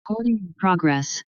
Recording in progress.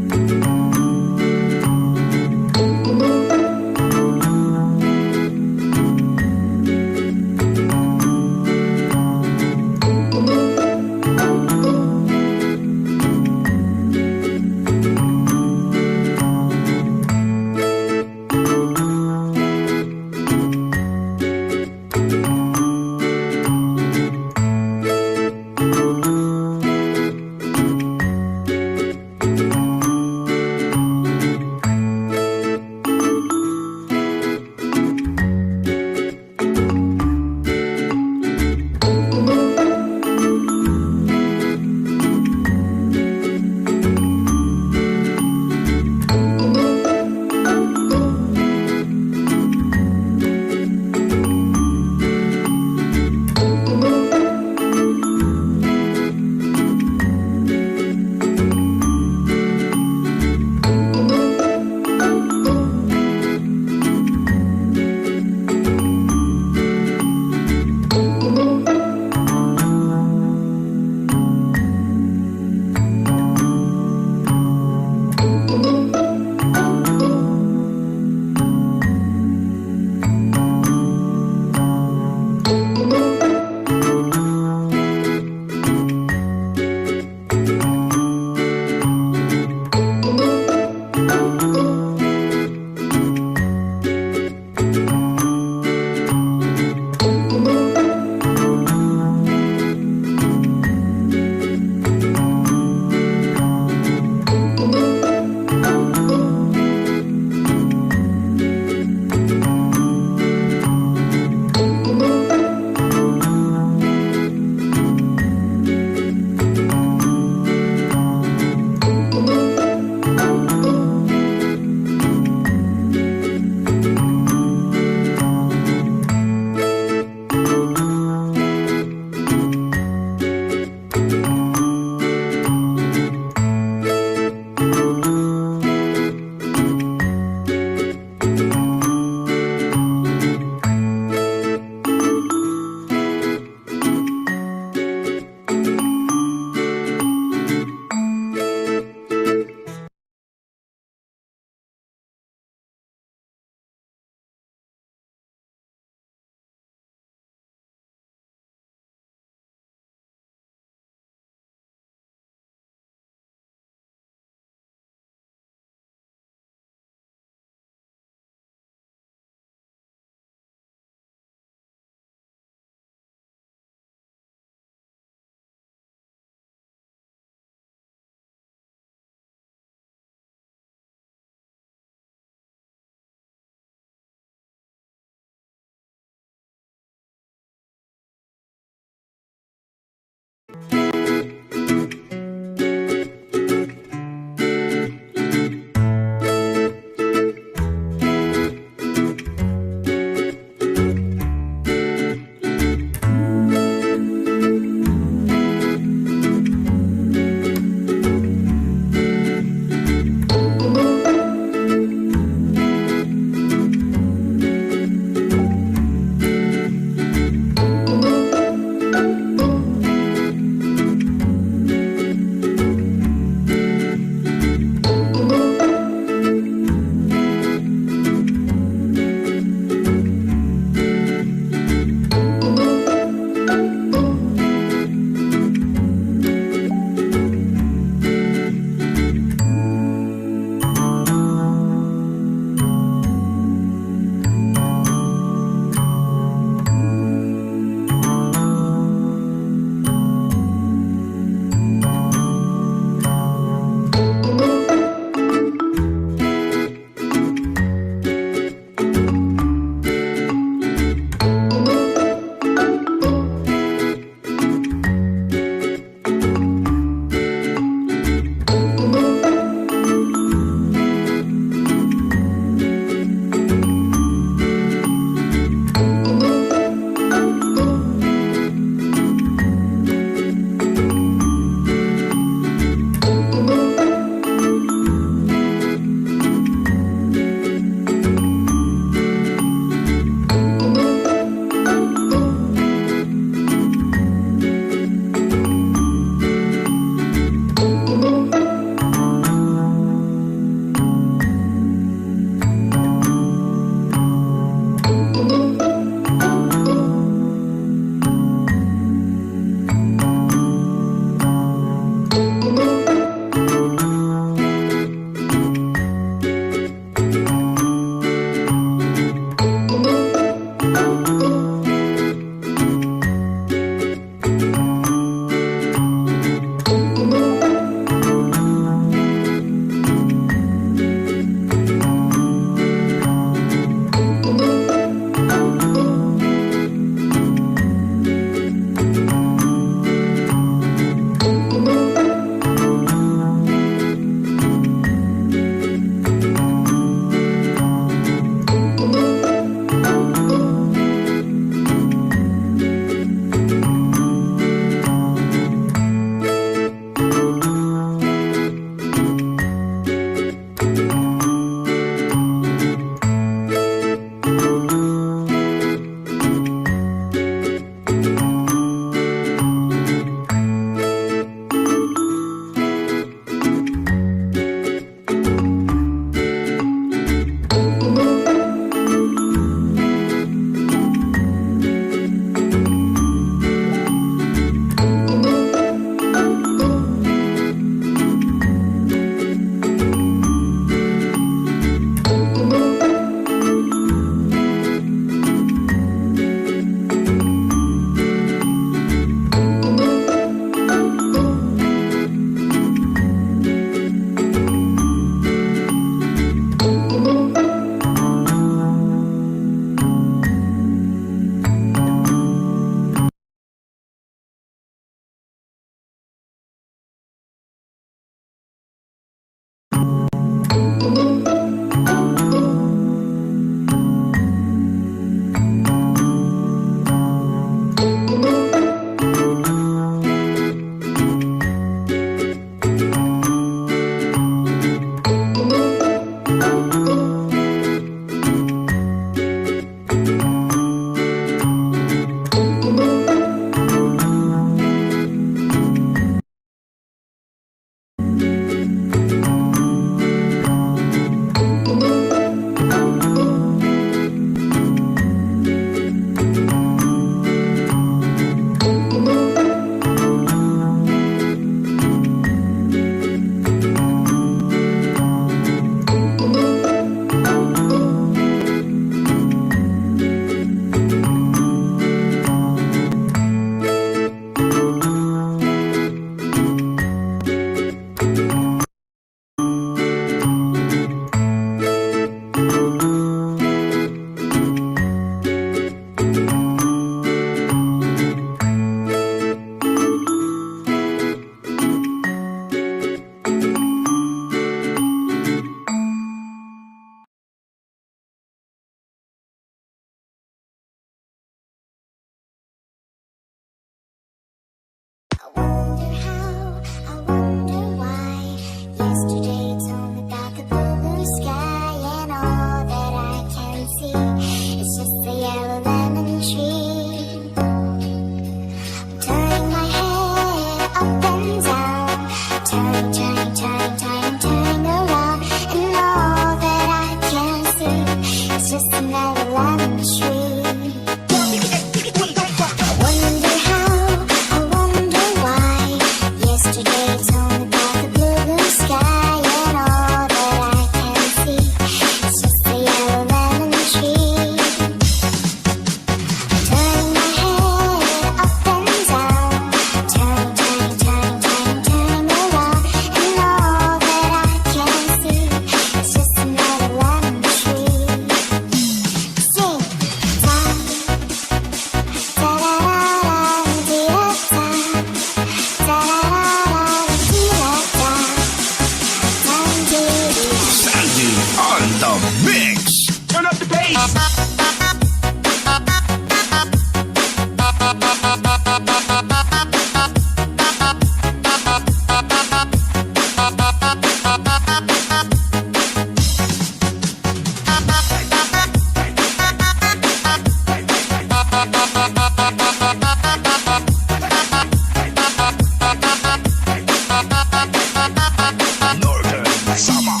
Summer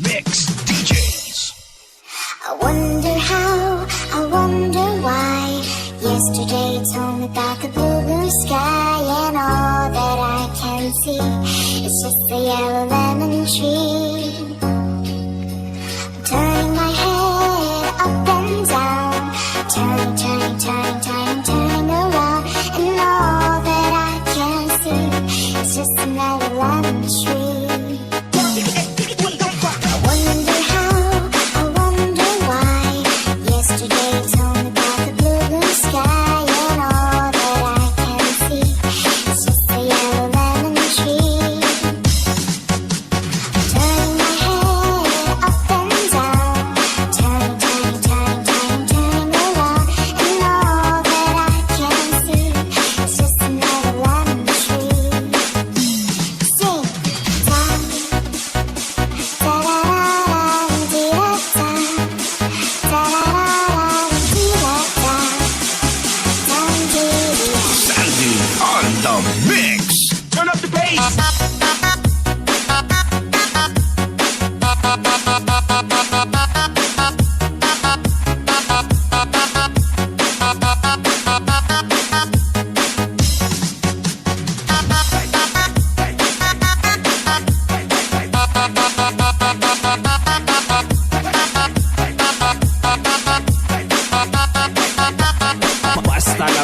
Mix DJs. I wonder how, I wonder why. Yesterday told me about the blue, blue sky, and all that I can see is just the yellow lemon tree. I'm turning my head up and down, turning, turning, turning, turning, turning around, and all that I can see is just another lemon tree.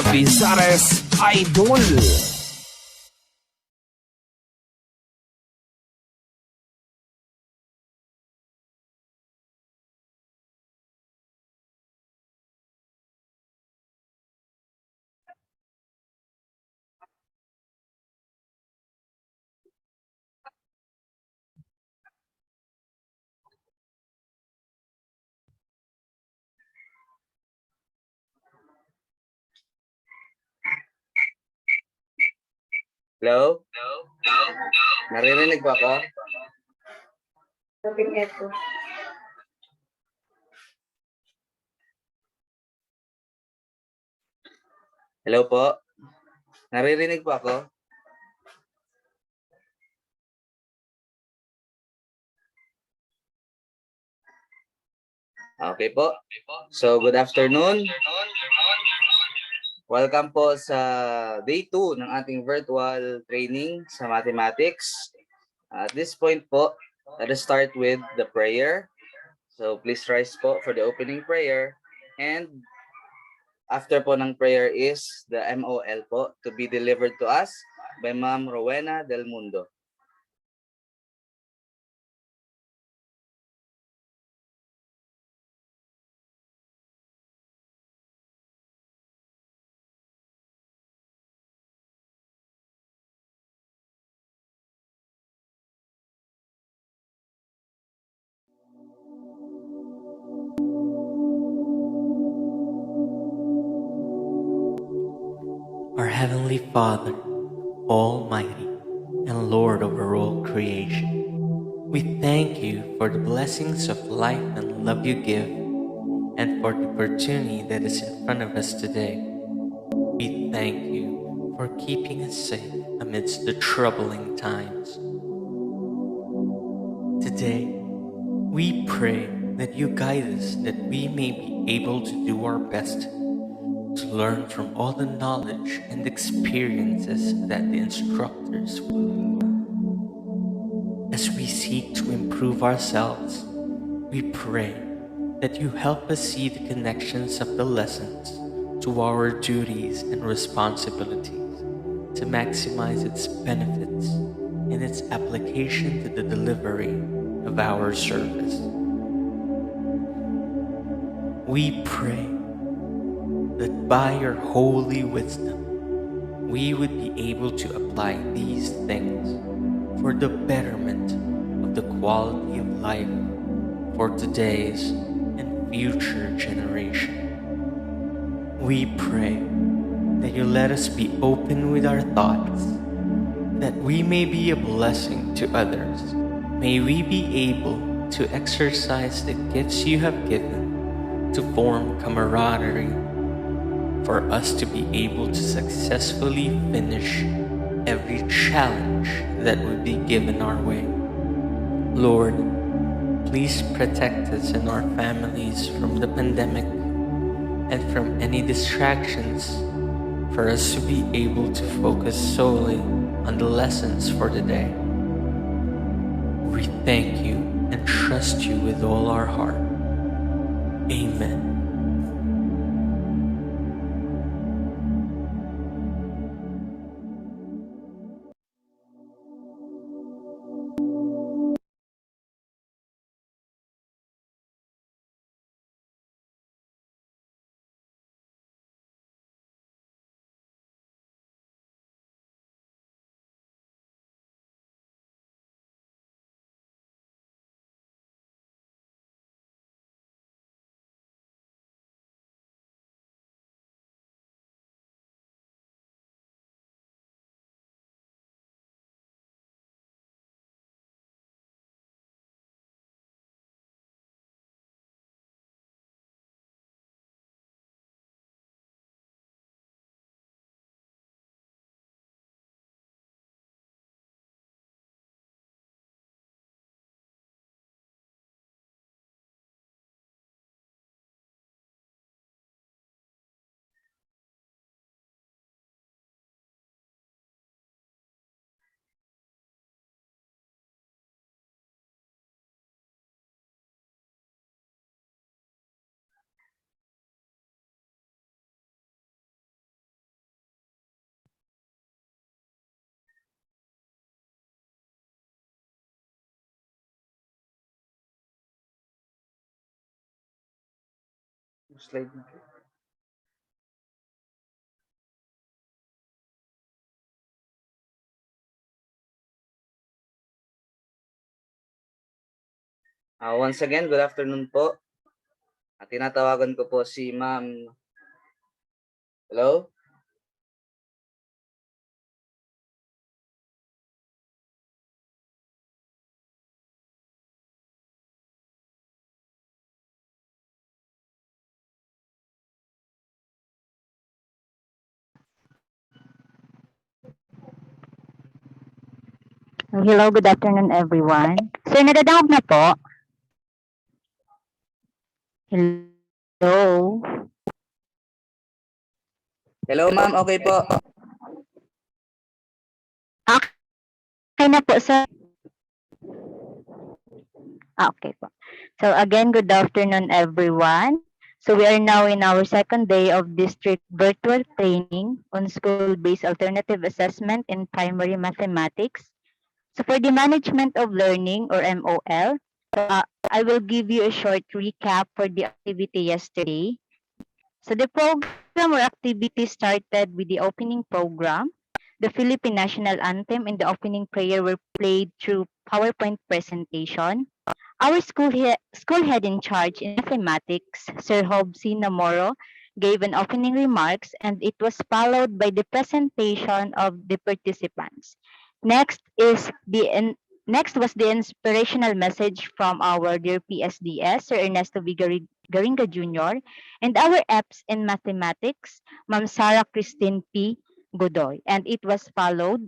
Mathematicians Idol. Hello? Naririnig ba ako? Hello po? Naririnig po ako? Okay po. So, good afternoon. Welcome po sa day 2 ng ating virtual training sa mathematics. At this point po, let us start with the prayer. So please rise po for the opening prayer. And after po ng prayer is the MOL po to be delivered to us by Ma'am Rowena Del Mundo. Our Heavenly Father, Almighty and Lord over all creation, we thank you for the blessings of life and love you give, and for the opportunity that is in front of us today. We thank you for keeping us safe amidst the troubling times. Today, we pray that you guide us, that we may be able to do our best to learn from all the knowledge and experiences that the instructors will. As we seek to improve ourselves, we pray that you help us see the connections of the lessons to our duties and responsibilities to maximize its benefits and its application to the delivery of our service. We pray that by your holy wisdom, we would be able to apply these things for the betterment of the quality of life for today's and future generation. We pray that you let us be open with our thoughts, that we may be a blessing to others. May we be able to exercise the gifts you have given to form camaraderie, for us to be able to successfully finish every challenge that would be given our way. Lord, please protect us and our families from the pandemic and from any distractions for us to be able to focus solely on the lessons for the day. We thank you and trust you with all our heart. Amen. Slide. Once again, good afternoon po. Tinatawagan ko po si Ma'am. Hello? Hello, good afternoon everyone. Sir, nadadawag na po? Hello? Hello, ma'am. Okay po. Okay na po, sir. Okay po. So again, good afternoon everyone. So we are now in our second day of district virtual training on school-based alternative assessment in primary mathematics. So for the management of learning or MOL, I will give you a short recap for the activity yesterday. So the program or activity started with the opening program. The Philippine National Anthem and the opening prayer were played through PowerPoint presentation. Our school head in charge in mathematics, Sir Hobsy Namoro, gave an opening remarks and it was followed by the presentation of the participants. Next is next was the inspirational message from our dear PSDS, Sir Ernesto V. Garinga Jr., and our EPS in mathematics, Ma'am Sarah Christine P. Godoy. And it was followed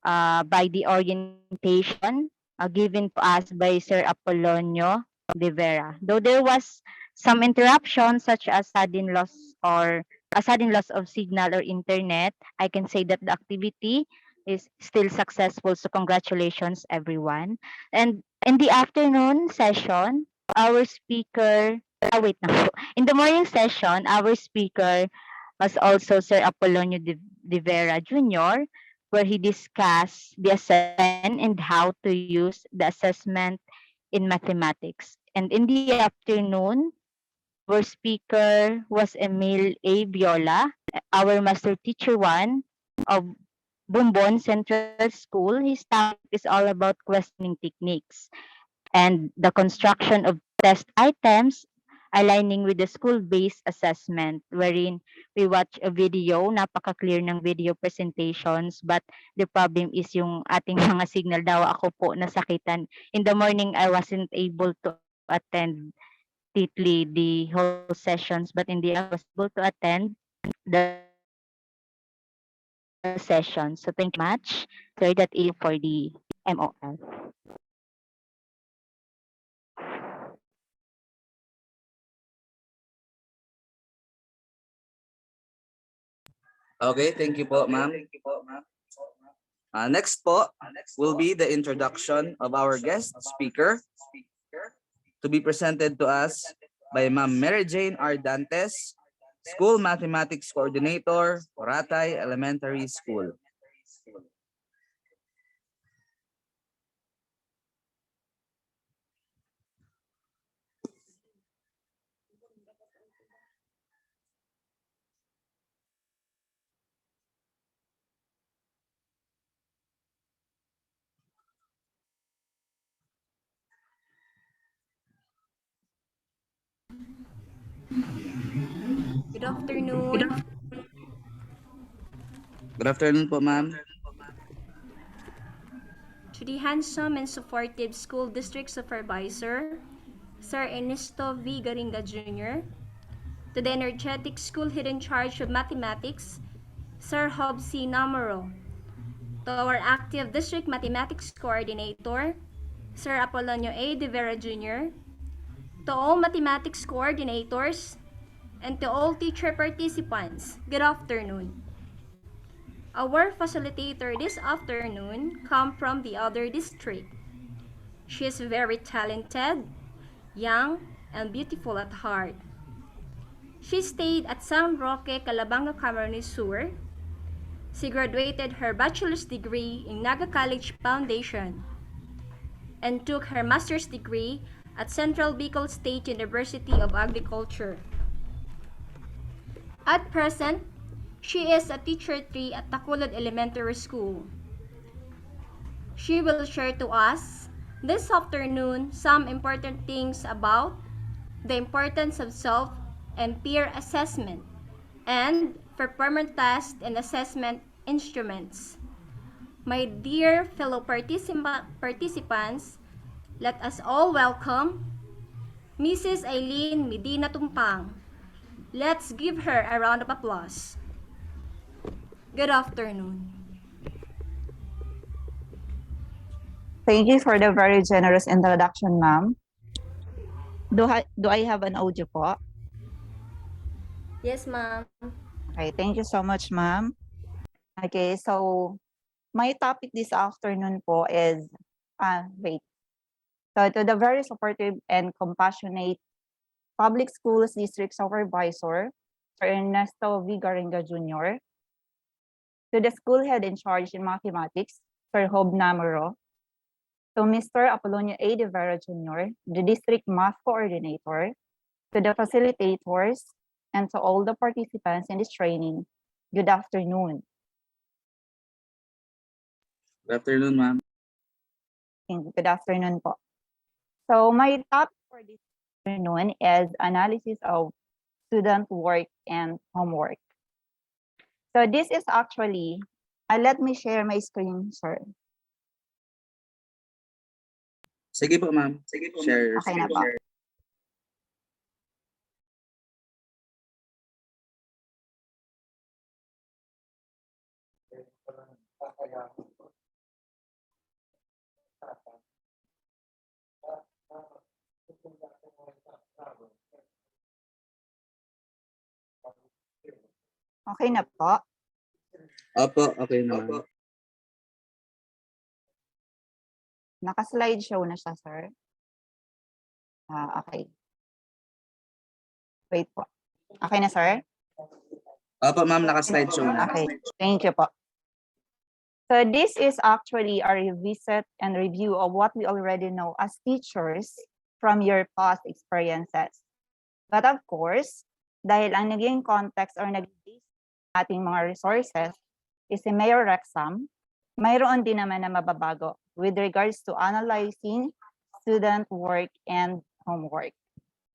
by the orientation given to us by Sir Apolonio de Vera. Though there was some interruption such as sudden loss or a sudden loss of signal or internet, I can say that the activity is still successful. So congratulations everyone. And in the afternoon session, our speaker, wait na po. In the morning session, our speaker was also Sir Apolonio de Vera Jr., where he discussed the assessment and how to use the assessment in mathematics. And in the afternoon, our speaker was Emil A. Viola, our master teacher one of Bumbon Central School. His topic is all about questioning techniques and the construction of test items aligning with the school-based assessment wherein we watch a video, napaka-clear ng video presentations, but the problem is yung ating mga signal daw. Ako po nasakitan. In the morning, I wasn't able to attend titly the whole sessions, but in the I was able to attend the session. So thank you much. Sir, that is for the MOL. Okay, thank you po, ma'am. Next po will be the introduction of our guest speaker to be presented to us by Ma'am Mary Jane R. Dantes, School Mathematics Coordinator, Oratay Elementary School. Good afternoon Good afternoon po, ma'am. to the handsome and supportive School District Supervisor, Sir Ernesto V. Garinga Jr., to the energetic school head in charge of mathematics, Sir Hob C. Namoro, to our active District Mathematics Coordinator, Sir Apolonio A. De Vera Jr., to all mathematics coordinators, and to all teacher participants, good afternoon. Our facilitator this afternoon come from the other district. She is very talented, young, and beautiful at heart. She stayed at San Roque, Calabanga, Camarines Sur. She graduated her bachelor's degree in Naga College Foundation and took her master's degree at Central Bicol State University of Agriculture. At present, she is a teacher 3 at Takulod Elementary School. She will share to us this afternoon some important things about the importance of self and peer assessment and performance test and assessment instruments. My dear fellow participants, let us all welcome Mrs. Eileen Medina Tumpang. Let's give her a round of applause. Good afternoon. Thank you for the very generous introduction, ma'am. Do I have an audio po? Yes, ma'am. Okay, thank you so much, ma'am. Okay, so my topic this afternoon po is, wait. So to the very supportive and compassionate Public Schools District Supervisor, Sir Ernesto V. Garinga Jr., to the school head in charge in mathematics, Sir Hob Namoro, to Mr. Apolonio A. De Vera Jr., the district math coordinator, to the facilitators, and to all the participants in this training, good afternoon. Good afternoon, ma'am. Good afternoon po. So my topic for this afternoon is analysis of student work and homework. So this is actually, let me share my screen, sir. Sige po, ma'am. Share your Okay na screen. po. Okay na po. Opo, okay na, ma'am. Naka-slideshow na siya, sir. Okay. Wait po. Okay na, sir? Opo, ma'am, naka-slideshow na. Okay, thank you po. So this is actually a revisit and review of what we already know as teachers from your past experiences. But of course, dahil ang naging context or naging ating mga resources is si Mayor Rexham, mayroon din naman na mababago with regards to analyzing student work and homework.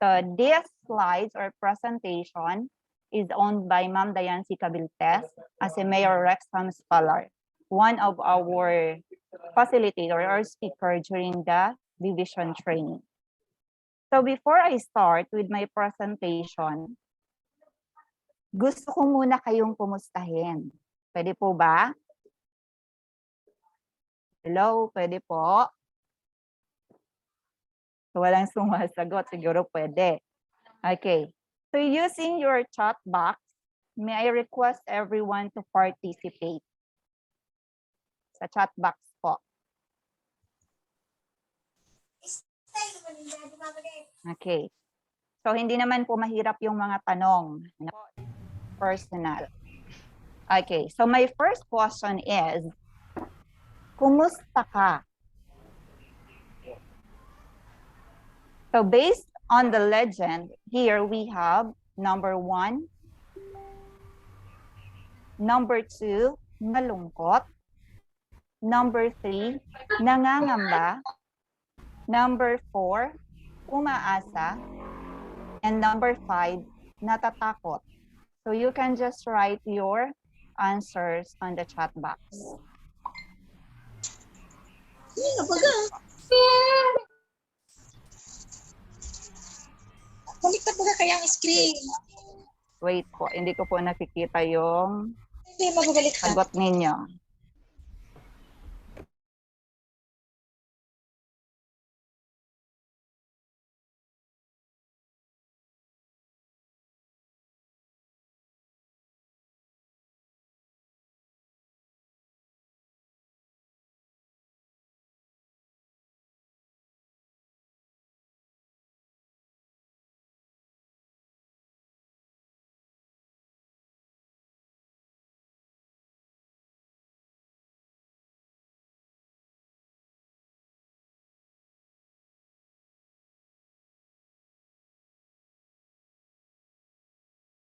So this slides or presentation is owned by Ma'am Dayancy Cabiltes as a Mayor Rexham Scholar, one of our facilitator or speaker during the division training. So before I start with my presentation, gusto ko muna kayong kumustahin. Pwede po ba? Hello, pwede po? So walang sumasagot, siguro pwede. Okay. So using your chat box, may I request everyone to participate sa chat box po. Okay. So, hindi naman po mahirap yung mga tanong. Personal. Okay. So, my first question is, kumusta ka? So, based on the legend, here we have number 1, number 2, malungkot. Number 3, nangangamba. Number 4, umaasa. And number 5, natatakot. So you can just write your answers on the chat box. Baliktad mo kaya ang screen. Wait po, hindi ko po nakikita yung Hindi magabaliktad. sagot ninyo.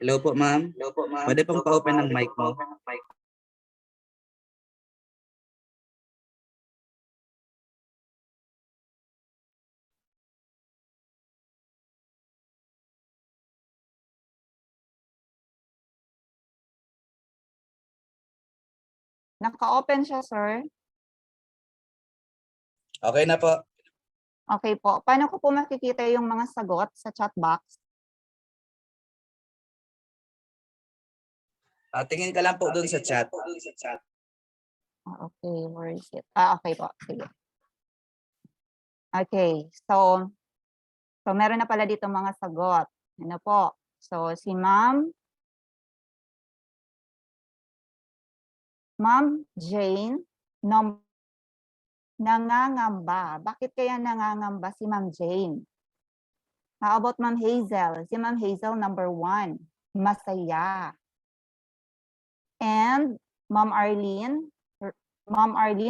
Hello po, ma'am. Pwede pong pa-open ng mic mo. Naka-open siya, sir. Okay na po. Okay po. Paano ko po makikita yung mga sagot sa chat box? Tingin ka lang po doon sa chat. Okay, where is it? Okay po. Sige. Okay, so meron na pala dito mga sagot. Ano po? So, si Ma'am Jane, nangangamba. Bakit kaya nangangamba si Ma'am Jane? How about Ma'am Hazel? Si Ma'am Hazel, number 1, masaya. And Ma'am Arlene,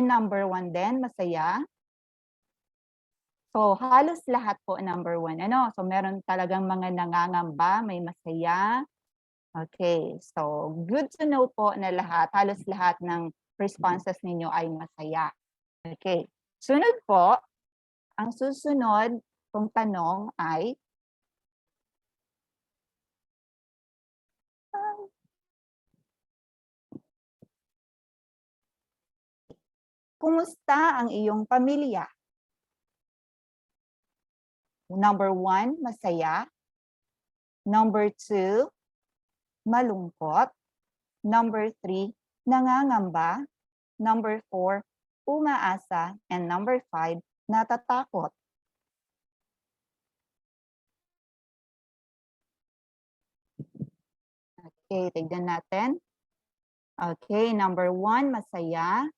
number 1 din, masaya. So, halos lahat po number 1. Ano? So, meron talagang mga nangangamba, may masaya. Okay, so good to know po na halos lahat ng responses ninyo ay masaya. Okay, sunod po, ang susunod kong tanong ay, kumusta ang iyong pamilya? Number 1, masaya. Number 2, malungkot. Number 3, nangangamba. Number 4, umaasa. And number 5, natatakot. Okay, tignan natin. Okay, number 1, masaya.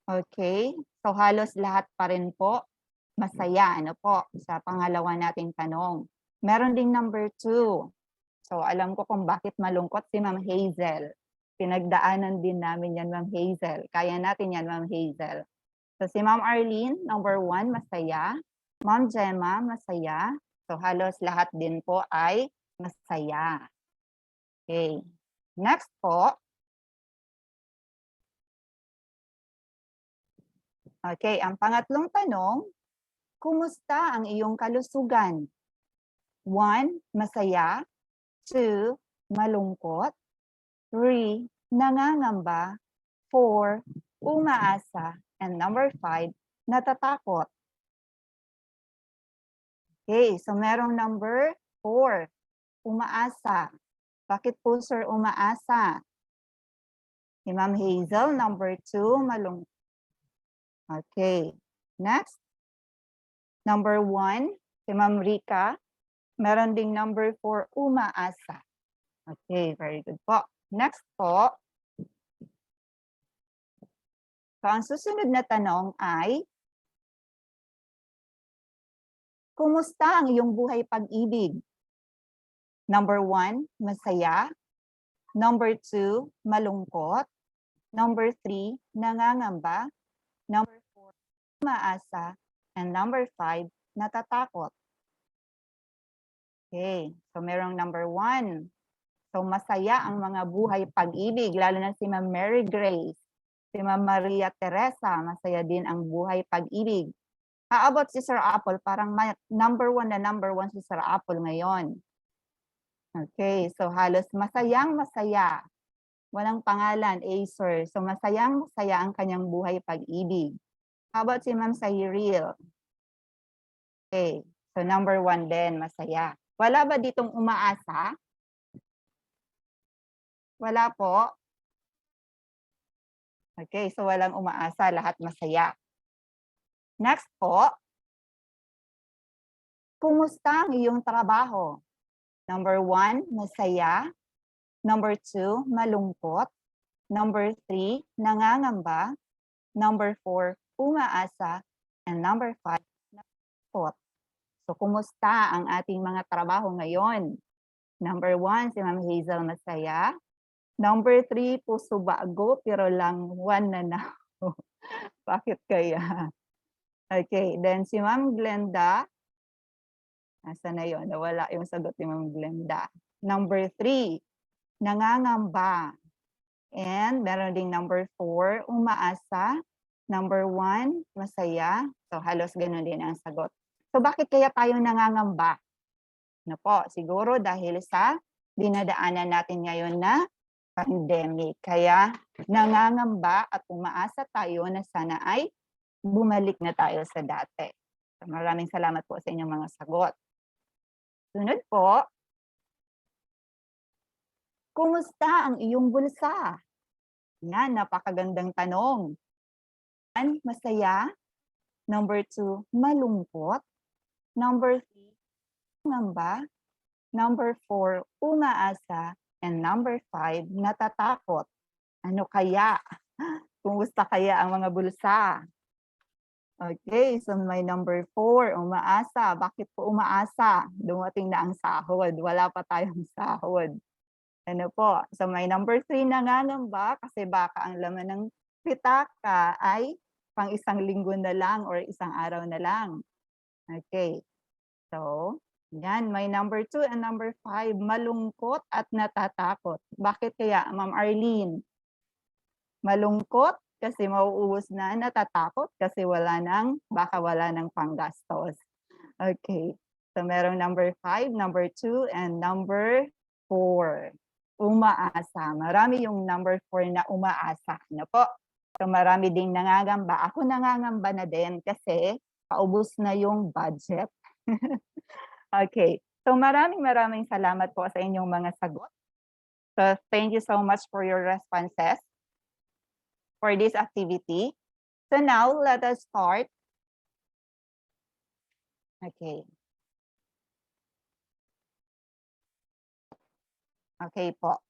Okay, so halos lahat pa rin po masaya. Ano po, sa pangalawa nating tanong. Meron ding number 2. So alam ko kung bakit malungkot si Ma'am Hazel. Pinagdaanan din namin yan, Ma'am Hazel. Kaya natin yan, Ma'am Hazel. So si Ma'am Arlene, number 1, masaya. Ma'am Gemma, masaya. So halos lahat din po ay masaya. Okay. Next po. Okay, ang pangatlong tanong, kumusta ang iyong kalusugan? 1, masaya. 2, malungkot. 3, nangangamba. 4, umaasa. And number 5, natatakot. Okay, so merong number 4, umaasa. Bakit po, sir, umaasa? Si Ma'am Hazel, number 2, malungkot. Okay, next. Number 1, si Ma'am Rika, Meron ding number 4, umaasa. Okay, very good po. Next po. So, ang susunod na tanong ay, kumusta ang iyong buhay pag-ibig? Number 1, masaya. Number 2, malungkot. Number 3, nangangamba. Number 4, umaasa. And number 5, natatakot. Okay, so merong number 1. So masaya ang mga buhay pag-ibig, lalo na si Ma'am Mary Grace. Si Ma'am Maria Teresa, masaya din ang buhay pag-ibig. How about si Sir Apple? Parang number 1 si Sir Apple ngayon. Okay, so halos masayang masaya. Walang pangalan, Acer. So masayang masaya ang kanyang buhay pag-ibig. How about si Ma'am Cyril? Okay, so number 1 din, masaya. Wala ba ditong umaasa? Wala po. Okay, so walang umaasa, lahat masaya. Next po. Kumusta ang iyong trabaho? Number 1, masaya. Number 2, malungkot. Number 3, nangangamba. Number 4, umaasa. And number 5, natatakot. So, kumusta ang ating mga trabaho ngayon? Number 1, si Ma'am Hazel, masaya. Number 3, puso bago, pero lang 1 na na. Bakit kaya? Okay, then si Ma'am Glenda, nasa na yun? Nawala yung sagot ni Ma'am Glenda. Number 3, nangangamba. And meron ding number 4, umaasa. Number 1, masaya. So halos ganun din ang sagot. So bakit kaya tayo nangangamba? Ano po, siguro dahil sa dinadaanan natin ngayon na pandemic. Kaya nangangamba at umaasa tayo na sana ay bumalik na tayo sa dati. So, maraming salamat po sa inyong mga sagot. Sunod po, kumusta ang iyong bulsa? Yan, napakagandang tanong. 1, masaya. Number 2, malungkot. Number 3, nangamba. Number 4, umaasa. And number 5, natatakot. Ano kaya? Kumusta kaya ang mga bulsa? Okay, so may number 4, umaasa. Bakit po umaasa? Dumating na ang sahod. Wala pa tayong sahod. Ano po? So may number 3, nangangamba kasi baka ang laman ng pitaka ay pang isang linggo na lang or isang araw na lang. Okay. So, yan, may number 2 and number 5, malungkot at natatakot. Bakit kaya, Ma'am Arlene? Malungkot kasi mauubos na, natatakot kasi baka wala nang panggastos. Okay. So merong number 5, number 2, and number 4. Umaasa. Marami yung number 4 na umaasa. Ano po? So marami ding nangangamba. Ako nangangamba na din kasi paubos na yung budget. Okay. So maraming salamat po sa inyong mga sagot. So thank you so much for your responses for this activity. So now let us start. Okay. Okay po.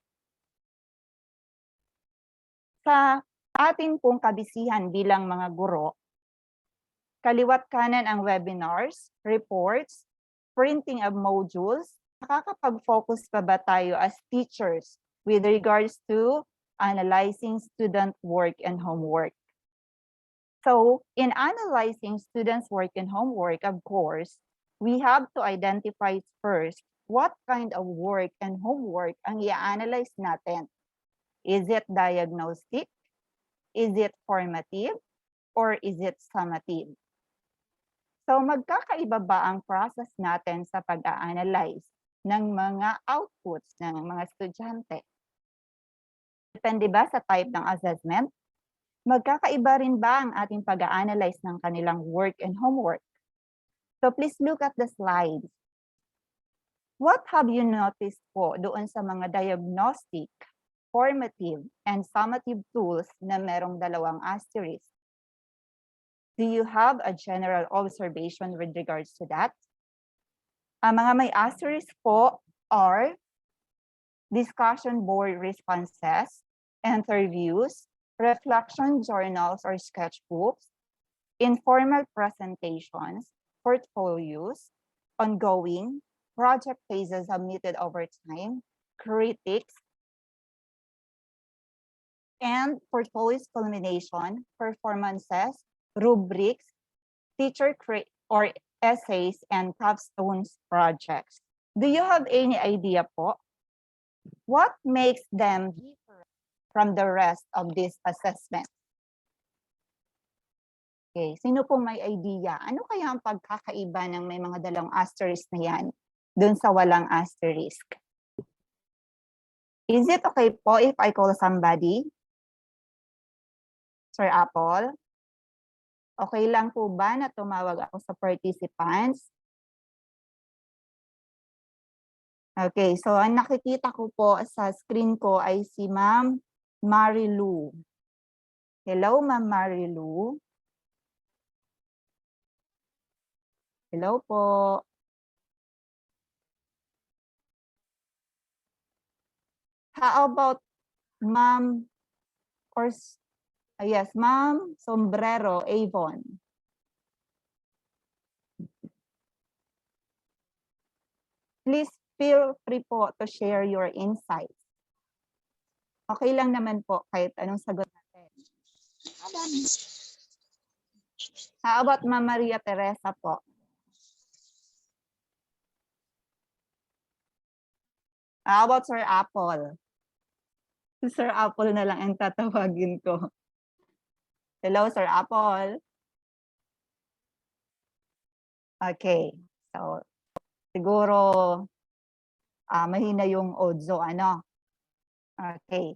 Sa ating pong kabisihan bilang mga guro, kaliwat kanan ang webinars, reports, printing of modules. Nakakapag-focus pa ba tayo as teachers with regards to analyzing student work and homework? So, in analyzing students' work and homework, of course, we have to identify first what kind of work and homework ang i-analyze natin. Is it diagnostic? Is it formative? Or is it summative? So magkakaiba ba ang process natin sa pag-a-analyze ng mga outputs ng mga estudyante? Depende ba sa type ng assessment? Magkakaiba rin ba ang ating pag-a-analyze ng kanilang work and homework? So please look at the slides. What have you noticed po doon sa mga diagnostic, formative, and summative tools na merong dalawang asterisk? Do you have a general observation with regards to that? Ang mga may asterisk po are discussion board responses, interviews, reflection journals or sketchbooks, informal presentations, portfolios, ongoing, project phases submitted over time, critics, and portfolios culmination, performances, rubrics, or essays, and capstones projects. Do you have any idea po? What makes them different from the rest of this assessment? Okay, sino po may idea? Ano kaya ang pagkakaiba ng may mga dalawang asterisk na yan dun sa walang asterisk? Is it okay po if I call somebody? Sir Apple? Okay lang po ba na tumawag ako sa participants? Okay, so ang nakikita ko po sa screen ko ay si Ma'am Marilu. Hello, Ma'am Marilu. Hello po. How about Ma'am yes, Ma'am Sombrero Avon? Please feel free po to share your insights. Okay lang naman po kahit anong sagot natin. How about Ma'am Maria Teresa po? How about Sir Apple? Sir Apple na lang ang tatawagin ko. Hello, Sir Apple. Okay. So, siguro mahina yung audio, ano? Okay.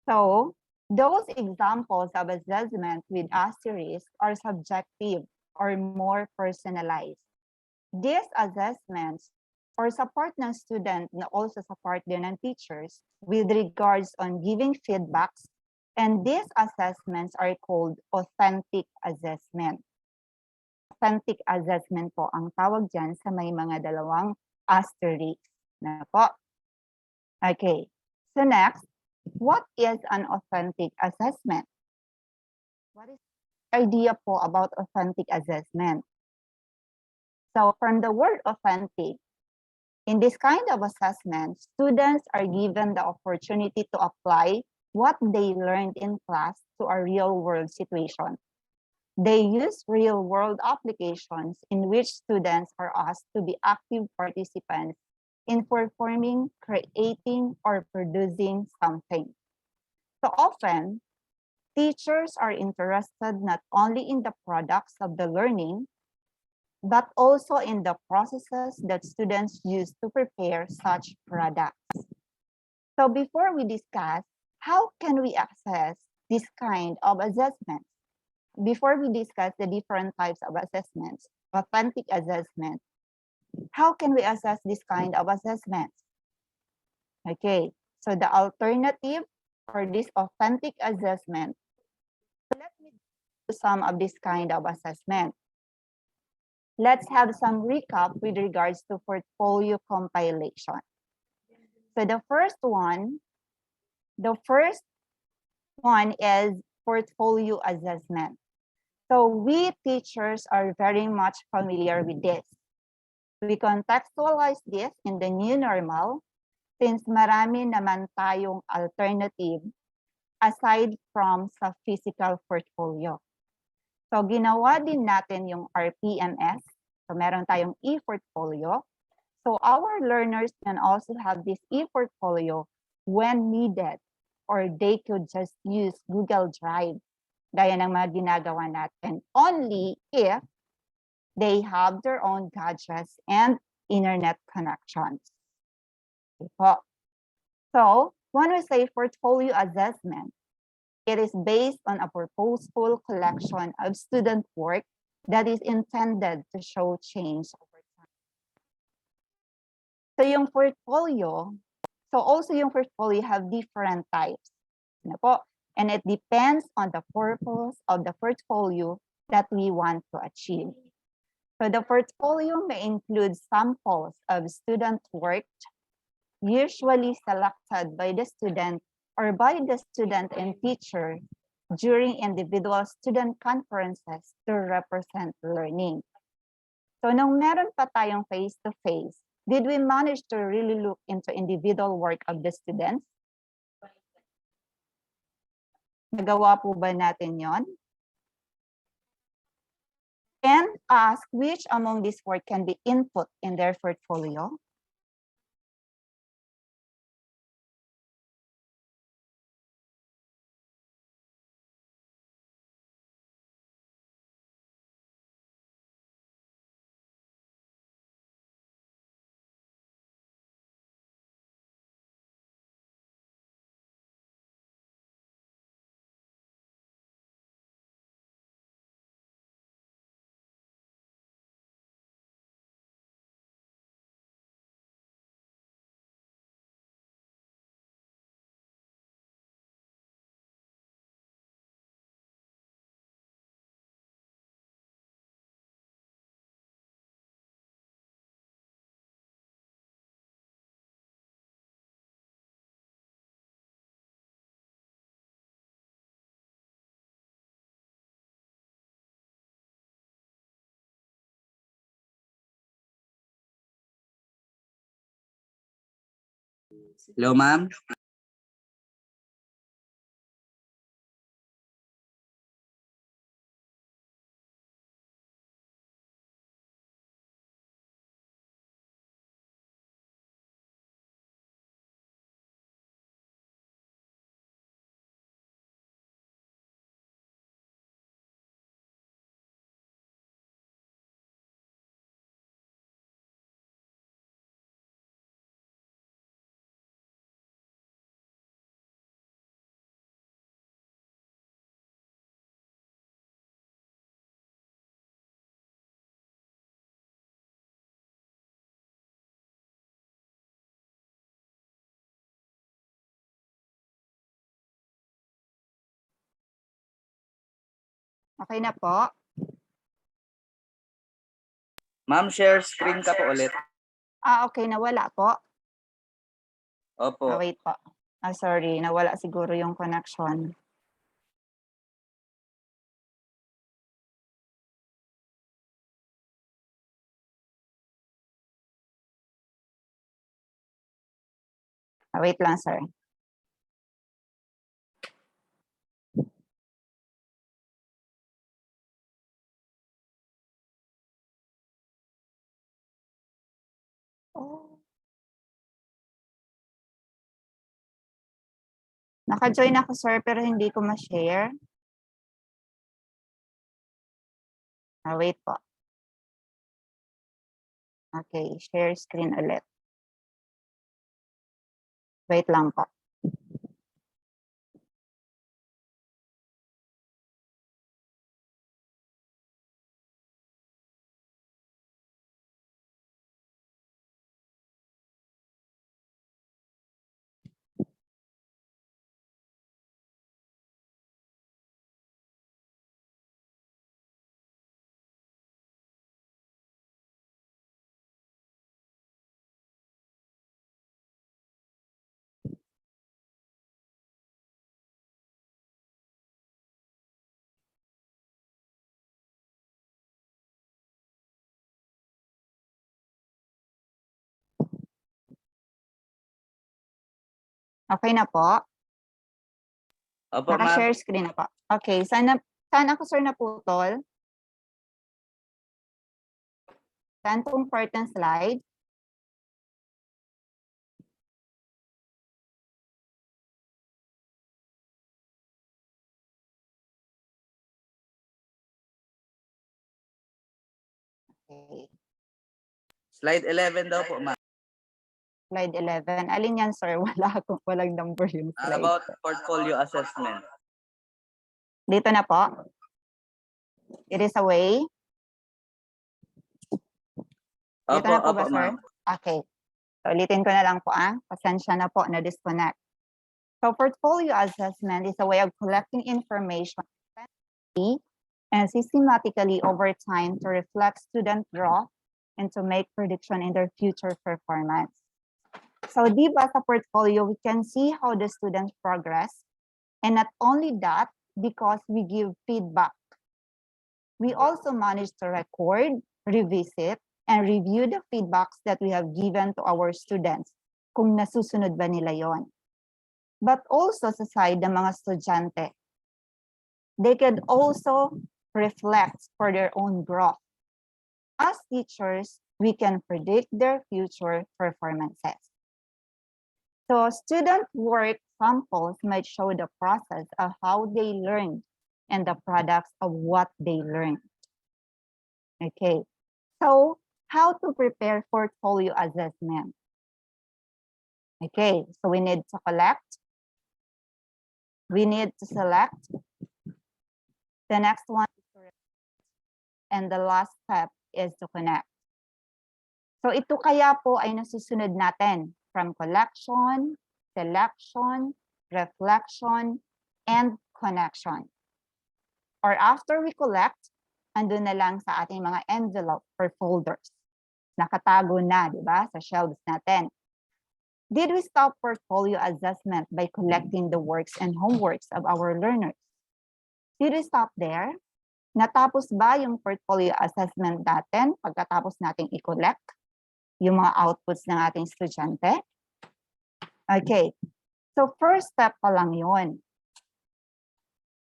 So, those examples of assessment with asterisk are subjective or more personalized. These assessments or support ng student na also support din ng teachers with regards on giving feedbacks, and these assessments are called authentic assessment. Authentic assessment po ang tawag dyan sa may mga dalawang asterisk na po. Okay, so next, what is an authentic assessment? What is the idea po about authentic assessment? So from the word authentic, in this kind of assessment, students are given the opportunity to apply what they learned in class to a real-world situation. They use real-world applications in which students are asked to be active participants in performing, creating, or producing something. So often, teachers are interested not only in the products of the learning, but also in the processes that students use to prepare such products. So before we discuss, how can we assess this kind of assessments? Before we discuss the different types of assessments, authentic assessment, how can we assess this kind of assessments? Okay, so the alternative for this authentic assessment, let me do some of this kind of assessment. Let's have some recap with regards to portfolio compilation. So the first one is portfolio assessment. So we teachers are very much familiar with this. We contextualize this in the new normal since marami naman tayong alternative aside from sa physical portfolio. So ginawa din natin yung RPMS. So meron tayong e-portfolio. So our learners can also have this e-portfolio when needed, or they could just use Google Drive, gaya ng mga ginagawa natin, only if they have their own gadgets and internet connections. So when we say portfolio assessment, it is based on a purposeful collection of student work that is intended to show change over time. So yung portfolio, yung portfolio have different types. Ano po? And it depends on the purpose of the portfolio that we want to achieve. So the portfolio may include samples of student work, usually selected by the student or by the student and teacher during individual student conferences to represent learning. So nung meron pa tayong face-to-face, did we manage to really look into individual work of the students? Nagawa po ba natin yon? And ask which among these work can be input in their portfolio? Hello, ma'am. Okay na po. Ma'am, share screen ka po ulit. Okay, nawala po. Opo. Wait po. Sorry, nawala siguro yung connection. Wait lang, sir. Oh. Naka-join ako, sir, pero hindi ko ma-share. Wait po. Okay, share screen ulit. Wait lang po. Okay na po. Opo, ma'am. Naka-share screen na po. Okay, saan ako, sir, naputol? Saan tong part ng slide? Okay. Slide 11 daw po, ma'am. Slide 11. Alin yan, sir? Walang number yung slide. About portfolio assessment. Dito na po. It is away. Dito na po ba, sir? Ma'am. Okay. So, ulitin ko na lang po, Pasensya na po, na-disconnect. So, portfolio assessment is a way of collecting information and systematically over time to reflect student growth and to make prediction in their future performance. So di ba sa portfolio, we can see how the students progress. And not only that, because we give feedback. We also manage to record, revisit, and review the feedbacks that we have given to our students kung nasusunod ba nila yon. But also sa side ng mga estudyante, they can also reflect for their own growth. As teachers, we can predict their future performances. So student work samples might show the process of how they learned and the products of what they learned. Okay, so how to prepare portfolio assessment? Okay, so we need to collect, we need to select, the next one is to and the last step is to connect. So ito kaya po ay nasusunod natin from collection, selection, reflection, and connection. Or after we collect, andun na lang sa ating mga envelope or folders. Nakatago na, di ba, sa shelves natin. Did we stop portfolio assessment by collecting the works and homeworks of our learners? Did we stop there? Natapos ba yung portfolio assessment natin pagkatapos nating i-collect yung mga outputs ng ating estudyante? Okay, so first step pa lang yun.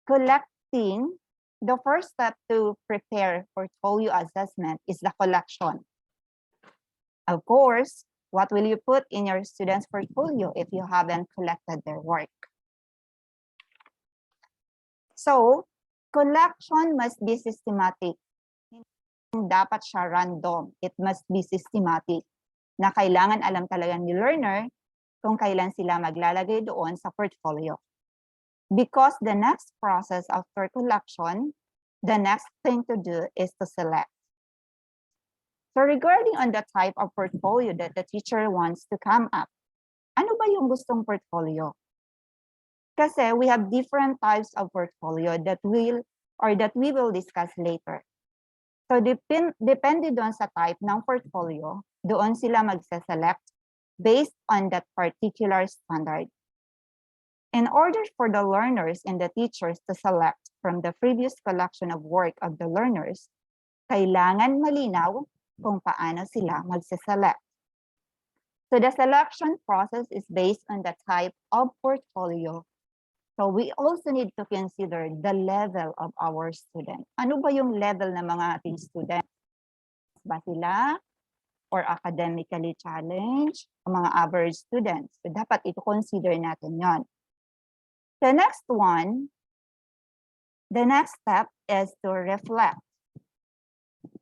Collecting, the first step to prepare portfolio assessment is the collection. Of course, what will you put in your student's portfolio if you haven't collected their work? So, collection must be systematic. Hindi dapat siya random. It must be systematic. Na kailangan alam talaga ni learner kung kailan sila maglalagay doon sa portfolio. Because the next process after collection, the next thing to do is to select. So regarding on the type of portfolio that the teacher wants to come up, ano ba yung gustong portfolio? Kasi we have different types of portfolio that we will discuss later. So depende doon sa type ng portfolio, doon sila magse-select based on that particular standard. In order for the learners and the teachers to select from the previous collection of work of the learners, kailangan malinaw kung paano sila magse-select. So the selection process is based on the type of portfolio. So we also need to consider the level of our student. Ano ba yung level ng mga ating students? Ba sila or academically challenged o mga average students? So dapat ito consider natin yon. The next step is to reflect.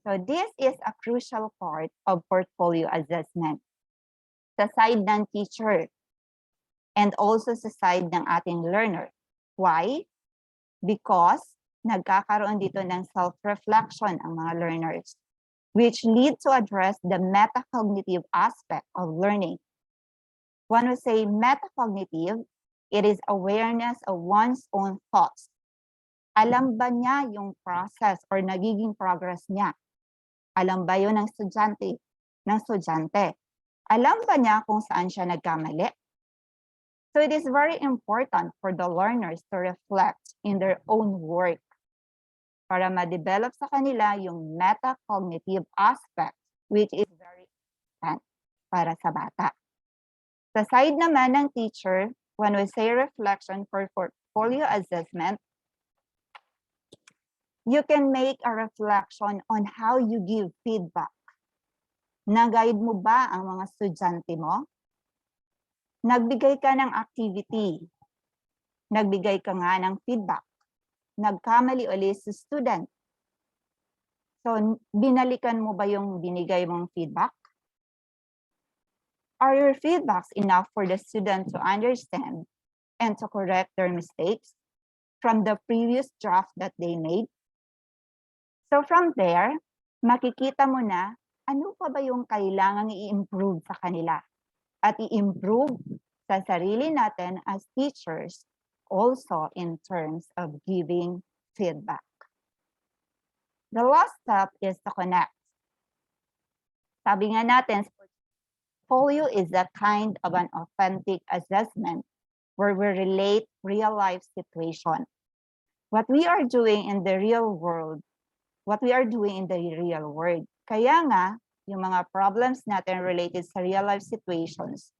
So this is a crucial part of portfolio assessment. Sa side ng teacher and also sa side ng ating learner. Why? Because nagkakaroon dito ng self-reflection ang mga learners, which lead to address the metacognitive aspect of learning. When we say metacognitive, it is awareness of one's own thoughts. Alam ba niya yung process or nagiging progress niya? Alam ba yun ng estudyante? Alam ba niya kung saan siya nagkamali? So it is very important for the learners to reflect in their own work para ma-develop sa kanila yung metacognitive aspect, which is very important para sa bata. Sa side naman ng teacher, when we say reflection for portfolio assessment, you can make a reflection on how you give feedback. Nag-guide mo ba ang mga estudyante mo? Nagbigay ka ng activity. Nagbigay ka nga ng feedback. Nagkamali ulit sa student. So, binalikan mo ba yung binigay mong feedback? Are your feedbacks enough for the student to understand and to correct their mistakes from the previous draft that they made? So from there, makikita mo na ano pa ba yung kailangang i-improve sa kanila at i-improve sa sarili natin as teachers also in terms of giving feedback. The last step is to connect. Sabi nga natin, portfolio is a kind of an authentic assessment where we relate real life situation. What we are doing in the real world, Kaya nga, yung mga problems natin related sa real life situations,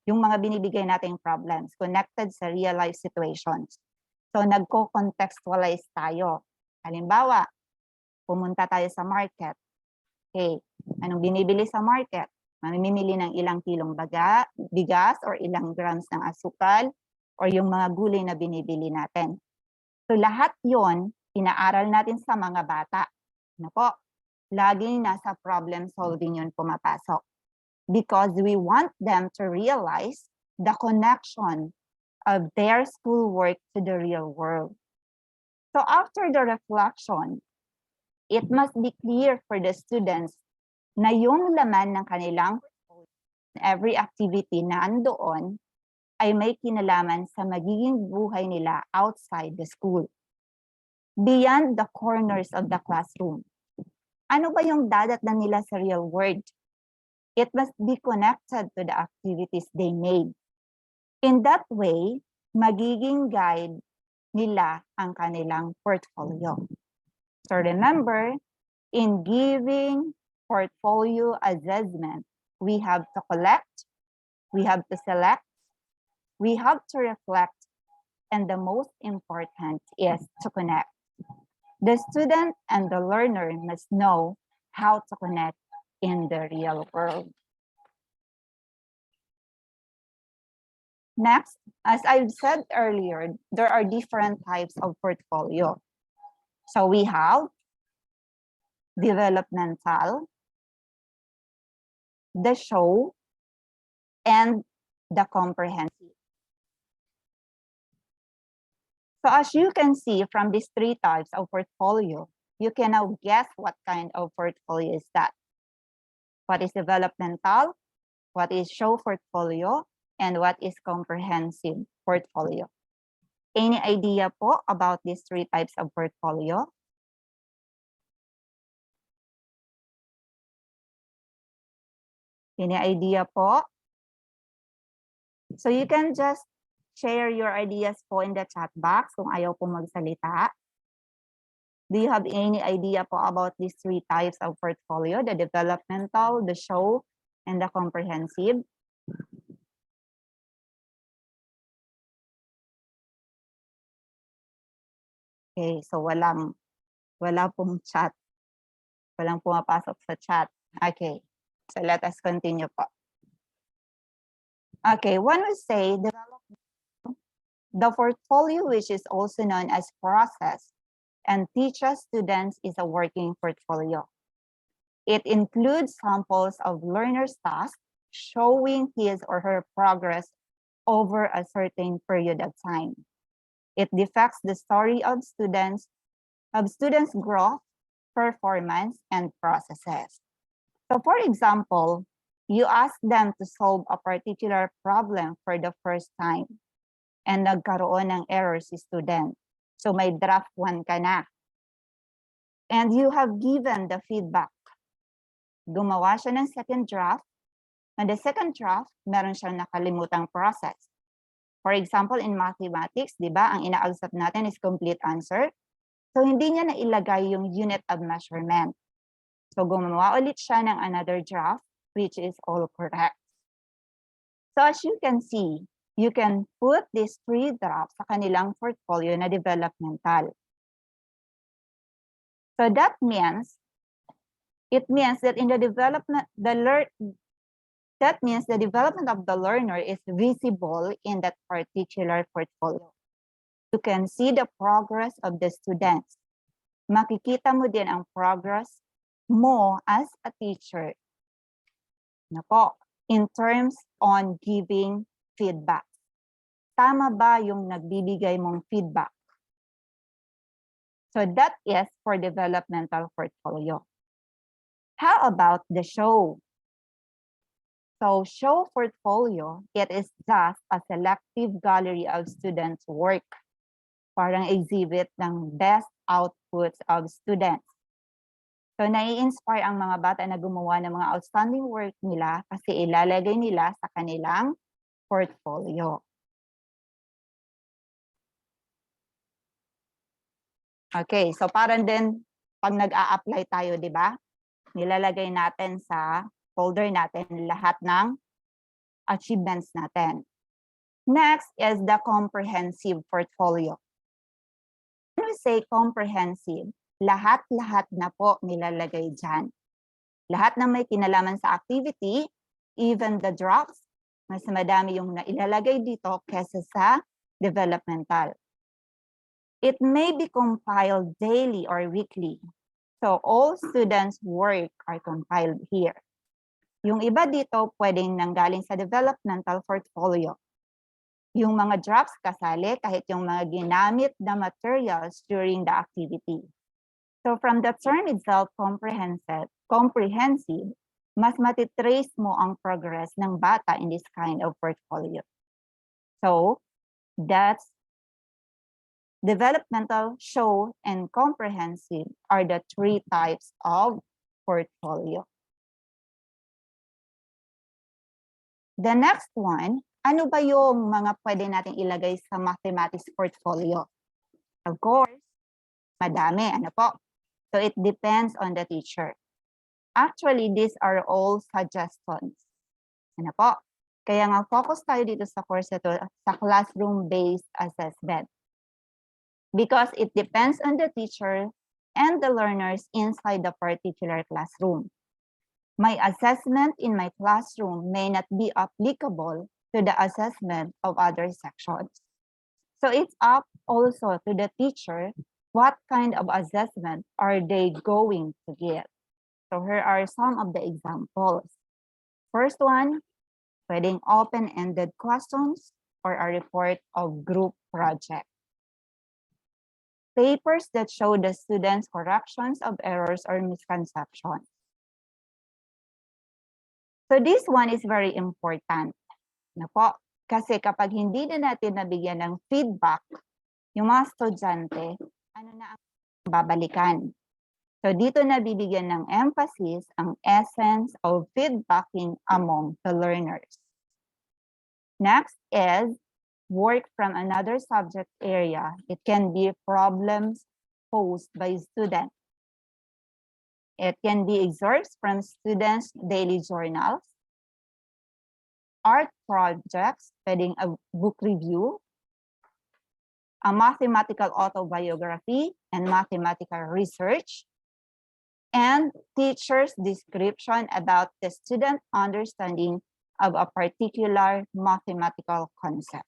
yung mga binibigay nating problems connected sa real life situations. So nagko-contextualize tayo. Halimbawa, pumunta tayo sa market. Okay, anong binibili sa market? Mamimili ng ilang kilong bigas or ilang grams ng asukal or yung mga gulay na binibili natin. So lahat yon inaaral natin sa mga bata. Ano po? Laging nasa problem solving yun pumapasok. Because we want them to realize the connection of their schoolwork to the real world. So after the reflection, it must be clear for the students na yung laman ng kanilang every activity na andoon ay may kinalaman sa magiging buhay nila outside the school. Beyond the corners of the classroom. Ano ba yung dadatnan nila sa real world? It must be connected to the activities they made. In that way, magiging guide nila ang kanilang portfolio. So remember, in giving portfolio assessment, we have to collect, we have to select, we have to reflect, and the most important is to connect. The student and the learner must know how to connect in the real world. Next, as I've said earlier, there are different types of portfolio. So we have developmental, the show, and the comprehensive. So as you can see from these three types of portfolio, you can now guess what kind of portfolio is that. What is developmental, what is show portfolio, and what is comprehensive portfolio. Any idea po about these three types of portfolio? Any idea po? So you can just share your ideas po in the chat box kung ayaw po magsalita. Do you have any idea po about these three types of portfolio, the developmental, the show, and the comprehensive? Okay, so wala pong chat. Walang pumapasok sa chat. Okay, so let us continue po. Okay, one would say the portfolio, which is also known as process, and teaches students is a working portfolio. It includes samples of learners' tasks showing his or her progress over a certain period of time. It depicts the story of students' growth, performance, and processes. So for example, you ask them to solve a particular problem for the first time and nagkaroon ng error si student. So may draft 1 ka na. And you have given the feedback. Gumawa siya ng second draft. And the second draft, meron siyang nakalimutang process. For example, in mathematics, di ba, ang ina-accept natin is complete answer. So hindi niya nailagay yung unit of measurement. So gumawa ulit siya ng another draft, which is all correct. So as you can see, you can put these three drafts sa kanilang portfolio na developmental. So that means, that in the development, that means the development of the learner is visible in that particular portfolio. You can see the progress of the students. Makikita mo din ang progress mo as a teacher. Nako, in terms on giving feedback. Tama ba yung nagbibigay mong feedback? So that is for developmental portfolio. How about the show? So show portfolio, it is just a selective gallery of students' work. parang exhibit ng best outputs of students. So, nai-inspire ang mga bata na gumawa ng mga outstanding work nila kasi ilalagay nila sa kanilang portfolio. Okay, so parang din pag nag-a-apply tayo, di ba? Nilalagay natin sa folder natin lahat ng achievements natin. Next is the comprehensive portfolio. When we say comprehensive, lahat-lahat na po nilalagay dyan. Lahat na may kinalaman sa activity, even the drops, mas madami yung nailalagay dito kesa sa developmental. It may be compiled daily or weekly. So all students' work are compiled here. Yung iba dito pwedeng nanggaling sa developmental portfolio. Yung mga drops kasali kahit yung mga ginamit na materials during the activity. So from the term itself, comprehensive, mas matitrace mo ang progress ng bata in this kind of portfolio. So that's developmental, show, and comprehensive are the three types of portfolio. The next one, ano ba yung mga pwede nating ilagay sa mathematics portfolio? Of course, madami. Ano po? So it depends on the teacher. Actually, these are all suggestions. Ano po? Kaya nga focus tayo dito sa course ito sa classroom-based assessment. Because it depends on the teacher and the learners inside the particular classroom. My assessment in my classroom may not be applicable to the assessment of other sections. So it's up also to the teacher what kind of assessment are they going to give. So here are some of the examples. First one, pwedeng open-ended questions or a report of group project. Papers that show the students' corrections of errors or misconceptions. So this one is very important. Na po, kasi kapag hindi na natin nabigyan ng feedback, yung mga estudyante, ano na ang babalikan. So dito nabibigyan ng emphasis ang essence of feedbacking among the learners. Next is work from another subject area. It can be problems posed by students. It can be excerpts from students' daily journals, art projects, pwedeng a book review, a mathematical autobiography and mathematical research, and teacher's description about the student understanding of a particular mathematical concept.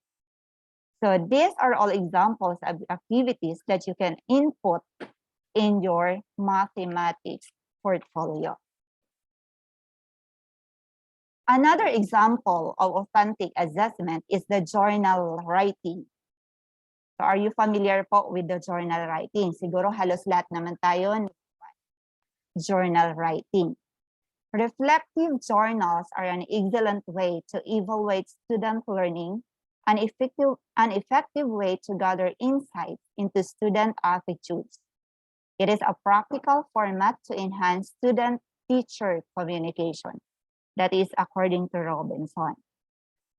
So these are all examples of activities that you can input in your mathematics portfolio. Another example of authentic assessment is the journal writing. So are you familiar po with the journal writing? Siguro halos lahat naman tayo journal writing. Reflective journals are an excellent way to evaluate student learning, an effective way to gather insights into student attitudes. It is a practical format to enhance student-teacher communication. That is according to Robinson.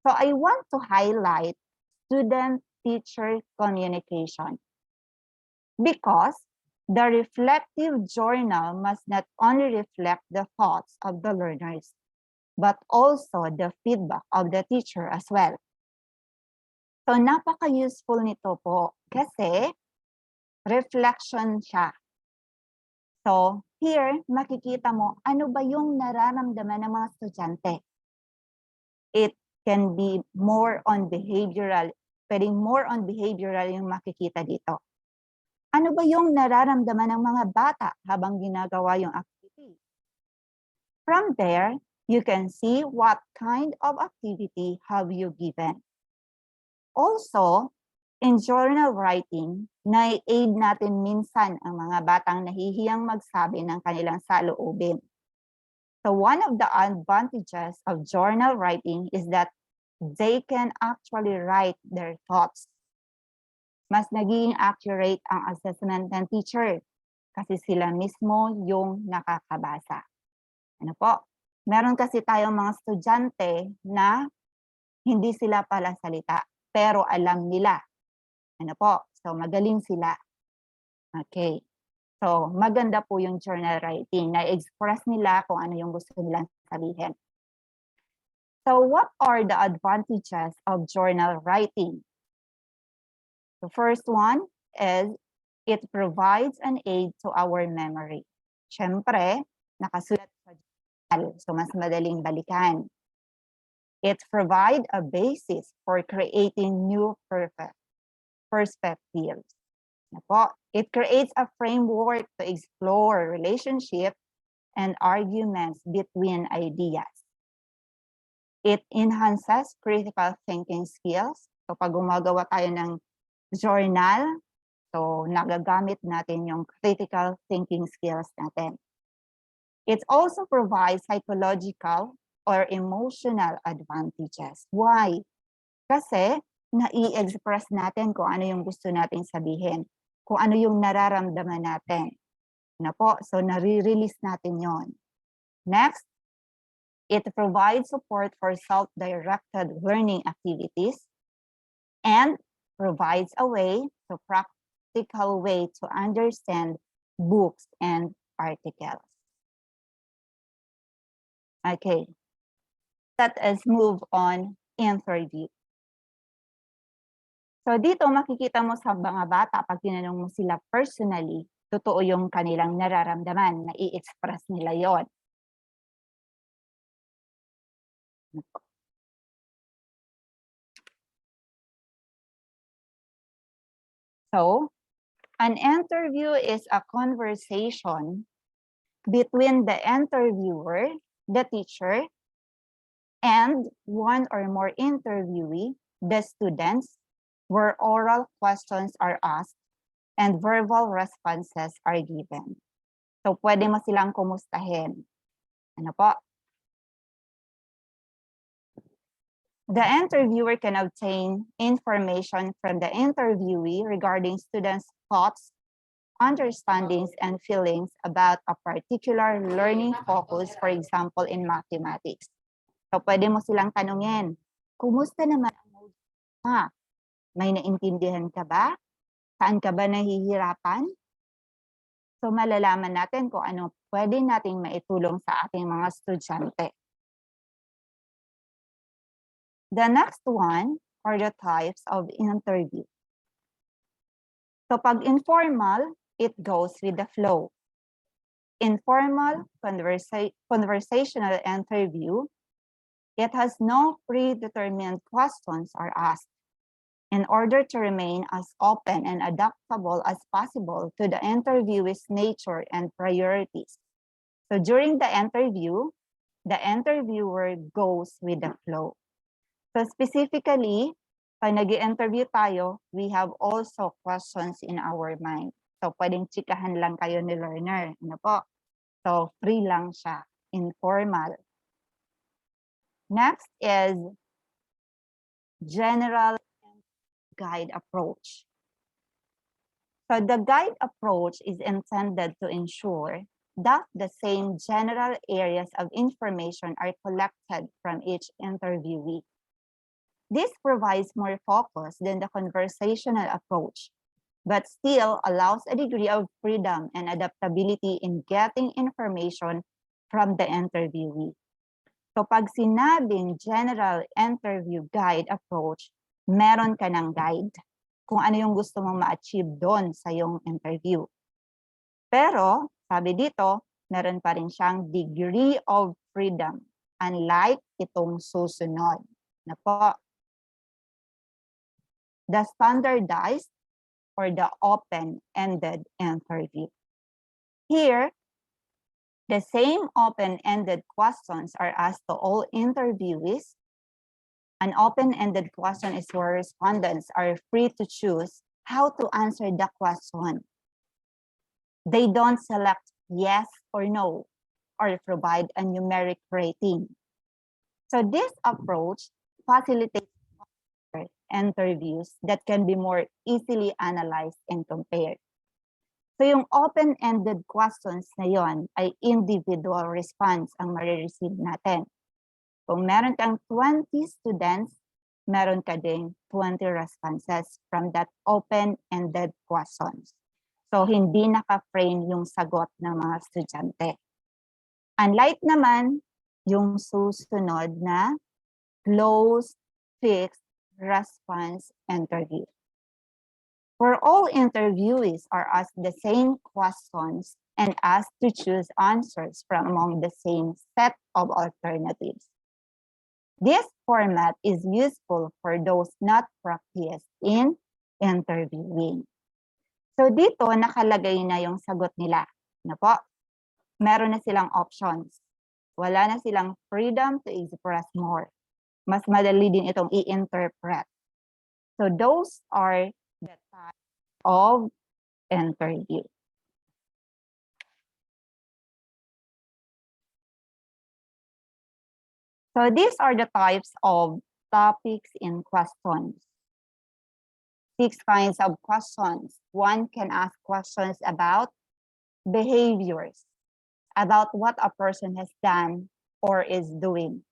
So I want to highlight student-teacher communication because the reflective journal must not only reflect the thoughts of the learners, but also the feedback of the teacher as well. So napaka-useful nito po kasi reflection siya. So here, makikita mo ano ba yung nararamdaman ng mga estudyante. It can be more on behavioral, pwedeng more on behavioral yung makikita dito. Ano ba yung nararamdaman ng mga bata habang ginagawa yung activity? From there, you can see what kind of activity have you given. Also, in journal writing, nai-aid natin minsan ang mga batang nahihiyang magsabi ng kanilang saloobin. So one of the advantages of journal writing is that they can actually write their thoughts. mas naging accurate ang assessment ng teacher kasi sila mismo yung nakakabasa. Ano po? Meron kasi tayong mga estudyante na hindi sila pala salita, pero alam nila. Ano po? So, magaling sila. Okay. So, maganda po yung journal writing. Na-express nila kung ano yung gusto nilang sabihin. So, what are the advantages of journal writing? The first one is it provides an aid to our memory. Siyempre, nakasulat sa journal, so mas madaling balikan. It provides a basis for creating new perspectives. It creates a framework to explore relationships and arguments between ideas. It enhances critical thinking skills. So pag gumagawa tayo ng journal, so nagagamit natin yung critical thinking skills natin. It also provides psychological or emotional advantages. Why? Kasi nai-express natin kung ano yung gusto nating sabihin, kung ano yung nararamdaman natin. Na po, so nare-release natin yon. Next, it provides support for self-directed learning activities and provides a way, to practical way to understand books and articles. Okay, let us move on interview. So dito makikita mo sa mga bata, pag tinanong mo sila personally, totoo yung kanilang nararamdaman, na-i-express nila yon. So, an interview is a conversation between the interviewer, the teacher, and one or more interviewee, the students, where oral questions are asked and verbal responses are given. So, pwede mo silang kumustahin. Ano po? The interviewer can obtain information from the interviewee regarding students' thoughts, understandings, and feelings about a particular learning focus, for example, in mathematics. So, pwede mo silang tanungin, kumusta naman ang mood mo? May naintindihan ka ba? Saan ka ba nahihirapan? So, malalaman natin kung ano pwede nating maitulong sa ating mga estudyante. The next one are the types of interview. So pag informal, it goes with the flow. Informal conversational interview, it has no predetermined questions are asked in order to remain as open and adaptable as possible to the interviewee's nature and priorities. So during the interview, the interviewer goes with the flow. So specifically, pag nag-i-interview tayo, we have also questions in our mind. So pwedeng chikahan lang kayo ni learner. Ano po? So free lang siya, informal. Next is general guide approach. So the guide approach is intended to ensure that the same general areas of information are collected from each interviewee. This provides more focus than the conversational approach, but still allows a degree of freedom and adaptability in getting information from the interviewee. So pag sinabing general interview guide approach, meron ka ng guide kung ano yung gusto mong ma-achieve doon sa yung interview. Pero, sabi dito, meron pa rin siyang degree of freedom, unlike itong susunod. Na po, the standardized or the open-ended interview. Here, the same open-ended questions are asked to all interviewees. An open-ended question is where respondents are free to choose how to answer the question. They don't select yes or no or provide a numeric rating. So this approach facilitates interviews that can be more easily analyzed and compared. So yung open-ended questions na yon ay individual response ang marireceive natin. Kung meron kang 20 students, meron ka ding 20 responses from that open-ended questions. So hindi naka-frame yung sagot ng mga estudyante. Unlike naman yung susunod na closed, fixed, response interview. For all interviewees are asked the same questions and asked to choose answers from among the same set of alternatives. This format is useful for those not practiced in interviewing. So dito nakalagay na yung sagot nila. Ano po? Meron na silang options. Wala na silang freedom to express more. Mas madali din itong i-interpret. So those are the types of interview. So these are the types of topics in questions. 6 kinds of questions. One can ask questions about behaviors, about what a person has done or is doing.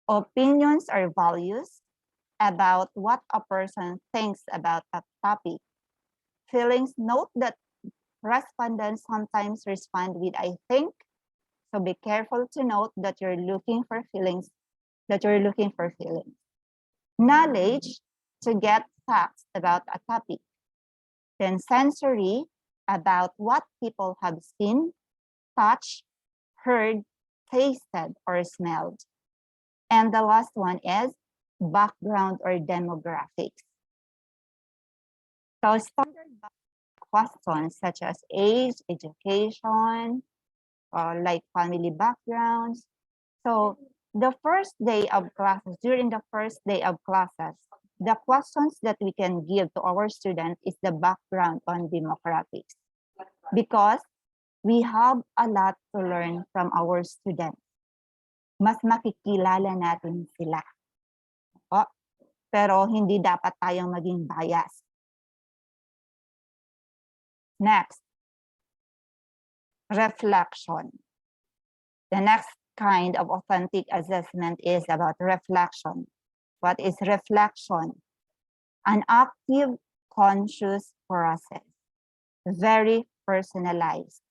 Opinions or values, about what a person thinks about a topic. Feelings, note that respondents sometimes respond with I think. So be careful to note that you're looking for feelings, Knowledge, to get facts about a topic. Then sensory, about what people have seen, touched, heard, tasted, or smelled. And the last one is background or demographics. So standard questions such as age, education, like family backgrounds. So the first day of classes, during the first day of classes, the questions that we can give to our students is the background on demographics. Because we have a lot to learn from our students. Mas makikilala natin sila. Pero hindi dapat tayong maging bias. Next, reflection. The next kind of authentic assessment is about reflection. What is reflection? An active, conscious process, very personalized,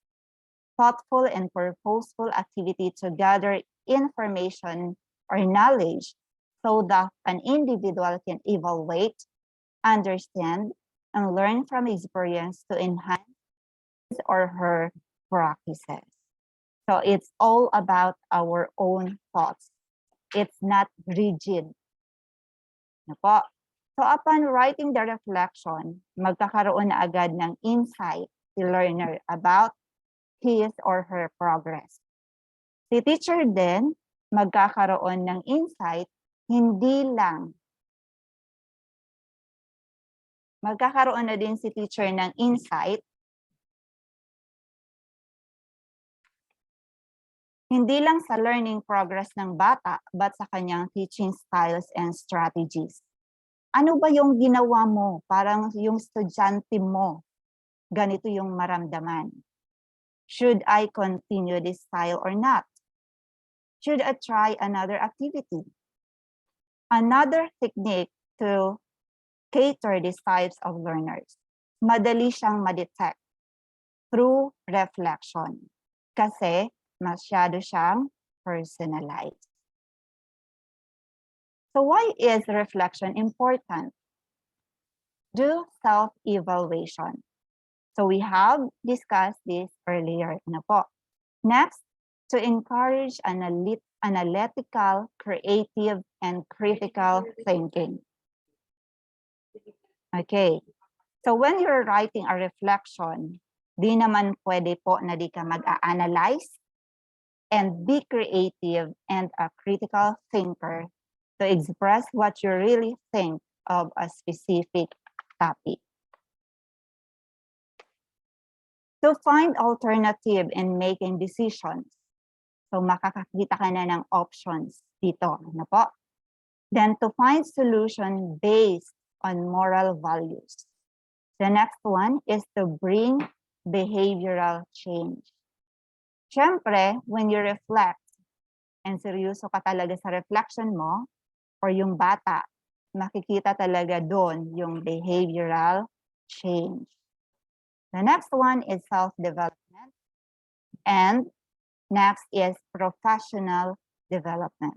thoughtful and purposeful activity to gather information or knowledge so that an individual can evaluate, understand, and learn from experience to enhance his or her practices. So it's all about our own thoughts. It's not rigid. Ano po? So upon writing the reflection, magkakaroon na agad ng insight si learner about his or her progress. Si teacher din, magkakaroon ng insight, magkakaroon na din si teacher ng insight, hindi lang sa learning progress ng bata, but sa kanyang teaching styles and strategies. Ano ba yung ginawa mo? Parang yung estudyante mo, ganito yung maramdaman. Should I continue this style or not? Should I try another activity? Another technique to cater these types of learners. Madali siyang ma-detect through reflection. Kasi masyado siyang personalized. So why is reflection important? Do self-evaluation. So we have discussed this earlier. Ano po? Next, to encourage analytical, creative, and critical thinking. Okay. So when you're writing a reflection, di naman pwede po na di ka mag-a-analyze and be creative and a critical thinker to express what you really think of a specific topic. To find alternative in making decisions. So makakakita ka na ng options dito. Ano po? Then to find solution based on moral values. The next one is to bring behavioral change. Siyempre, when you reflect, and seryoso ka talaga sa reflection mo, or yung bata, makikita talaga doon yung behavioral change. The next one is self-development. And next is professional development.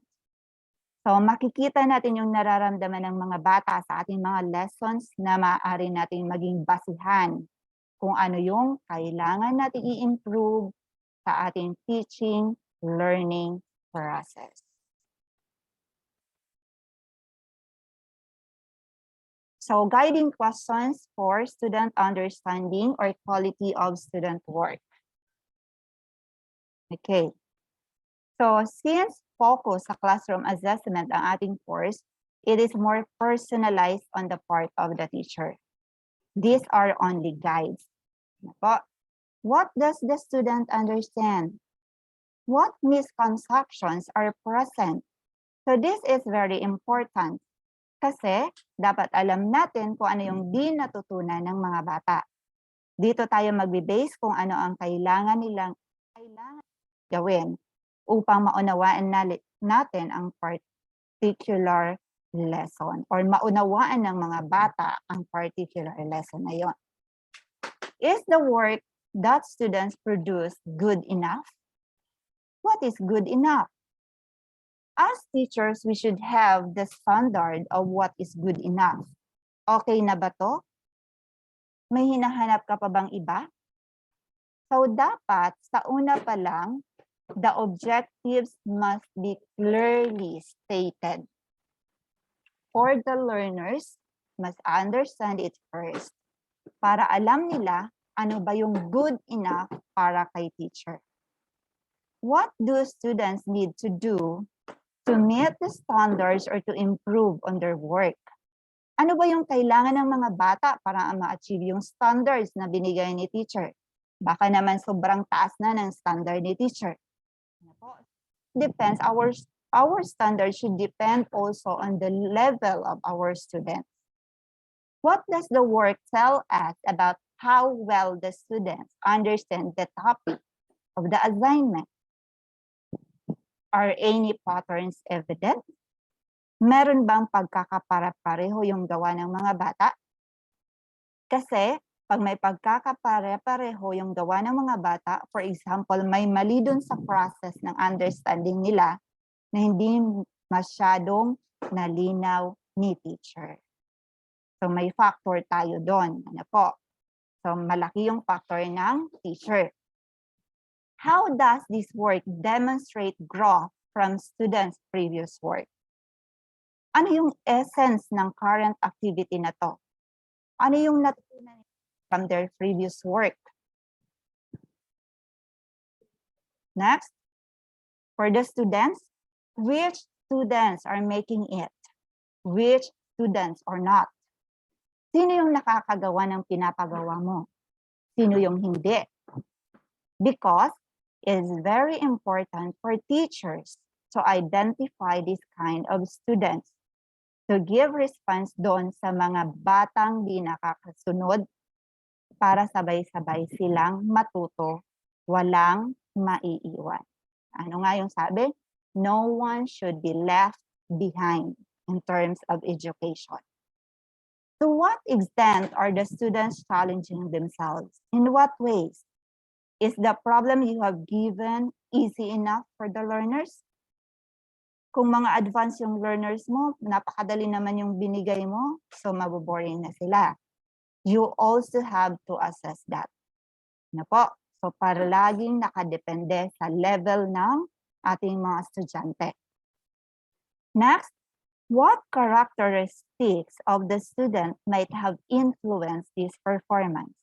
So makikita natin yung nararamdaman ng mga bata sa ating mga lessons na maaari nating maging basihan kung ano yung kailangan nating i-improve sa ating teaching, learning process. So guiding questions for student understanding or quality of student work. Okay. So since focus sa classroom assessment ang ating course, it is more personalized on the part of the teacher. These are only guides. But what does the student understand? What misconceptions are present? So this is very important kasi dapat alam natin kung ano yung di natutunan ng mga bata. Dito tayo magbe-base kung ano ang kailangan nilang gawin upang maunawaan natin ang particular lesson or maunawaan ng mga bata ang particular lesson na yon. Is the work that students produce good enough? What is good enough? As teachers, we should have the standard of what is good enough. Okay na ba to? May hinahanap ka pa bang iba? So dapat sa una pa lang, the objectives must be clearly stated. For the learners, must understand it first para alam nila ano ba yung good enough para kay teacher. What do students need to do to meet the standards or to improve on their work? Ano ba yung kailangan ng mga bata para ma-achieve yung standards na binigay ni teacher? Baka naman sobrang taas na ng standard ni teacher. Depends, our standards should depend also on the level of our students. What does the work tell us about how well the students understand the topic of the assignment? Are any patterns evident? Meron bang pagkakapare-pareho yung gawa ng mga bata? Kasi pag may pagkakapare-pareho yung gawa ng mga bata, for example, may mali dun sa process ng understanding nila na hindi masyadong nalinaw ni teacher. So may factor tayo doon. Ano po? So malaki yung factor ng teacher. How does this work demonstrate growth from students' previous work? Ano yung essence ng current activity na to? Ano yung natutunan from their previous work? Next, for the students, which students are making it? Which students are not? Sino yung nakakagawa ng pinapagawa mo? Sino yung hindi? Because it is very important for teachers to identify this kind of students, to give response doon sa mga batang di nakakasunod para sabay-sabay silang matuto, walang maiiwan. Ano nga yung sabi? No one should be left behind in terms of education. To what extent are the students challenging themselves? In what ways? Is the problem you have given easy enough for the learners? Kung mga advanced yung learners mo, napakadali naman yung binigay mo, so maboboring na sila. You also have to assess that. Ano po? So para laging nakadepende sa level ng ating mga estudyante. Next, what characteristics of the student might have influenced this performance?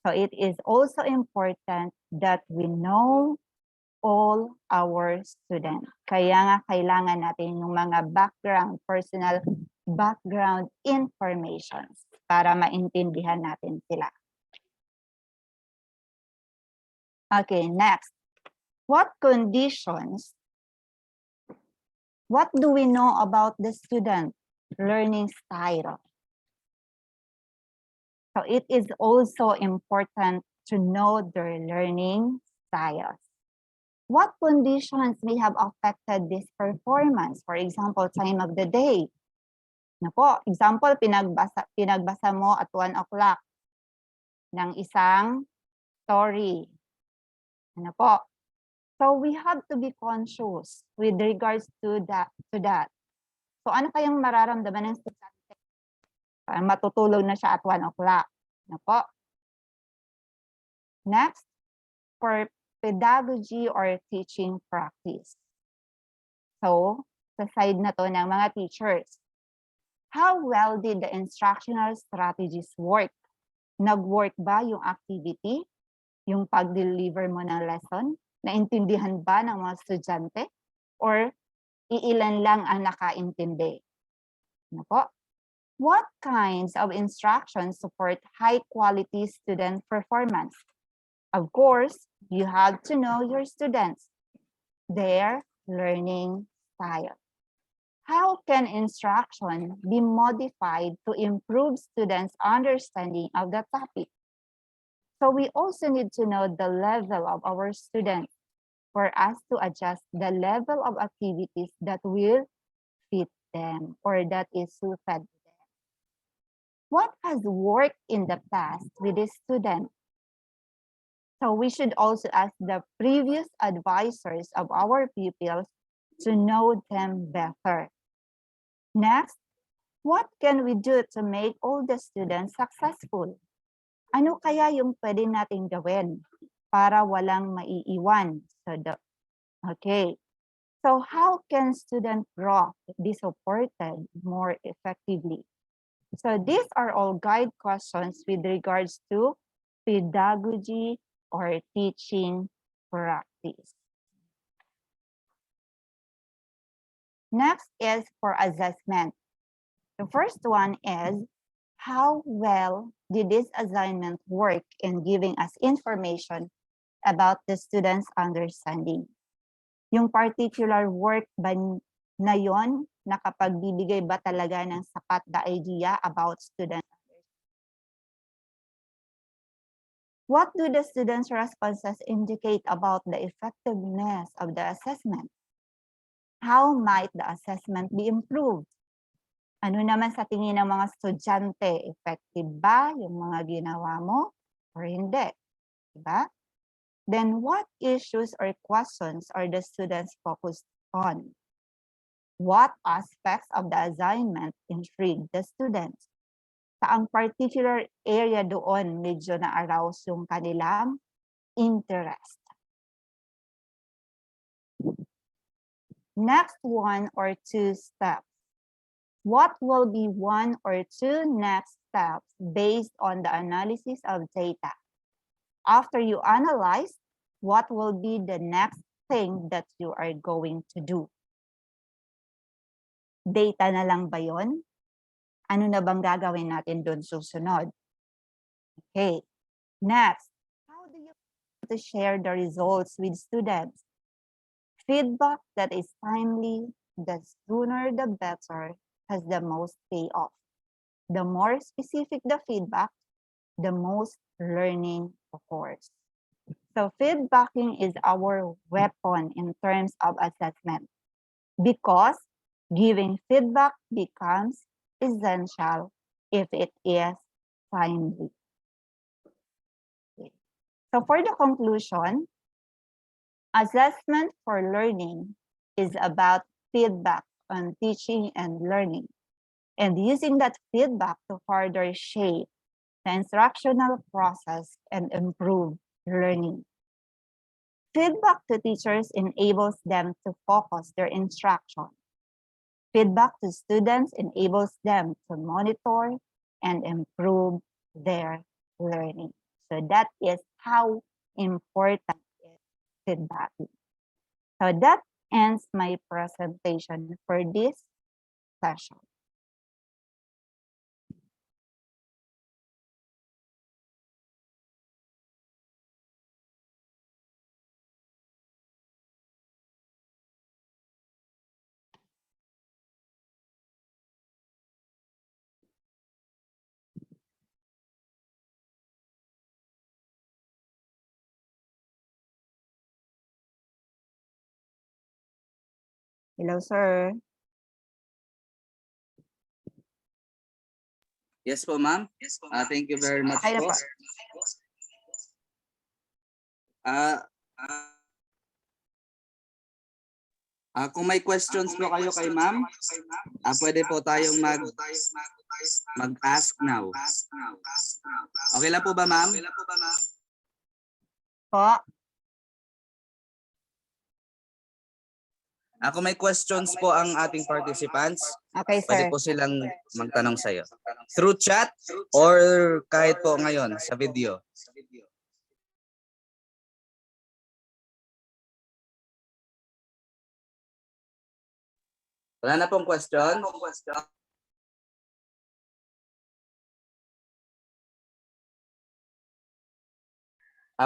So it is also important that we know all our students. Kaya nga kailangan natin yung mga background, personal background informations para maintindihan natin sila. Okay, next. What conditions What do we know about the student learning style? So it is also important to know their learning styles. What conditions may have affected this performance? For example, time of the day. Na po, example, pinagbasa mo at 1 o'clock ng isang story. Ano po? So we have to be conscious with regards to that. So ano kayang mararamdaman ng estudyante? Matutulog na siya at 1 o'clock. Ano po? Next, for pedagogy or teaching practice. So, sa side na to ng mga teachers, how well did the instructional strategies work? Nag-work ba yung activity? Yung pag-deliver mo ng lesson? Naintindihan ba ng mga estudyante? Or iilan lang ang nakaintindi? Ano po? What kinds of instructions support high-quality student performance? Of course, you have to know your students, their learning style. How can instruction be modified to improve students' understanding of the topic? So we also need to know the level of our students for us to adjust the level of activities that will fit them or that is suited to them. What has worked in the past with the student? So we should also ask the previous advisors of our pupils to know them better. Next, what can we do to make all the students successful? Ano kaya yung pwede nating gawin para walang maiiwan? Okay. So how can student growth be supported more effectively? So these are all guide questions with regards to pedagogy or teaching practice. Next is for assessment. The first one is, how well did this assignment work in giving us information about the student's understanding? Yung particular work ba na yon, nakapagbibigay ba talaga ng sapat na idea about student? What do the students' responses indicate about the effectiveness of the assessment? How might the assessment be improved? Ano naman sa tingin ng mga estudyante? Effective ba yung mga ginawa mo or hindi? Diba? Then what issues or questions are the students focused on? What aspects of the assignment intrigued the students? Saang particular area doon medyo na-arouse yung kanilang interest? Next, 1 or 2 steps. What will be 1 or 2 next steps based on the analysis of data? After you analyze, what will be the next thing that you are going to do? Data na lang ba yun? Ano na bang gagawin natin doon susunod? Okay. Next, how do you want to share the results with students? Feedback that is timely, the sooner the better, has the most payoff. The more specific the feedback, the most learning occurs. So feedbacking is our weapon in terms of assessment because giving feedback becomes essential if it is timely. Okay. So for the conclusion, assessment for learning is about feedback on teaching and learning and using that feedback to further shape the instructional process and improve learning. Feedback to teachers enables them to focus their instruction. Feedback to students enables them to monitor and improve their learning. So that is how important is feedback. So that ends my presentation for this session. Hello, sir. Yes po, ma'am. Thank you very much Okay na po. po. Ah, kung may questions po kayo kay ma'am, pwede po tayong mag-ask now. Okay lang po ba, ma'am? Po. Kung may questions po ang ating participants, Okay, pwede sir. po silang magtanong sa iyo. Through chat or kahit po ngayon sa video. Wala na pong question?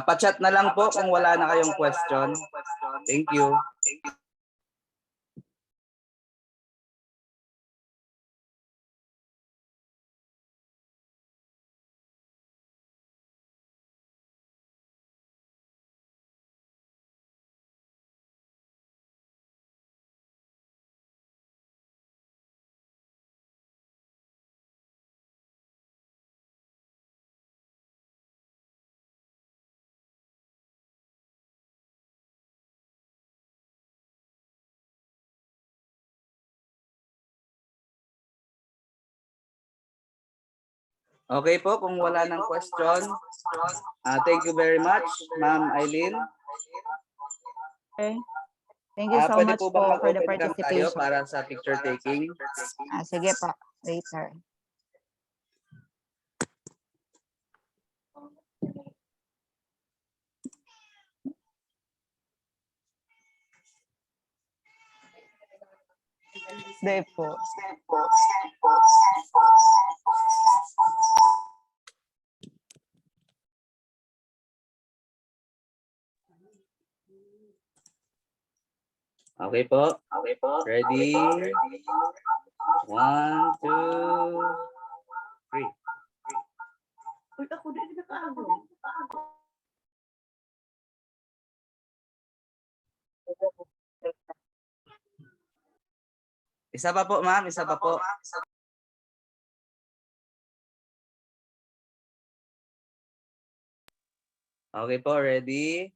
Pa-chat na lang po kung wala na kayong question. Thank you. Okay po, kung wala ng question, thank you very much, Ma'am Eileen. Okay. Thank you so Pwede much po bang po for the mag-open cam tayo participation. para sa picture taking? Sige po. Later. Sige po. Okay po. Ready? 1, 2, 3. Isa pa po, ma'am. Isa pa po. Okay po, ready?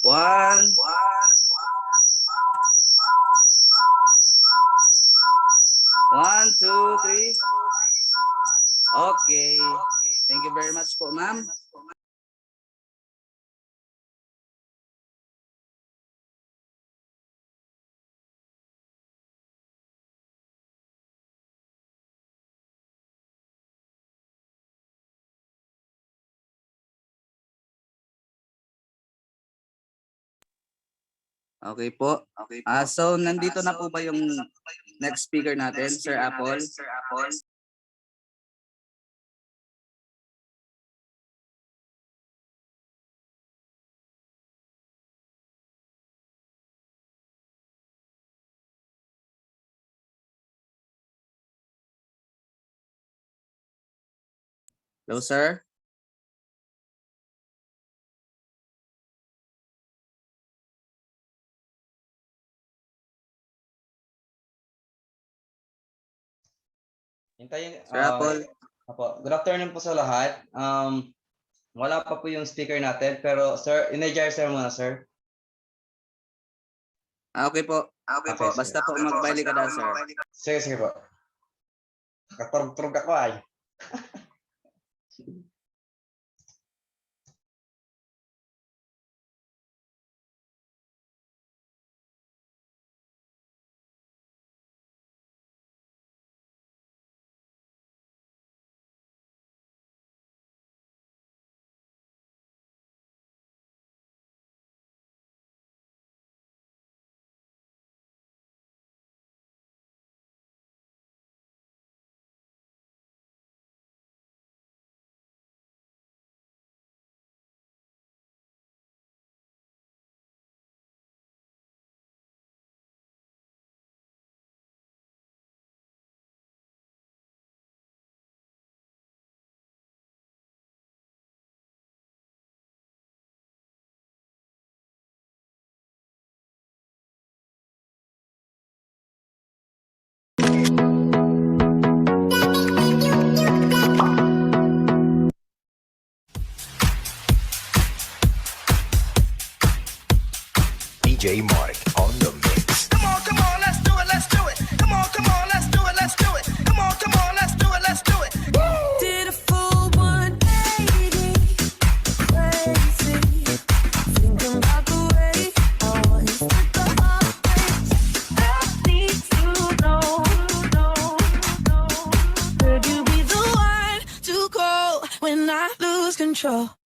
1, 1, 2, 3. Okay. Thank you very much po, ma'am. Okay po. So nandito na po ba yung next speaker natin, Sir Apple? Hello, sir? Hintayin, Sir Apple? good afternoon po sa lahat. Wala pa po yung speaker natin, pero sir, energizer muna, sir. Okay po. Okay, Basta po magbalik ka na, sir. Sige po. Katurog-turog ako ay. DJ Mark on the mix. Come on, let's do it, let's do it. Come on, let's do it, let's do it. Come on, let's do it, let's do it. Did a full 180, crazy. Thinking about the way I was with the updates. I need to know, could you be the one to call when I lose control?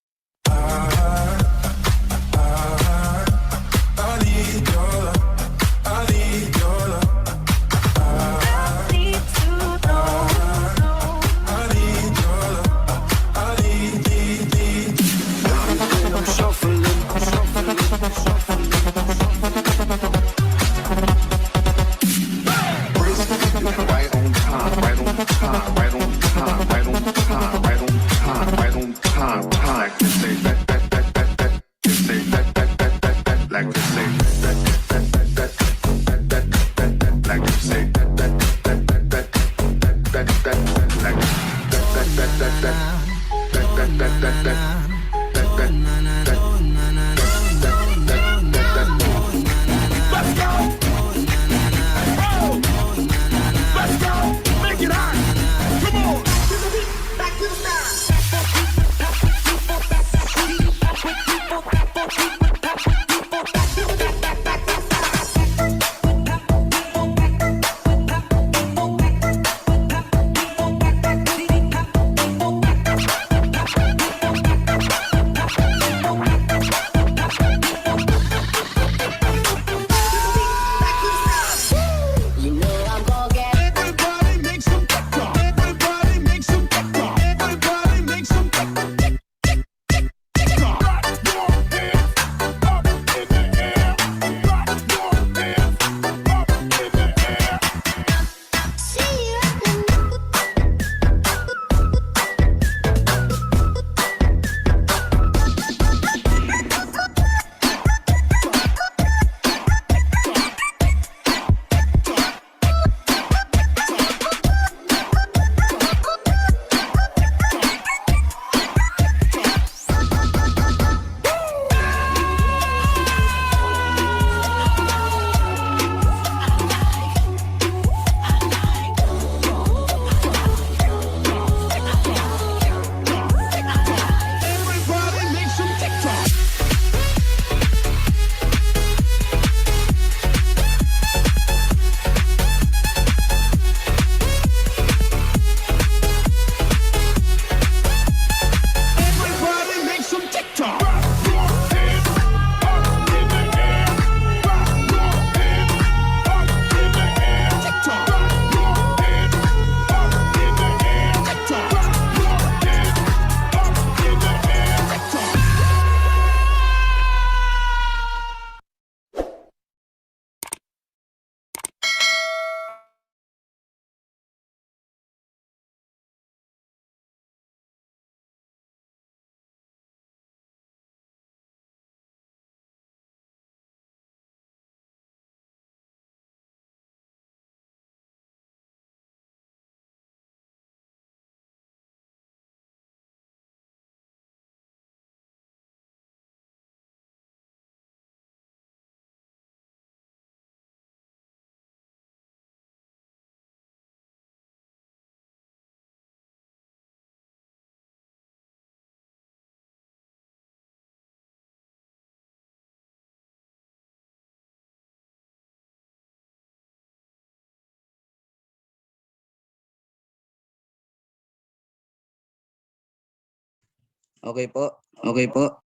Okay po. Okay po.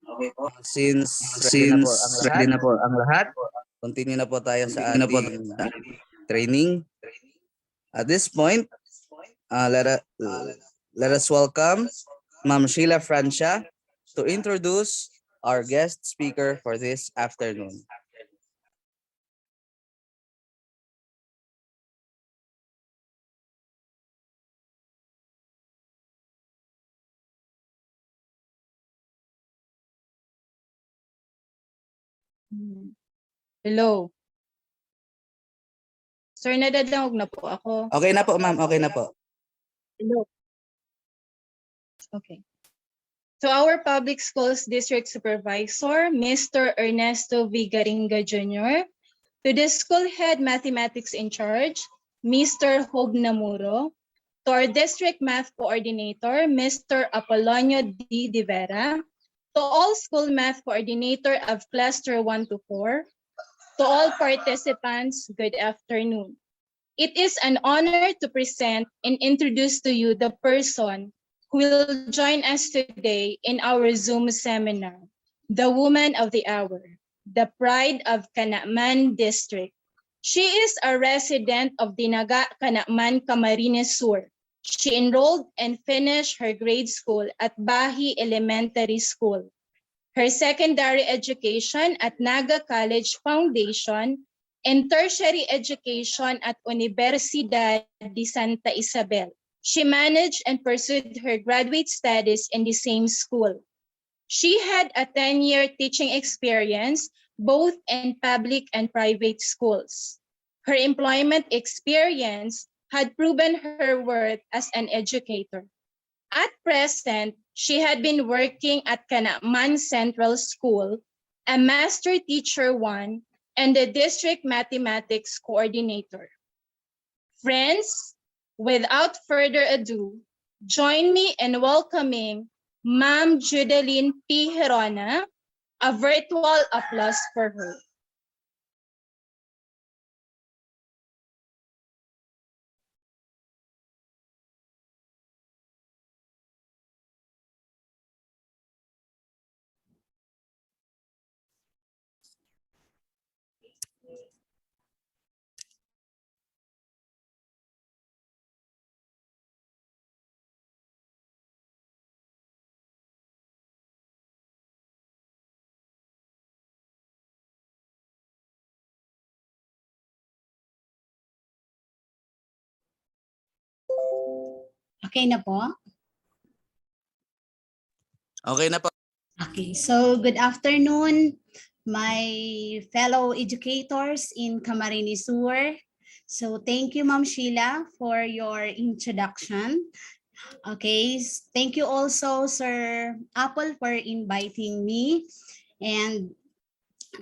Since Since ready na po ang lahat, continue na po tayo sa continue na po ating training. At this point, let us welcome Ma'am Sheila Francia to introduce our guest speaker for this afternoon. Hello. Sir, nadadawag na po ako. Okay na po, ma'am. Okay na po. Hello. Okay. To our Public Schools District Supervisor, Mr. Ernesto Vigaringa Jr., to the School Head Mathematics in Charge, Mr. Hob Namuro, to our District Math Coordinator, Mr. Apolonio D. De Vera, to all School Math Coordinator of Cluster 1 to 4, to all participants, good afternoon. It is an honor to present and introduce to you the person who will join us today in our Zoom seminar, the woman of the hour, the pride of Canacman District. She is a resident of Dinaga, Canacman, Camarines Sur. She enrolled and finished her grade school at Bahi Elementary School, her secondary education at Naga College Foundation, and tertiary education at Universidad de Santa Isabel. She managed and pursued her graduate studies in the same school. She had a 10-year teaching experience both in public and private schools. Her employment experience had proven her worth as an educator. At present, she had been working at Canacman Central School, a Master Teacher 1, and the District Mathematics Coordinator. Friends, without further ado, join me in welcoming Ma'am Judeline P. Herona, a virtual applause for her. Okay na po? Okay na po. Okay, so good afternoon, my fellow educators in Camarines Sur. So thank you, Ma'am Sheila, for your introduction. Okay, thank you also, Sir Apple, for inviting me. And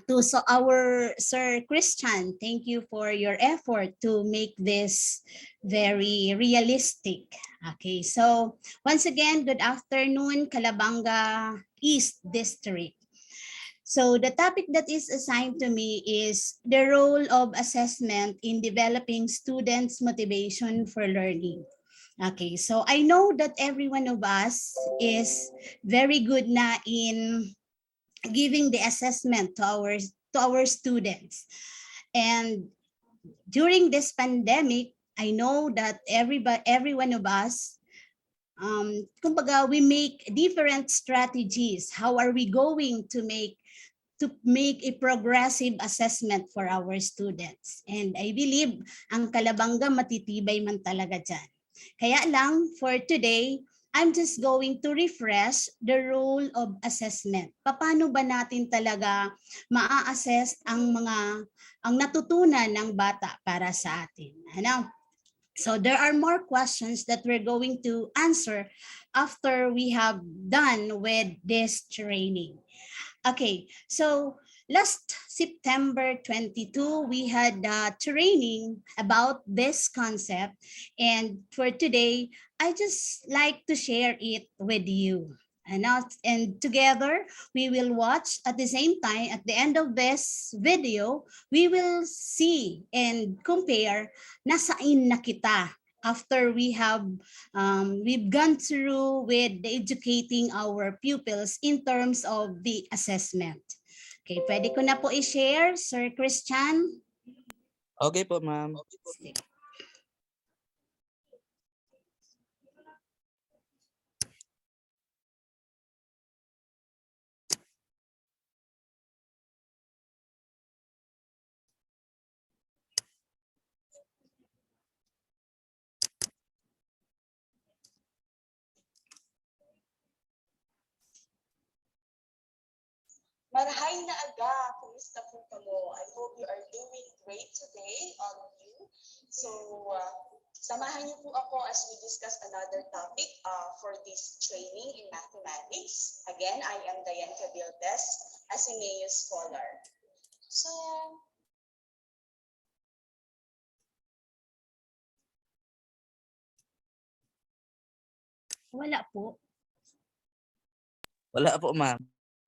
to our Sir Christian, thank you for your effort to make this very realistic. Okay, so once again, good afternoon, Calabanga East District. So the topic that is assigned to me is the role of assessment in developing students' motivation for learning. Okay, so I know that every one of us is very good na in giving the assessment to our students. And during this pandemic, I know that every one of us, kumbaga, we make different strategies. How are we going to make a progressive assessment for our students? And I believe ang Calabanga matitibay man talaga dyan. Kaya lang, for today, I'm just going to refresh the role of assessment. Paano ba natin talaga maa-assess ang natutunan ng bata para sa atin? Ano? So there are more questions that we're going to answer after we have done with this training. Okay, so last September 22, we had a training about this concept. And for today, I just like to share it with you. And together, we will watch at the same time, at the end of this video, we will see and compare nasaan na kita after we've gone through with educating our pupils in terms of the assessment. Okay, pwede ko na po i-share, Sir Christian. Okay po, ma'am. Marahay na aga, kumusta po kamo? I hope you are doing great today, all of you. So Samahan niyo po ako as we discuss another topic for this training in mathematics. Again, I am Diane Cabildes, a CMEU scholar. So, Wala po. Wala po, ma'am.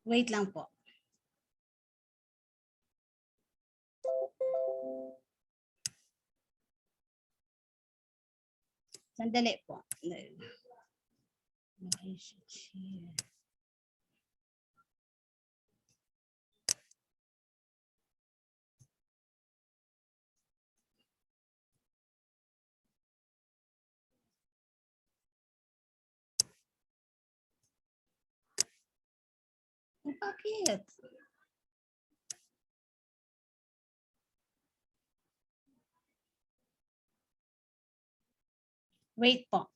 Wait lang po. Sandali po. Bakit? Wait po.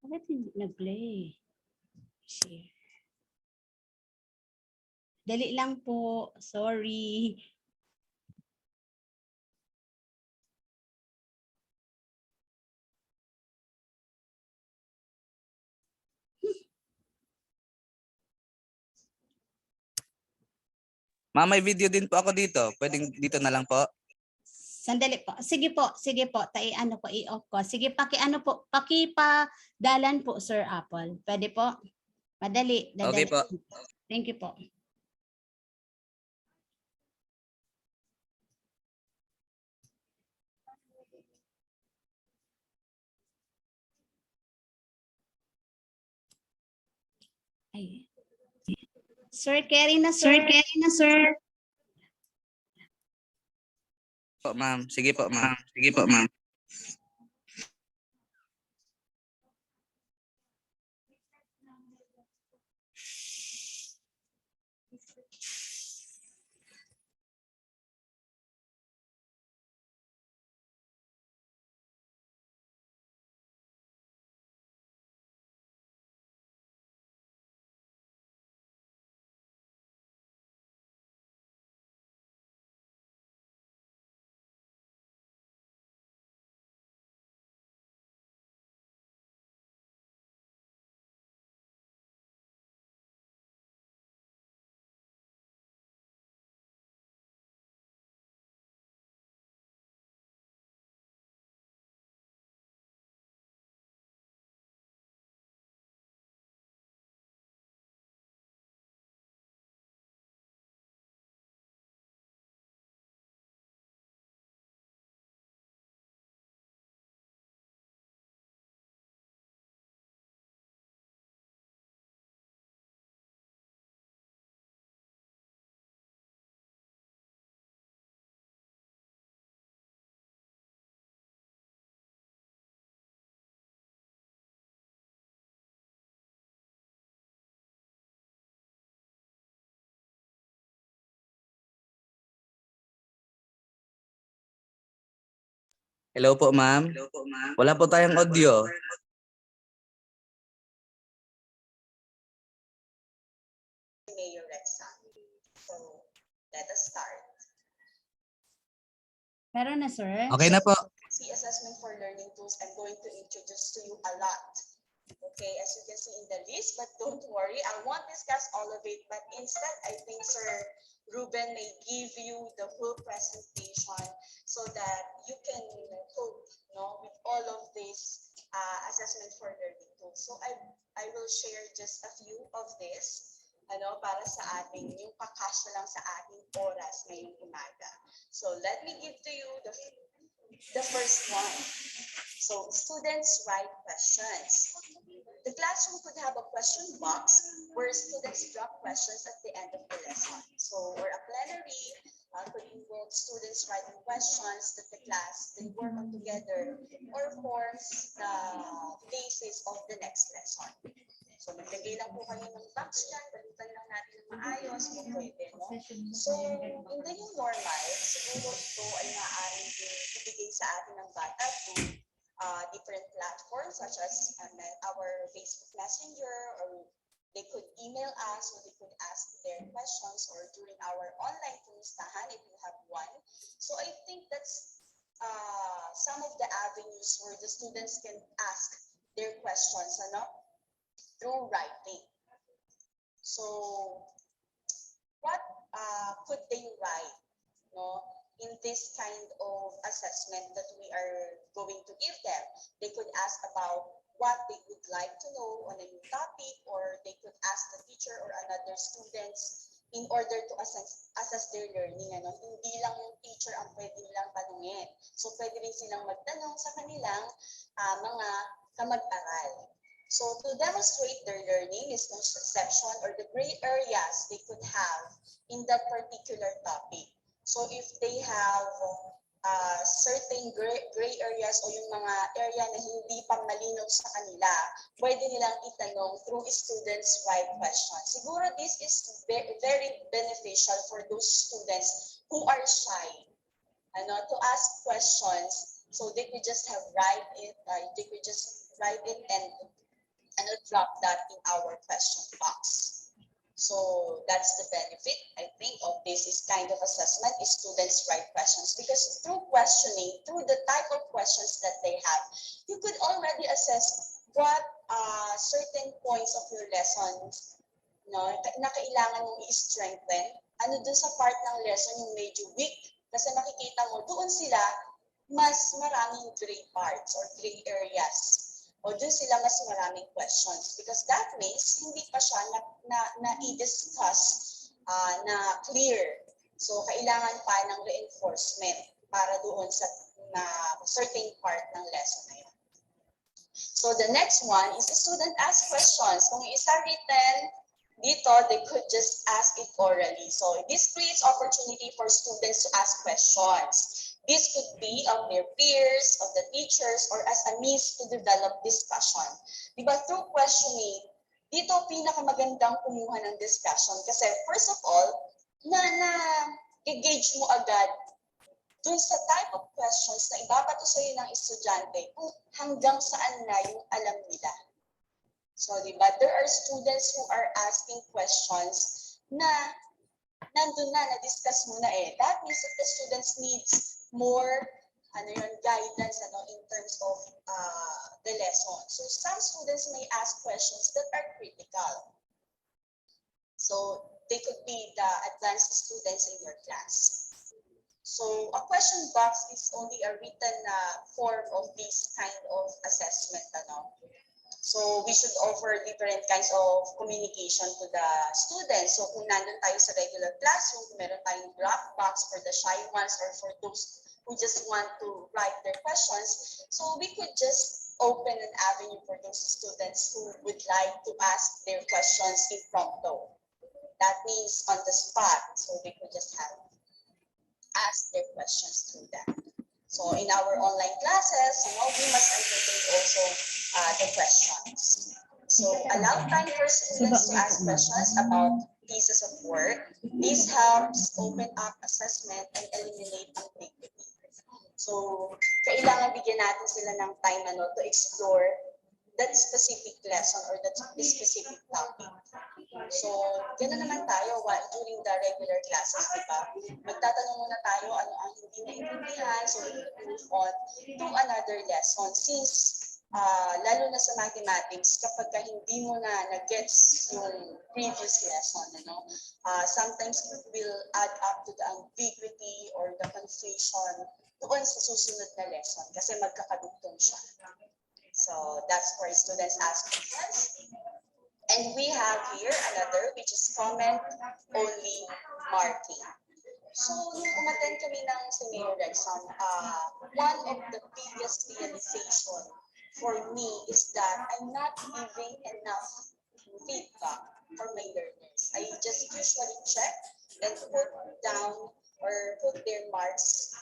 Bakit hindi nag-play? Share. Dali lang po. Sorry. Ma'am, may video din po ako dito. Pwedeng dito na lang po. Sandali po. Sige po. Sige po. Ano po, i-off ko. Sige, ano po. Pakipadalan po, Sir Apple. Pwede po? Madali. Okay po. Thank you po. Ay. Sir, carry na, sir. Sir. Po, ma'am. Sige po, ma'am. Sige po, ma'am. Hello po, ma'am. Wala po tayong audio. Mayor Rexon. So, let us start. Meron na, sir. Okay na po. See assessment for learning tools. I'm going to introduce to you a lot. Okay, as you can see in the list, but don't worry, I won't discuss all of it, but instead, I think Sir Ruben may give you the whole presentation so that you can cope, with all of this assessment for learning tools. So I will share just a few of this, para sa ating, yung pakasya lang sa ating oras ngayong umaga. So let me give to you The first one. So students write questions. The classroom could have a question box where students drop questions at the end of the lesson. So, or a plenary could involve students writing questions that the class then work on together or forms the basis of the next lesson. So, maglagay lang po kayo ng box dyan, balitan lang natin ng maayos kung pwede, no? So, in the new normal, siguro ito ay maaaring ibigay sa atin ng bata through different platforms such as our Facebook Messenger, or they could email us, or they could ask their questions, or during our online kumustahan if you have one. So I think that's some of the avenues where the students can ask their questions, through writing. So what could they write, no? In this kind of assessment that we are going to give them? They could ask about what they would like to know on a new topic, or they could ask the teacher or another students in order to assess their learning. Hindi lang yung teacher ang pwede nilang tanungin. So pwede rin silang magtanong sa kanilang mga kamag-aral. So to demonstrate their learning, misconception, or the gray areas they could have in that particular topic. So if they have certain gray areas o yung mga area na hindi pa malinaw sa kanila, pwede nilang itanong through students' write questions. Siguro this is very beneficial for those students who are shy, to ask questions. So they could just write it and drop that in our question box. So that's the benefit, I think, of this kind of assessment is students write questions, because through questioning, through the type of questions that they have, you could already assess what certain points of your lessons na kailangan mong i-strengthen. Ano dun sa part ng lesson yung medyo weak, kasi makikita mo doon sila mas maraming gray parts or gray areas. O doon sila mas maraming questions, because that means hindi pa siya na i-discuss na clear. So kailangan pa ng reinforcement para doon sa certain part ng lesson na yun. So the next one is the student ask questions. Kung isa written dito, they could just ask it orally. So this creates opportunity for students to ask questions. This could be of their peers, of the teachers, or as a means to develop discussion. Diba, through questioning, dito pinakamagandang kumuha ng discussion. Kasi first of all, na-gauge mo agad dun sa type of questions na ibabato sa'yo ng estudyante kung hanggang saan na yung alam nila. So, diba, there are students who are asking questions na nandun na-discuss mo na eh. That means that the students needs more guidance in terms of the lesson. So some students may ask questions that are critical. So they could be the advanced students in your class. So a question box is only a written form of this kind of assessment. So we should offer different kinds of communication to the students. So kung nandun tayo sa regular classroom, kung meron tayong drop box for the shy ones or for those who just want to write their questions, so we could just open an avenue for those students who would like to ask their questions impromptu. That means on the spot, so they could just ask their questions through that. So in our online classes, we must entertain also the questions. So allow time for students to ask questions about pieces of work. This helps open up assessment and eliminate ambiguity. So kailangan bigyan natin sila ng time to explore that specific lesson or that specific topic. So, gano'n naman tayo during the regular classes, di ba? Magtatanong muna tayo ano ang hindi naintindihan, so we can move on to another lesson. Since, lalo na sa mathematics, kapag hindi mo na-gets yung previous lesson, sometimes it will add up to the ambiguity or the confusion doon sa susunod na lesson kasi magkakadugtong siya. So that's where students ask questions. And we have here another, which is comment only marking. So, nung umattend kami ng senior exam, one of the biggest realization for me is that I'm not giving enough feedback for my learners. I just usually check and put down or put their marks.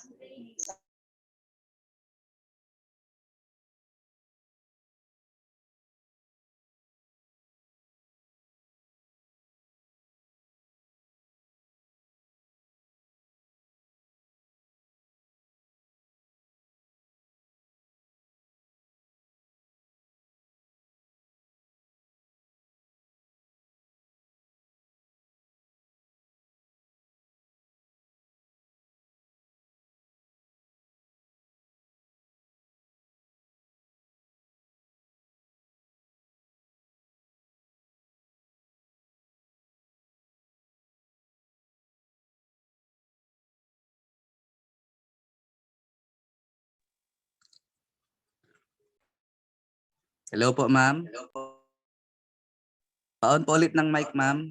Hello po, ma'am. Paon po ulit ng mic, ma'am.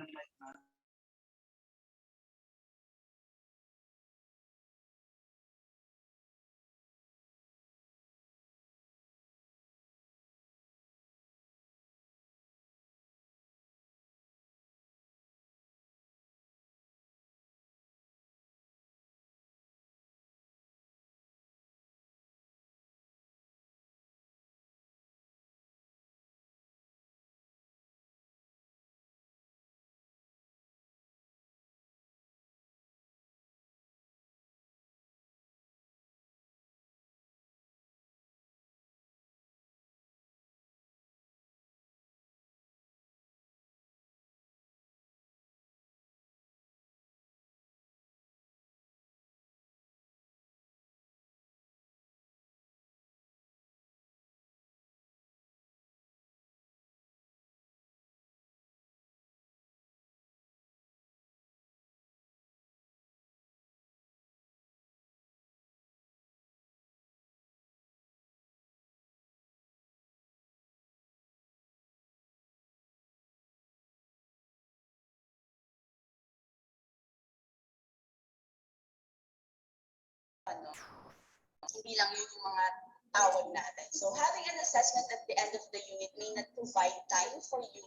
Hindi lang yun yung mga tawag natin. So having an assessment at the end of the unit may not provide time for you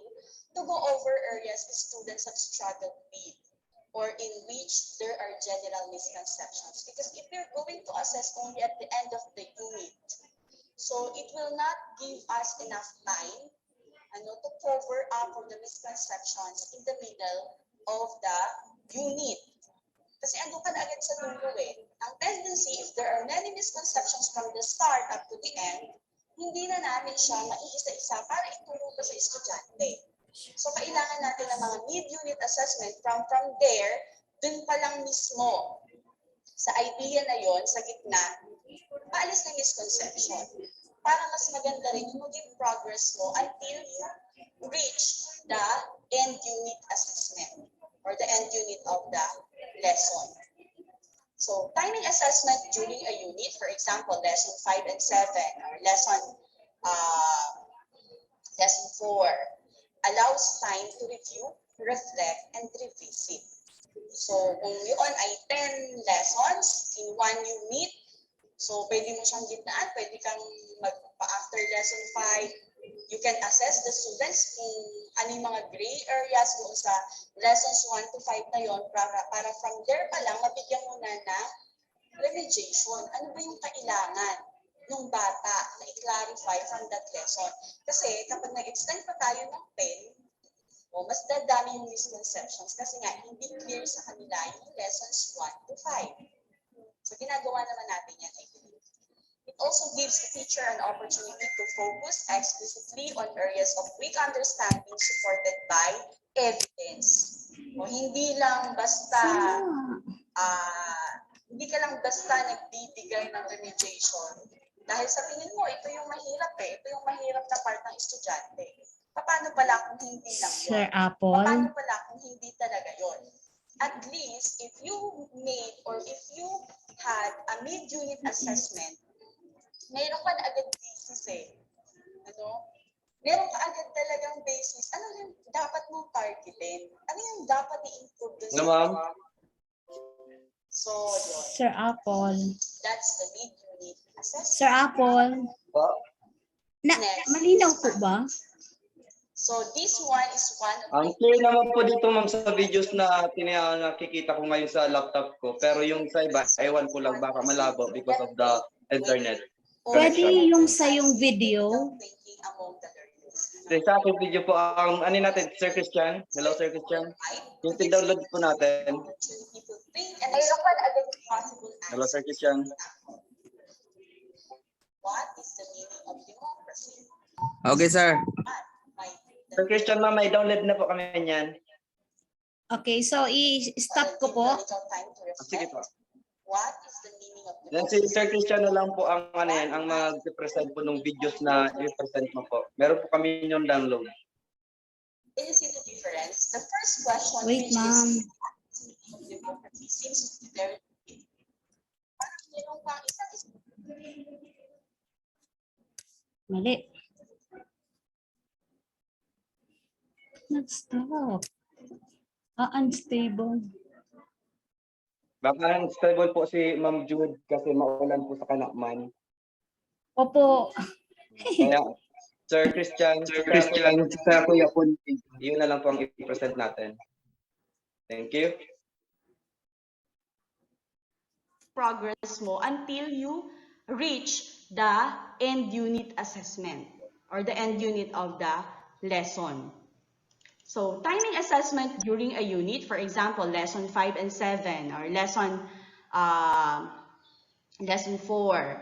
to go over areas the students have struggled with or in which there are general misconceptions. Because if you're going to assess only at the end of the unit, so it will not give us enough time to cover up for the misconceptions in the middle of the unit. Kasi ando ka na agad sa dulo eh. Ang tendency, if there are many misconceptions from the start up to the end, hindi na namin siya maiisa-isa para ituro pa sa estudyante. So, kailangan natin ng mga mid-unit assessment from there, dun pa lang mismo sa idea na yon sa gitna, paalis na misconception. Para mas maganda rin yung maging progress mo until you reach the end unit assessment or the end unit of the lesson. So, timing assessment during a unit, for example, lesson 5 and 7 or lesson 4, allows time to review, reflect, and revisit. So, kung yun ay 10 lessons in one unit, so pwede mo siyang gitnaan, pwede kang after lesson 5, you can assess the students kung ano yung mga gray areas doon sa lessons 1 to 5 na yon para from there pa lang mabigyan mo na ng remediation. Ano ba yung kailangan ng bata na i-clarify from that lesson? Kasi kapag nag-extend pa tayo ng 10, mas dadami yung misconceptions kasi nga hindi clear sa kanila yung lessons 1 to 5. So ginagawa naman natin yan, I believe. It also gives the teacher an opportunity to focus explicitly on areas of weak understanding supported by evidence. O hindi lang basta hindi ka lang basta nagbibigay ng remediation. Dahil sa tingin mo, ito yung mahirap ito yung mahirap na part ng estudyante. Paano pala kung hindi lang yun? Sir Apple. Paano pala kung hindi talaga yun? At least, if you made or if you had a mid-unit assessment, mayroon ka na agad basis Meron ka agad talagang basis. Ano yung dapat mong targetin? Ano yung dapat i-improve doon Ma'am? So, yun. Sir Apple. That's the mid-unit assessment. Sir Apple. Next Malinaw is po ba? So this one is one of Ang clear naman po dito ma'am sa videos na nakikita ko ngayon sa laptop ko. Pero yung sa iba, ewan ko lang baka malabo because of the internet Pwede connection. yung sa yung video. thinking among the learners. Sa aking video po, ang ano natin, Sir Christian. Hello, Sir Christian. Yung download po natin. Opportunity to think and explore possible Hello, Sir answers. Christian. What is the meaning of democracy? Okay, sir. Sir Christian, ma'am, may download na po kami niyan. Okay, so i-stop ko po. Sige po. What is the meaning of Then si Sir Christian na lang po ang ano yan, ang mag-present po ng videos na i-present mo po. Meron po kami yung download. Can you see the difference? The first question, Wait, which ma'am. is democracy, seems to be very parang meron pang isang Mali. Nag-stop. Unstable. Baka stable po si Ma'am Jude kasi maulan po sa Kanakman. Opo. Kaya, Sir Christian, sa Kuya Punti, yun na lang po ang i-present natin. Thank you. progress mo until you reach the end unit assessment or the end unit of the lesson. So, timing assessment during a unit, for example, lesson 5 and 7 or lesson 4,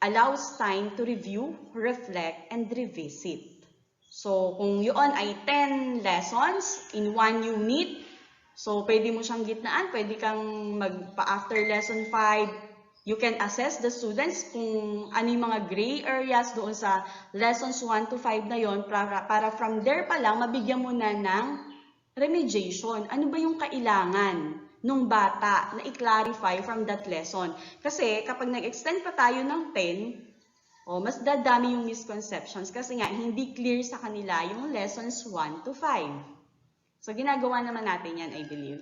allows time to review, reflect, and revisit. So, kung yun ay 10 lessons in 1 unit, so pwede mo siyang gitnaan, pwede kang after lesson 5, you can assess the students kung ano yung mga gray areas doon sa lessons 1 to 5 na yon para from there pa lang, mabigyan mo na ng remediation. Ano ba yung kailangan nung bata na i-clarify from that lesson? Kasi kapag nag-extend pa tayo ng 10, mas dadami yung misconceptions kasi nga hindi clear sa kanila yung lessons 1 to 5. So ginagawa naman natin yan, I believe.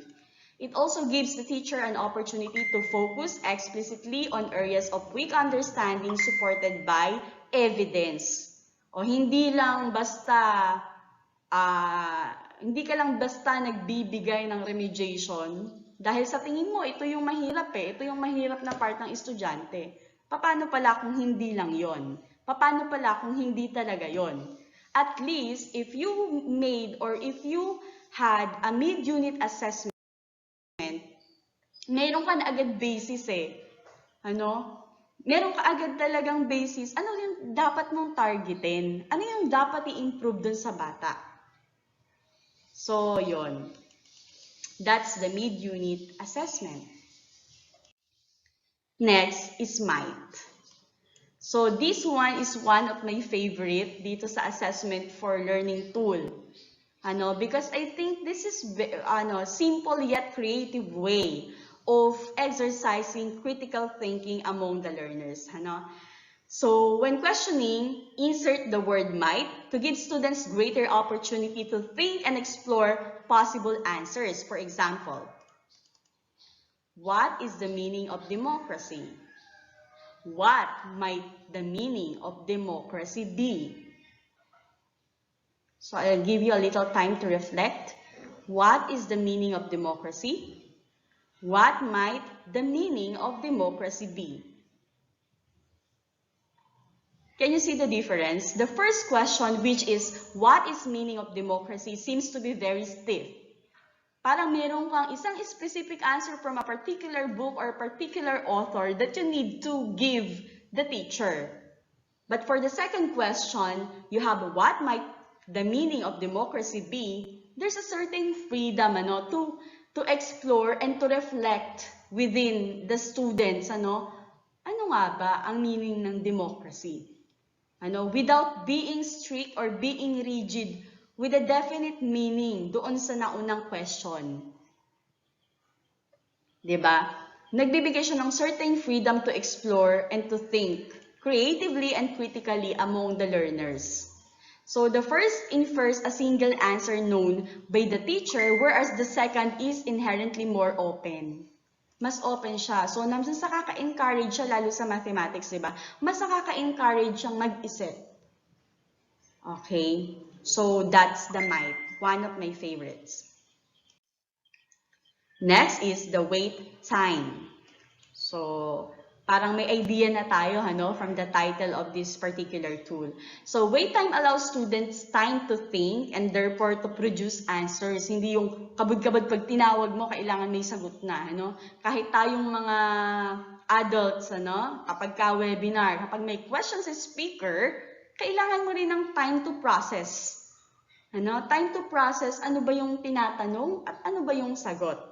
It also gives the teacher an opportunity to focus explicitly on areas of weak understanding supported by evidence. O hindi lang basta, hindi ka lang basta nagbibigay ng remediation dahil sa tingin mo, ito yung mahirap ito yung mahirap na part ng estudyante. Paano pala kung hindi lang yon? Paano pala kung hindi talaga yon? At least, if you made or if you had a mid-unit assessment, meron ka na agad basis Meron ka agad talagang basis. Ano yung dapat mong targetin? Ano yung dapat i-improve dun sa bata? So, yon. That's the mid-unit assessment. Next is might. So, this one is one of my favorite dito sa assessment for learning tool. Because I think this is simple yet creative way of exercising critical thinking among the learners. So when questioning, insert the word might to give students greater opportunity to think and explore possible answers. For example, what is the meaning of democracy? What might the meaning of democracy be? So I'll give you a little time to reflect. What is the meaning of democracy? What might the meaning of democracy be? Can you see the difference? The first question, which is, what is meaning of democracy, seems to be very stiff. Parang meron kang isang specific answer from a particular book or particular author that you need to give the teacher. But for the second question, you have what might the meaning of democracy be? There's a certain freedom to explore and to reflect within the students. Ano nga ba ang meaning ng democracy? Without being strict or being rigid with a definite meaning doon sa naunang question. Diba? Nagbibigay siya ng certain freedom to explore and to think creatively and critically among the learners. So the first infers a single answer known by the teacher, whereas the second is inherently more open. mas open siya. So, mas nakaka-encourage siya lalo sa mathematics, di ba? Mas nakaka-encourage siyang mag-isip. Okay? So, that's the might. One of my favorites. Next is the wait time. So, parang may idea na tayo from the title of this particular tool. So, wait time allows students time to think and therefore to produce answers. Hindi yung kabud-kabud pag tinawag mo, kailangan may sagot na. Kahit tayong mga adults, kapag ka-webinar, kapag may questions sa speaker, kailangan mo rin ng time to process. Time to process ano ba yung tinatanong at ano ba yung sagot.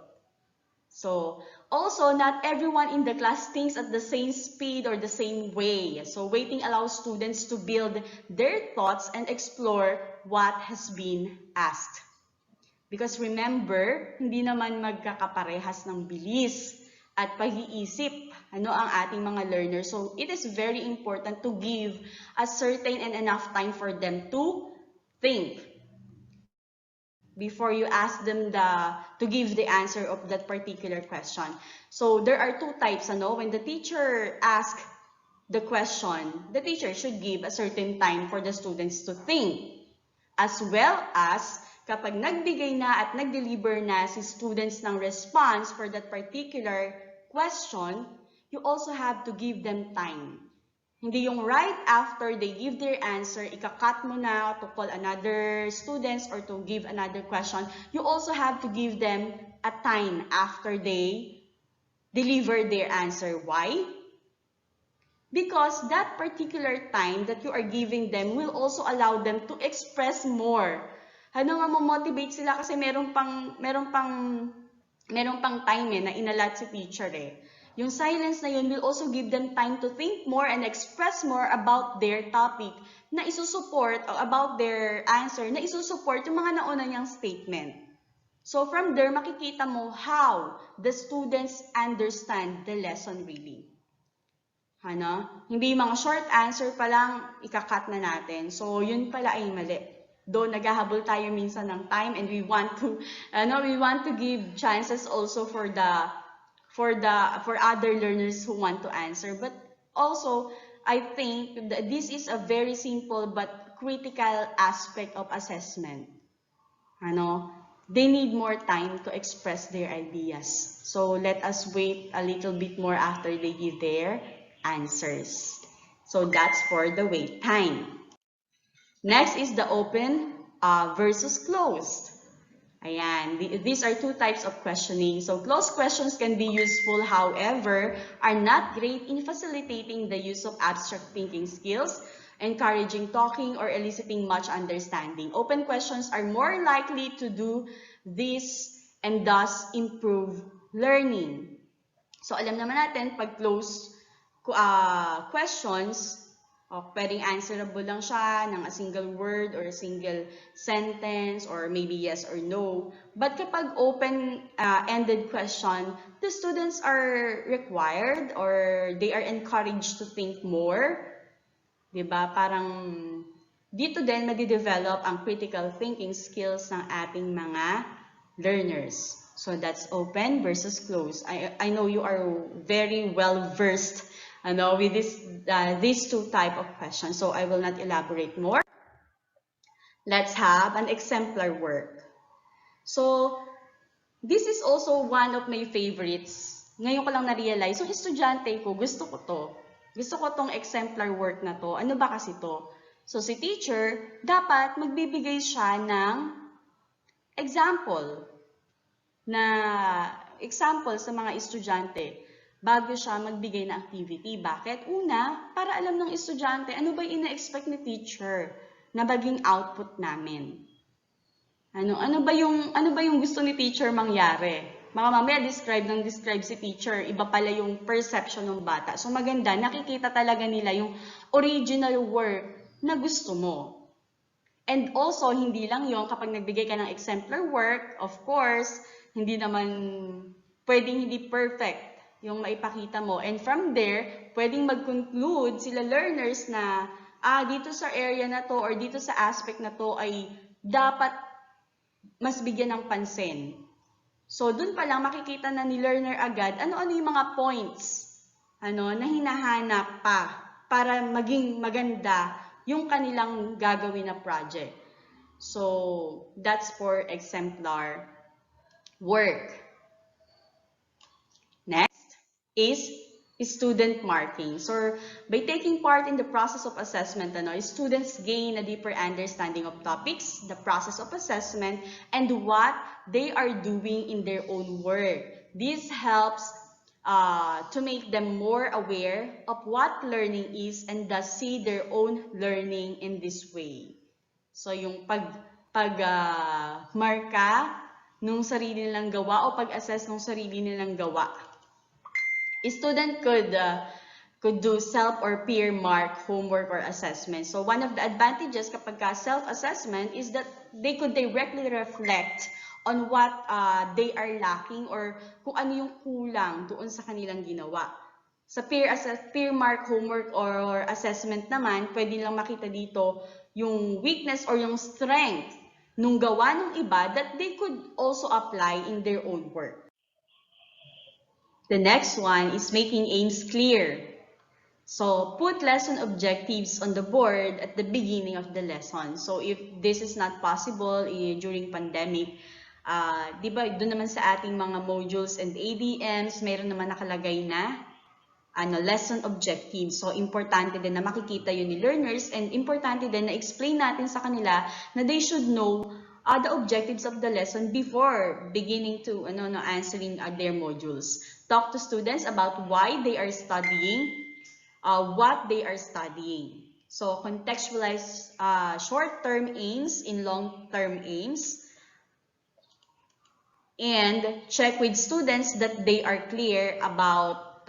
So, also, not everyone in the class thinks at the same speed or the same way. So, waiting allows students to build their thoughts and explore what has been asked. Because remember, hindi naman magkakaparehas ng bilis at pag-iisip ang ating mga learners. So, it is very important to give a certain and enough time for them to think before you ask them to give the answer of that particular question. So there are two types. When the teacher asks the question, the teacher should give a certain time for the students to think. As well as kapag nagbigay na at nag-deliver na si students ng response for that particular question, you also have to give them time. Hindi yung right after they give their answer, ika-cut mo na to call another students or to give another question. You also have to give them a time after they deliver their answer. Why? Because that particular time that you are giving them will also allow them to express more. Motivate sila kasi meron pang time na inalat si teacher Yung silence na yun will also give them time to think more and express more about their topic na isusupport o about their answer na isusupport yung mga nauna niyang statement. So from there, makikita mo how the students understand the lesson really. Hindi mga short answer pa lang, ikakat na natin. So yun pala ay mali. Though naghahabol tayo minsan ng time and we want to give chances also for other learners who want to answer. But also, I think that this is a very simple but critical aspect of assessment. They need more time to express their ideas. So let us wait a little bit more after they give their answers. So that's for the wait time. Next is the open versus closed. Ayan, these are two types of questioning. So closed questions can be useful, however, are not great in facilitating the use of abstract thinking skills, encouraging talking, or eliciting much understanding. Open questions are more likely to do this and thus improve learning. So alam naman natin, pag closed questions, pwedeng answerable lang siya ng a single word or a single sentence or maybe yes or no. But kapag open-ended question, the students are required or they are encouraged to think more. Diba? Parang dito din madidevelop ang critical thinking skills ng ating mga learners. So that's open versus closed. I know you are very well versed with these two type of questions. So I will not elaborate more. Let's have an exemplar work. So this is also one of my favorites. Ngayon ko lang na-realize, yung estudyante ko, gusto ko to. Gusto ko tong exemplar work na to. Ano ba kasi to? So si teacher, dapat magbibigay siya ng example sa mga estudyante bago siya magbigay ng activity. Bakit? Una, para alam ng estudyante ano ba yung ina-expect ni teacher na maging output namin. Ano ba yung gusto ni teacher mangyari? Baka mamaya describe si teacher, iba pala yung perception ng bata. So maganda, nakikita talaga nila yung original work na gusto mo. And also, hindi lang yon kapag nagbigay ka ng exemplar work, of course, hindi naman pwedeng hindi perfect yung maipakita mo. And from there, pwedeng mag-conclude sila learners na, dito sa area na to or dito sa aspect na to ay dapat mas bigyan ng pansin. So, dun pa lang makikita na ni learner agad ano-ano yung mga points na hinahanap pa para maging maganda yung kanilang gagawin na project. So, that's for exemplar work. Next is student marking. So, by taking part in the process of assessment, students gain a deeper understanding of topics, the process of assessment, and what they are doing in their own work. This helps to make them more aware of what learning is and thus see their own learning in this way. So, yung marka nung sarili nilang gawa o pag-assess nung sarili nilang gawa. A student could do self or peer mark homework or assessment. So one of the advantages kapag self-assessment is that they could directly reflect on what they are lacking or kung ano yung kulang doon sa kanilang ginawa. Sa peer mark homework or assessment naman, pwede lang makita dito yung weakness or yung strength nung gawa ng iba that they could also apply in their own work. The next one is making aims clear. So put lesson objectives on the board at the beginning of the lesson. So if this is not possible during pandemic, di ba doon naman sa ating mga modules and ADMs, mayroon naman nakalagay na lesson objectives. So importante din na makikita yun ni learners and importante din na explain natin sa kanila na they should know the objectives of the lesson before beginning to answering their modules. Talk to students about why they are studying, what they are studying. So contextualize short-term aims in long-term aims. And check with students that they are clear about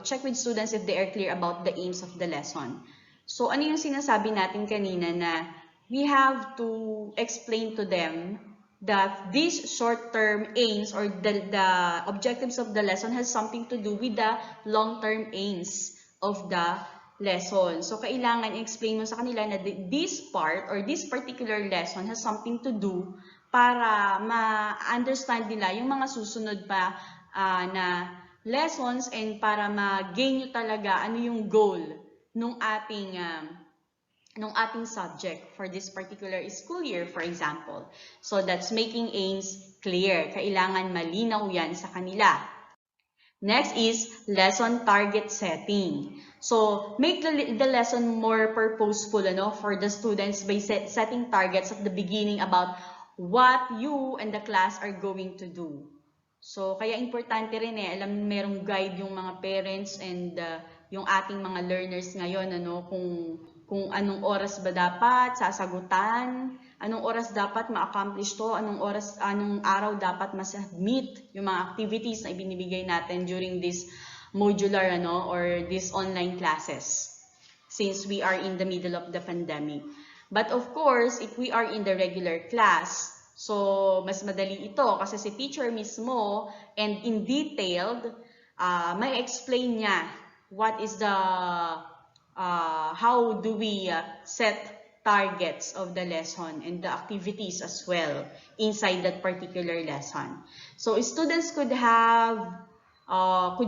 check with students if they are clear about the aims of the lesson. So ano yung sinasabi natin kanina na we have to explain to them that these short-term aims or the objectives of the lesson has something to do with the long-term aims of the lesson. So kailangan i-explain mo sa kanila na this part or this particular lesson has something to do para ma-understand nila yung mga susunod pa na lessons and para ma-gain nyo talaga ano yung goal nung ating subject for this particular school year, for example. So that's making aims clear. Kailangan malinaw yan sa kanila. Next is lesson target setting. So make the lesson more purposeful for the students by setting targets at the beginning about what you and the class are going to do. So kaya importante rin alam merong guide yung mga parents and yung ating mga learners ngayon kung anong oras ba dapat sasagutan, anong oras dapat ma-accomplish to, anong araw dapat ma-submit yung mga activities na ibinibigay natin during this modular or this online classes since we are in the middle of the pandemic. But of course, if we are in the regular class, so mas madali ito kasi si teacher mismo and in detailed may explain niya what is the how do we set targets of the lesson and the activities as well inside that particular lesson. So students could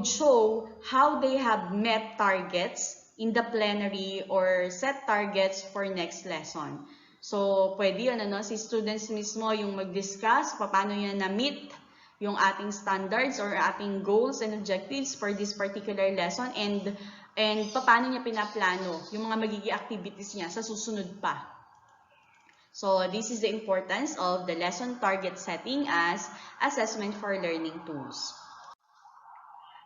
show how they have met targets in the plenary or set targets for next lesson. So pwede yun si students mismo yung mag-discuss paano yan na-meet yung ating standards or ating goals and objectives for this particular lesson and paano niya pinaplano yung mga magiging activities niya sa susunod pa. So this is the importance of the lesson target setting as assessment for learning tools.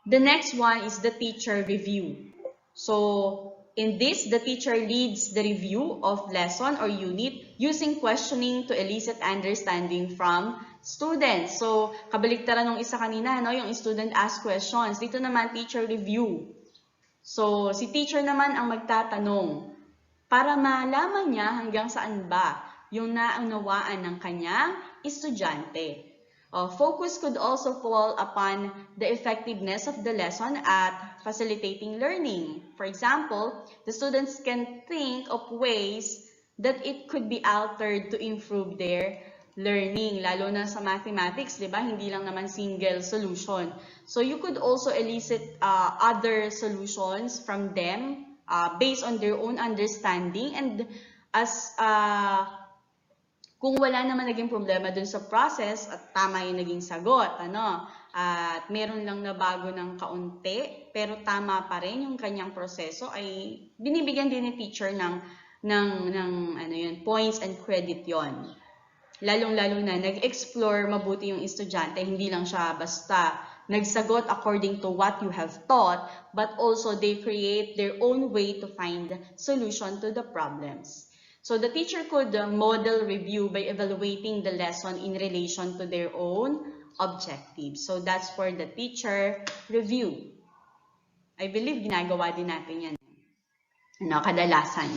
The next one is the teacher review. So in this, the teacher leads the review of lesson or unit using questioning to elicit understanding from students. So kabaligtaran ng isa kanina, yung student ask questions. Dito naman, teacher review. So si teacher naman ang magtatanong para malaman niya hanggang saan ba yung naunawaan ng kanyang estudyante. Focus could also fall upon the effectiveness of the lesson at facilitating learning. For example, the students can think of ways that it could be altered to improve their learning, lalo na sa mathematics, di ba? Hindi lang naman single solution. So you could also elicit other solutions from them based on their own understanding, and as kung wala naman naging problema dun sa process at tama yung naging sagot, at meron lang na bago ng kaunti, pero tama pa rin yung kanyang proseso, ay binibigyan din ni teacher ng points and credit yon. Lalong-lalo na nag-explore mabuti yung estudyante, hindi lang siya basta nagsagot according to what you have taught, but also they create their own way to find solution to the problems. So the teacher could model review by evaluating the lesson in relation to their own objectives. So that's for the teacher review. I believe ginagawa din natin yan, kadalasan.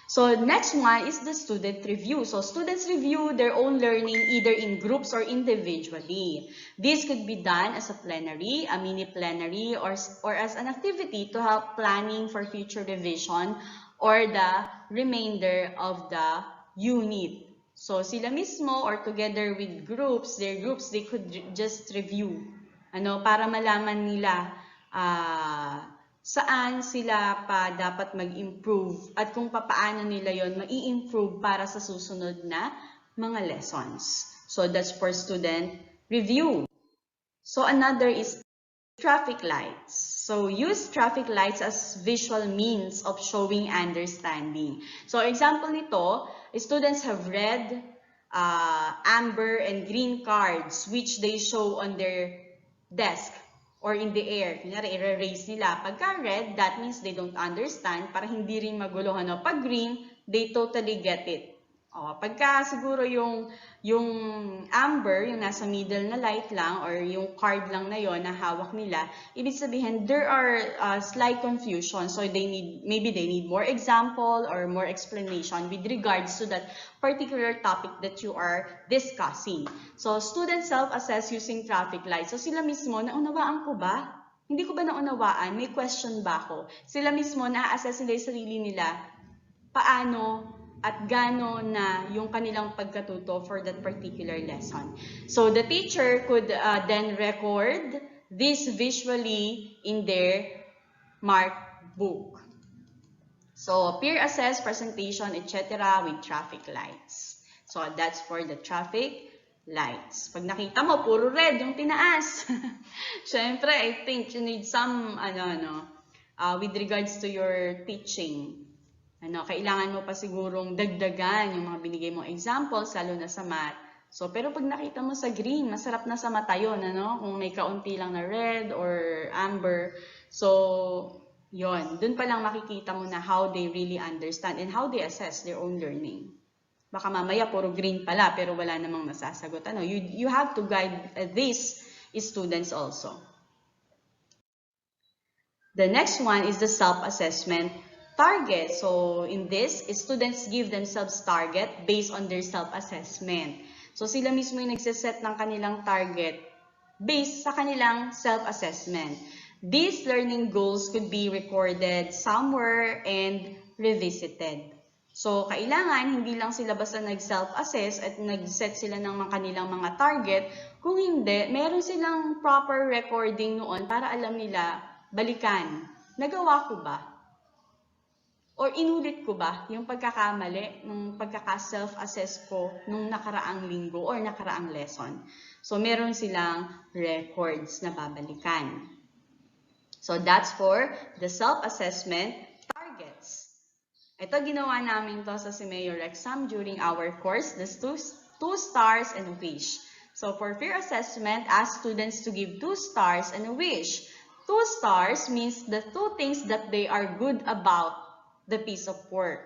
So next one is the student review. So students review their own learning either in groups or individually. This could be done as a plenary, a mini plenary, or as an activity to help planning for future revision or the remainder of the unit. So sila mismo or together with groups, they could just review. Para malaman nila saan sila pa dapat mag-improve at kung papaano nila yon mai-improve para sa susunod na mga lessons. So that's for student review. So another is traffic lights. So use traffic lights as visual means of showing understanding. So example nito, students have red, amber, and green cards which they show on their desk or in the air. Kunyari, i-erase nila. Pagka red, that means they don't understand para hindi rin magulo. Pag green, they totally get it. Pagka siguro yung amber, yung nasa middle na light lang, or yung card lang na yon na hawak nila, ibig sabihin, there are slight confusion. So maybe they need more example or more explanation with regards to that particular topic that you are discussing. So students self-assess using traffic lights. So sila mismo, naunawaan ko ba? Hindi ko ba naunawaan? May question ba ako? Sila mismo, na-assess nila yung sarili nila. Paano at gaano na yung kanilang pagkatuto for that particular lesson. So the teacher could then record this visually in their mark book. So peer assess, presentation, etc. with traffic lights. So that's for the traffic lights. Pag nakita mo, puro red yung tinaas. Syempre, I think you need some, with regards to your teaching. Kailangan mo pa sigurong dagdagan yung mga binigay mong examples, lalo na sa math. So, pero pag nakita mo sa green, masarap na sa mata yun, kung may kaunti lang na red or amber. So, yon, dun pa lang makikita mo na how they really understand and how they assess their own learning. Baka mamaya puro green pala, pero wala namang nasasagot. You have to guide these students also. The next one is the self-assessment target. So in this, students give themselves target based on their self-assessment. So sila mismo yung nagsiset ng kanilang target based sa kanilang self-assessment. These learning goals could be recorded somewhere and revisited. So kailangan hindi lang sila basta nag-self-assess at nag-set sila ng kanilang mga target. Kung hindi, meron silang proper recording noon para alam nila, balikan, nagawa ko ba? Or inulit ko ba yung pagkakamali nung pagkaka-self-assess ko nung nakaraang linggo or nakaraang lesson? So, meron silang records na babalikan. So, that's for the self-assessment targets. Ito, ginawa namin to sa Mayor exam during our course, the 2 stars and a wish. So, for peer assessment, ask students to give 2 stars and a wish. 2 stars means the 2 things that they are good about the piece of work.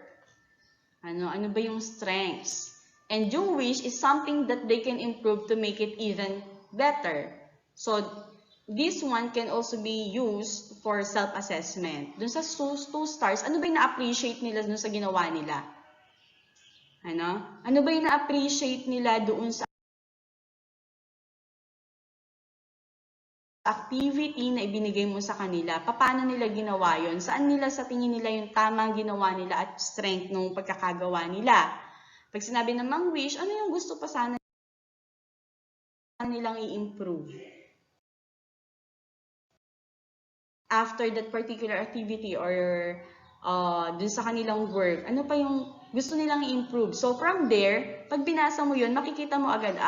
Ano ba yung strengths? And yung wish is something that they can improve to make it even better. So, this one can also be used for self-assessment. Dun sa 2 stars, ano ba yung na-appreciate nila dun sa ginawa nila? Ano ba yung na-appreciate nila doon sa activity na ibinigay mo sa kanila? Paano nila ginawa yon? Saan nila sa tingin nila yung tamang ginawa nila at strength ng pagkakagawa nila? Pag sinabi namang wish, ano yung gusto pa sana nilang i-improve after that particular activity or dun sa kanilang work, ano pa yung gusto nilang i-improve. So from there, pag binasa mo yun, makikita mo agad,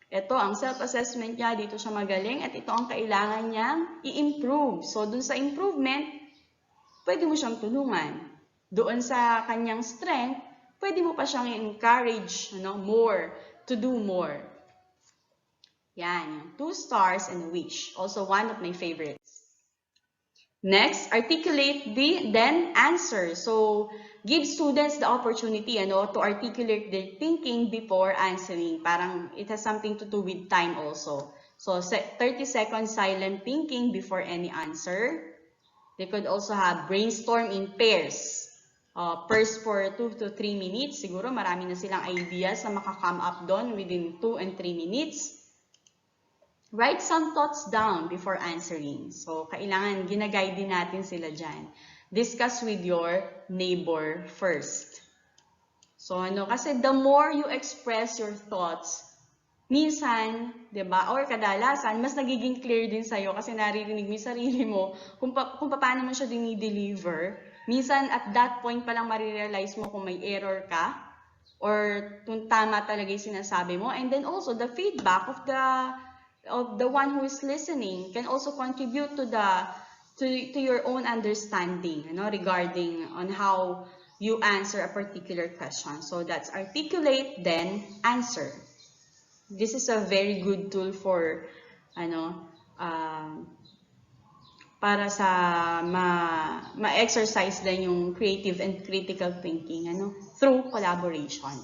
ito ang self-assessment niya, dito siya magaling, at ito ang kailangan niyang i-improve. So dun sa improvement, pwede mo siyang tulungan. Doon sa kanyang strength, pwede mo pa siyang i-encourage more, to do more. Yan, 2 stars and a wish. Also one of my favorites. Next, articulate then answer. So, give students the opportunity to articulate their thinking before answering. Parang it has something to do with time also. So, 30 seconds silent thinking before any answer. They could also have brainstorm in pairs. Pairs for 2 to 3 minutes. Siguro marami na silang ideas na makakome up doon within 2 and 3 minutes. Write some thoughts down before answering. So, kailangan ginaguide din natin sila dyan. Discuss with your neighbor first. So, kasi the more you express your thoughts, minsan, diba, or kadalasan, mas nagiging clear din sa'yo kasi naririnig mo yung sarili mo kung paano mo siya dinideliver. Minsan, at that point pa lang marirealize mo kung may error ka or kung tama talaga yung sinasabi mo. And then also, the feedback of the one who is listening can also contribute to your own understanding regarding on how you answer a particular question. So that's articulate then answer. This is a very good tool for para sa ma-exercise din yung creative and critical thinking through collaboration.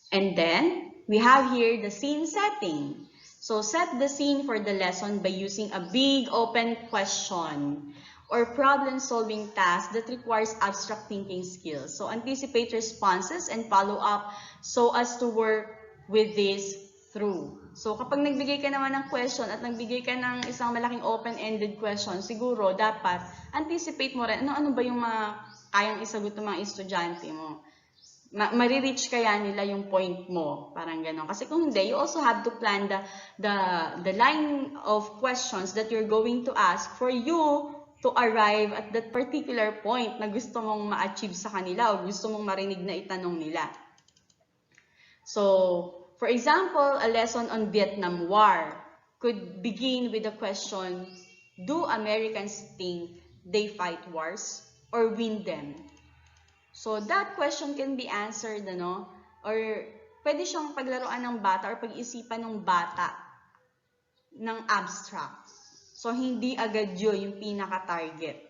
And then, we have here the scene setting. So, set the scene for the lesson by using a big open question or problem-solving task that requires abstract thinking skills. So, anticipate responses and follow up so as to work with this through. So, kapag nagbigay ka naman ng question at nagbigay ka ng isang malaking open-ended question, siguro dapat anticipate mo rin ano ba yung mga kayang isagot ng mga estudyante mo. Marireach kaya nila yung point mo, parang gano'n. Kasi kung hindi, you also have to plan the line of questions that you're going to ask for you to arrive at that particular point na gusto mong ma-achieve sa kanila o gusto mong marinig na itanong nila. So, for example, a lesson on Vietnam War could begin with the question, do Americans think they fight wars or win them? So, that question can be answered, or pwede siyang paglaruan ng bata or pag-isipan ng bata ng abstract. So, hindi agad yun yung pinaka-target.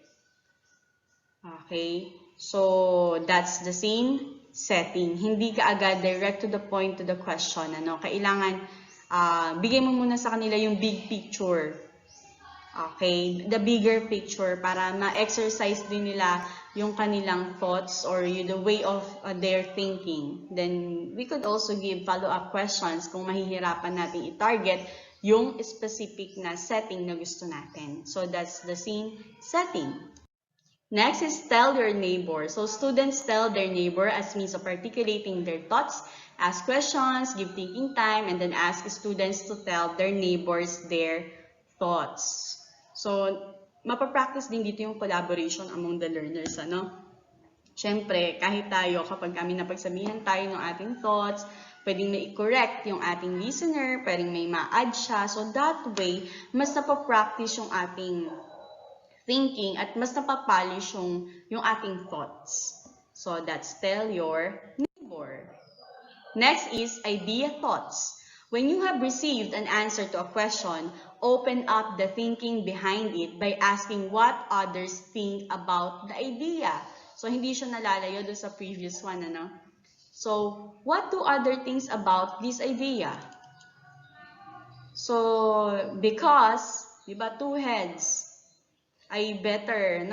Okay? So, that's the scene setting. Hindi ka agad direct to the point to the question. Kailangan, bigay mo muna sa kanila yung big picture. Okay? The bigger picture para ma-exercise din nila yung kanilang thoughts or the way of their thinking. Then, we could also give follow-up questions kung mahihirapan natin i-target yung specific na setting na gusto natin. So, that's the scene setting. Next is tell your neighbor. So, students tell their neighbor as means of articulating their thoughts, ask questions, give thinking time, and then ask students to tell their neighbors their thoughts. So, mapapractice din dito yung collaboration among the learners, Siyempre, kahit tayo, kapag kami napagsabihan tayo ng ating thoughts, pwedeng may i-correct yung ating listener, pwedeng may ma-add siya. So, that way, mas napapractice yung ating thinking at mas napapolish yung ating thoughts. So, that's tell your neighbor. Next is idea thoughts. When you have received an answer to a question, open up the thinking behind it by asking what others think about the idea. So, hindi siya nalalayo doon sa previous one, So, what do other things about this idea? So, because, diba, 2 heads ay better,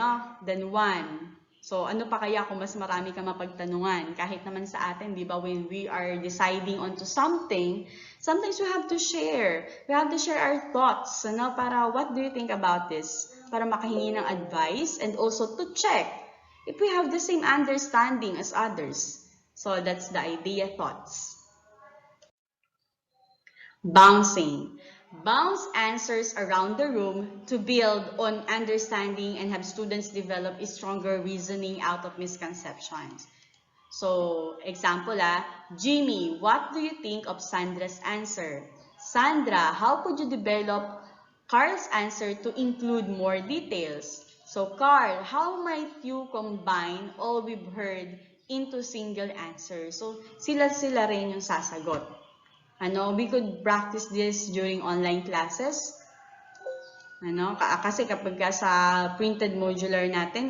than 1. So, ano pa kaya kung mas marami ka mapagtanungan? Kahit naman sa atin, di ba, when we are deciding onto something, sometimes we have to share. We have to share our thoughts, para what do you think about this? Para makahingi ng advice and also to check if we have the same understanding as others. So, that's the idea thoughts. Bouncing. Bounce answers around the room to build on understanding and have students develop a stronger reasoning out of misconceptions. So, example Jimmy, what do you think of Sandra's answer? Sandra, how could you develop Carl's answer to include more details? So, Carl, how might you combine all we've heard into single answer? So, sila-sila rin yung sasagot. We could practice this during online classes. Kasi kapag sa printed modular natin,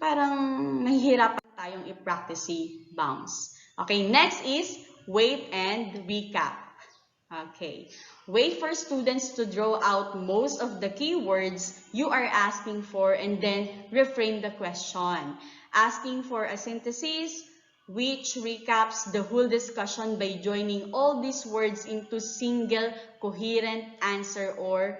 parang mahihirapan tayong i-practice si bounce. Okay, next is wait and recap. Okay, wait for students to draw out most of the keywords you are asking for and then reframe the question. Asking for a synthesis, which recaps the whole discussion by joining all these words into single coherent answer or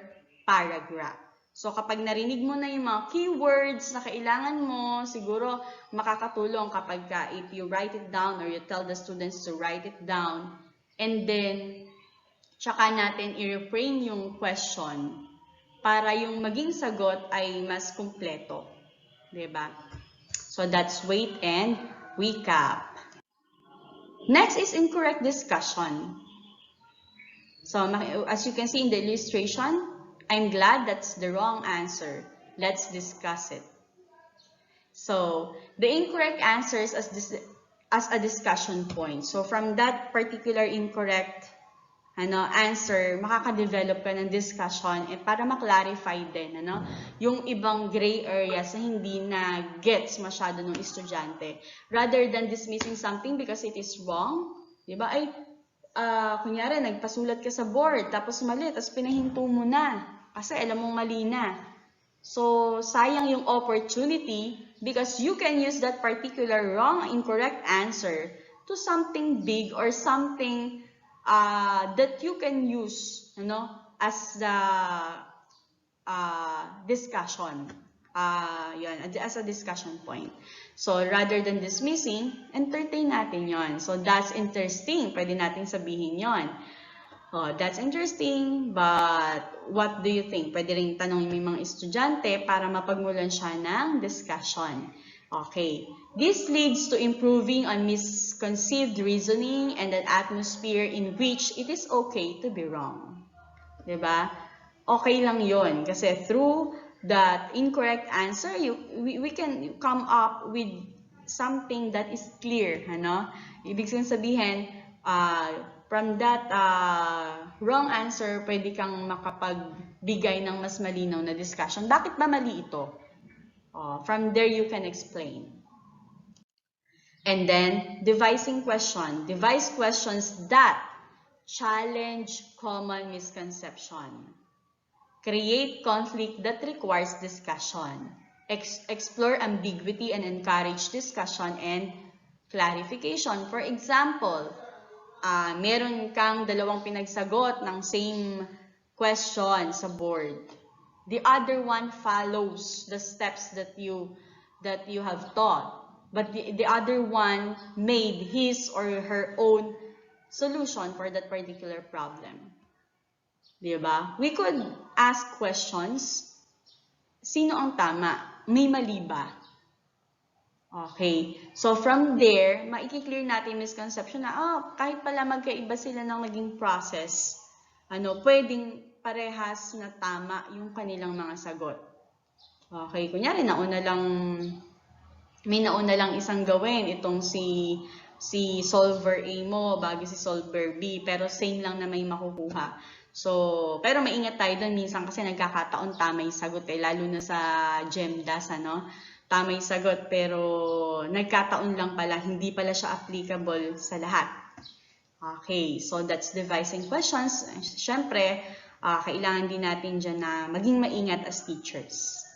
paragraph. So kapag narinig mo na yung mga keywords na kailangan mo, siguro makakatulong kapag if you write it down or you tell the students to write it down and then tsaka natin i-reframe yung question para yung maging sagot ay mas kumpleto. Diba? So that's wait and recap. Next is incorrect discussion. So as you can see in the illustration, I'm glad that's the wrong answer. Let's discuss it. So the incorrect answers as a discussion point. So from that particular incorrect answer, makaka-develop ka ng discussion para ma-clarify din yung ibang gray areas na hindi na gets masyado ng estudyante. Rather than dismissing something because it is wrong, di ba? Kunyari, nagpasulat ka sa board, tapos mali, tapos pinahinto mo na kasi alam mong mali na. So, sayang yung opportunity because you can use that particular wrong, incorrect answer to something big or something that you can use, as the discussion. As a discussion point. So, rather than dismissing, entertain natin yon. So, that's interesting. Pwede natin sabihin yon. Oh, that's interesting, but what do you think? Pwede rin tanongin yung mga estudyante para mapagmulan siya ng discussion. Okay. This leads to improving on misconceived reasoning and an atmosphere in which it is okay to be wrong. Diba? Okay lang yon kasi through that incorrect answer, we can come up with something that is clear. Ibig sabihin, from that wrong answer, pwede kang makapagbigay ng mas malinaw na discussion. Bakit ba mali ito? From there, you can explain. And then, devising question. Devise questions that challenge common misconception. Create conflict that requires discussion. Explore ambiguity and encourage discussion and clarification. For example, meron kang dalawang pinagsagot ng same question sa board. The other one follows the steps that you have taught. But the other one made his or her own solution for that particular problem. Diba? We could ask questions. Sino ang tama? May mali ba? Okay. So from there, maikiklear natin misconception na kahit pala magkaiba sila ng naging process, pwedeng parehas na tama yung kanilang mga sagot. Okay. Kunyari, may nauna lang isang gawin itong si solver A mo bago si solver B, pero same lang na may makukuha. So, pero maingat tayo doon minsan kasi nagkakataon tama yung sagot lalo na sa GEMDAS, tama yung sagot pero nagkataon lang pala, hindi pala siya applicable sa lahat. Okay, so that's devising questions. Siyempre, kailangan din natin dyan na maging maingat as teachers.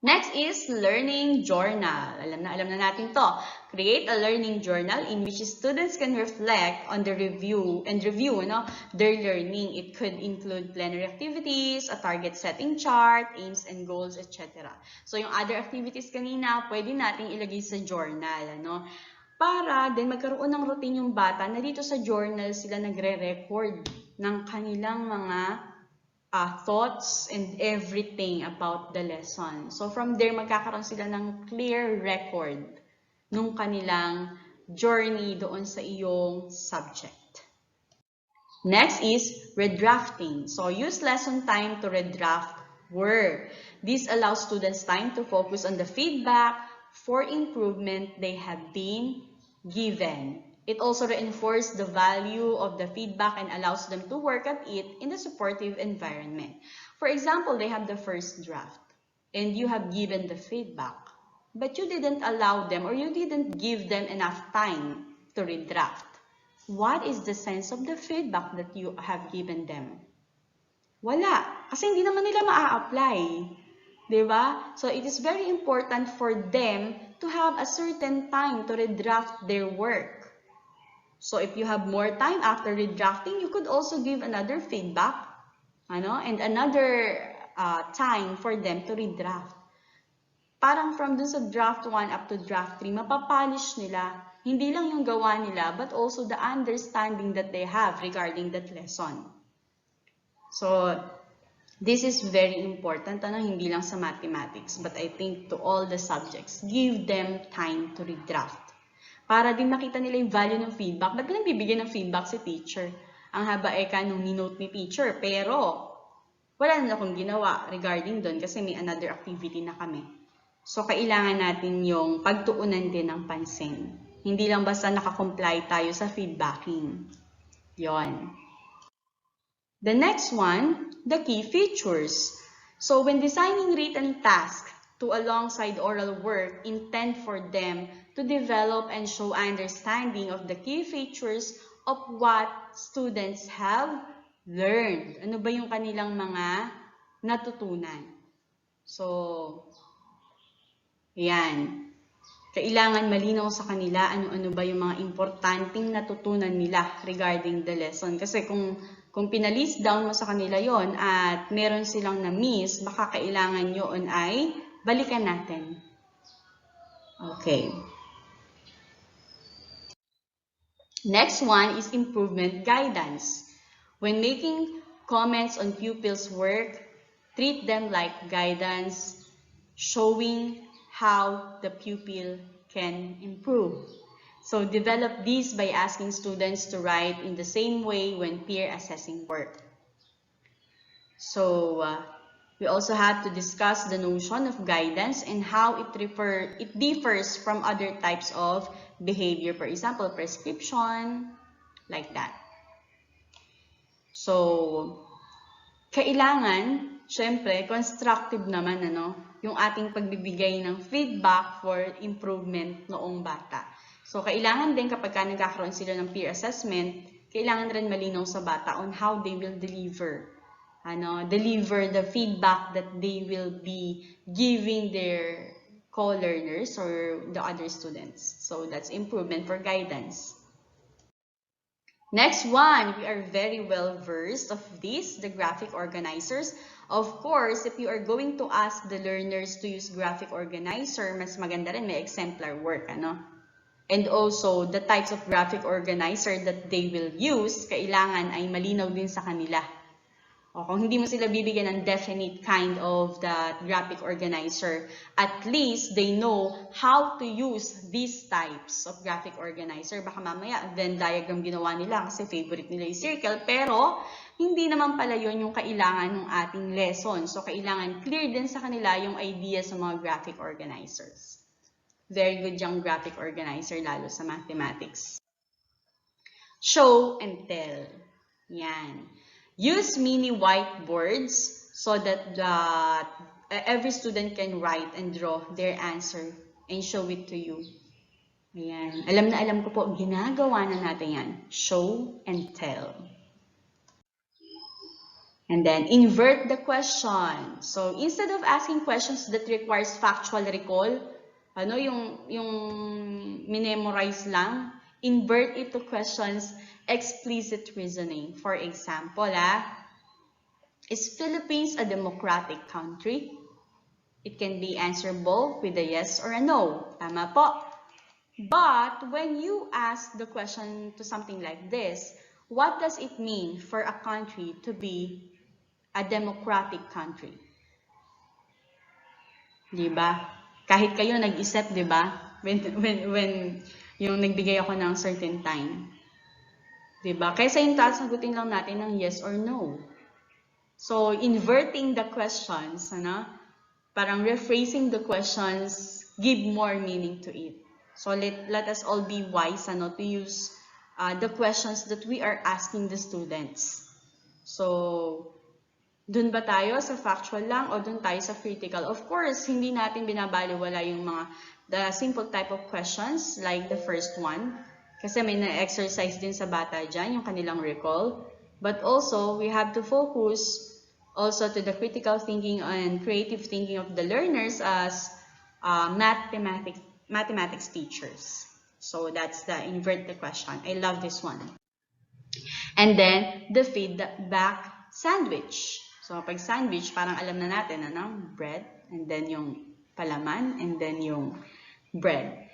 Next is learning journal. Alam na natin to. Create a learning journal in which students can reflect on the review their learning. It could include plenary activities, a target setting chart, aims and goals, etc. So yung other activities kanina, pwede nating ilagay sa journal. para din magkaroon ng routine yung bata na dito sa journal sila nagre-record ng kanilang mga thoughts and everything about the lesson. So from there, magkakaroon sila ng clear record nung kanilang journey doon sa iyong subject. Next is redrafting. So use lesson time to redraft work. This allows students time to focus on the feedback for improvement they have been given. It also reinforces the value of the feedback and allows them to work at it in a supportive environment. For example, they have the first draft and you have given the feedback, but you didn't allow them or you didn't give them enough time to redraft. What is the sense of the feedback that you have given them? Wala. Kasi hindi naman nila maa-apply. Diba? So it is very important for them to have a certain time to redraft their work. So if you have more time after redrafting, you could also give another feedback, and another time for them to redraft. Parang from dun sa draft 1 up to draft 3, mapapolish nila. Hindi lang yung gawa nila, but also the understanding that they have regarding that lesson. So, this is very important, hindi lang sa mathematics, but I think to all the subjects. Give them time to redraft. Para din makita nila yung value ng feedback. Ba't ba nagbibigay ng feedback si teacher? Ang haba-eka nung ninote ni teacher, pero wala na akong ginawa regarding doon kasi may another activity na kami. So, kailangan natin yung pagtuunan din ng pansin. Hindi lang basta nakakomply tayo sa feedbacking. Yon. The next one, the key features. So, when designing written tasks to alongside oral work, intend for them to develop and show understanding of the key features of what students have learned. Ano ba yung kanilang mga natutunan? So, yan. Kailangan malinaw sa kanila ano-ano ba yung mga importanteng natutunan nila regarding the lesson. Kasi kung pinalist down mo sa kanila yon at meron silang na-miss, baka kailangan yun ay balikan natin. Okay. Next one is improvement guidance. When making comments on pupils' work, treat them like guidance, showing how the pupil can improve. So develop these by asking students to write in the same way when peer assessing work. So we also have to discuss the notion of guidance and how it differs from other types of behavior. For example, prescription, like that. So, kailangan, syempre, constructive naman, yung ating pagbibigay ng feedback for improvement noong bata. So, kailangan din kapag nagkakaroon sila ng peer assessment, kailangan rin malinaw sa bata on how they will deliver the feedback that they will be giving their co-learners or the other students. So, that's improvement for guidance. Next one, we are very well versed of this, the graphic organizers. Of course, if you are going to ask the learners to use graphic organizer, mas maganda rin may exemplar work, And also, the types of graphic organizer that they will use, kailangan ay malinaw din sa kanila. O kung hindi mo sila bibigyan ng definite kind of the graphic organizer, at least they know how to use these types of graphic organizer. Baka mamaya, Venn diagram ginawa nila kasi favorite nila yung circle, pero hindi naman pala yun yung kailangan ng ating lesson. So, kailangan clear din sa kanila yung idea sa mga graphic organizers. Very good yung graphic organizer, lalo sa mathematics. Show and tell. Yan. Use mini whiteboards so that every student can write and draw their answer and show it to you. Ayan. Alam na alam ko po, ginagawa na natin yan. Show and tell. And then, invert the question. So, instead of asking questions that requires factual recall, yung minemorize lang, invert it to questions explicit reasoning. For example, is Philippines a democratic country? It can be answerable with a yes or a no. Tama po. But when you ask the question to something like this, what does it mean for a country to be a democratic country? Di ba? Kahit kayo nag-isip, di ba? When yung nagbigay ako ng certain time. Di ba? Kaysa yung taas, sagutin lang natin ng yes or no. So, inverting the questions, ano? Parang rephrasing the questions, give more meaning to it. So, let us all be wise, ano, to use the questions that we are asking the students. So, dun ba tayo sa factual lang o dun tayo sa critical? Of course, hindi natin binabaliwala yung the simple type of questions like the first one. Kasi may na-exercise din sa bata dyan, yung kanilang recall. But also, we have to focus also to the critical thinking and creative thinking of the learners as mathematics teachers. So that's the invert the question. I love this one. And then, the feedback sandwich. So, pag sandwich, parang alam na natin, ano? Bread, and then yung palaman, and then yung bread.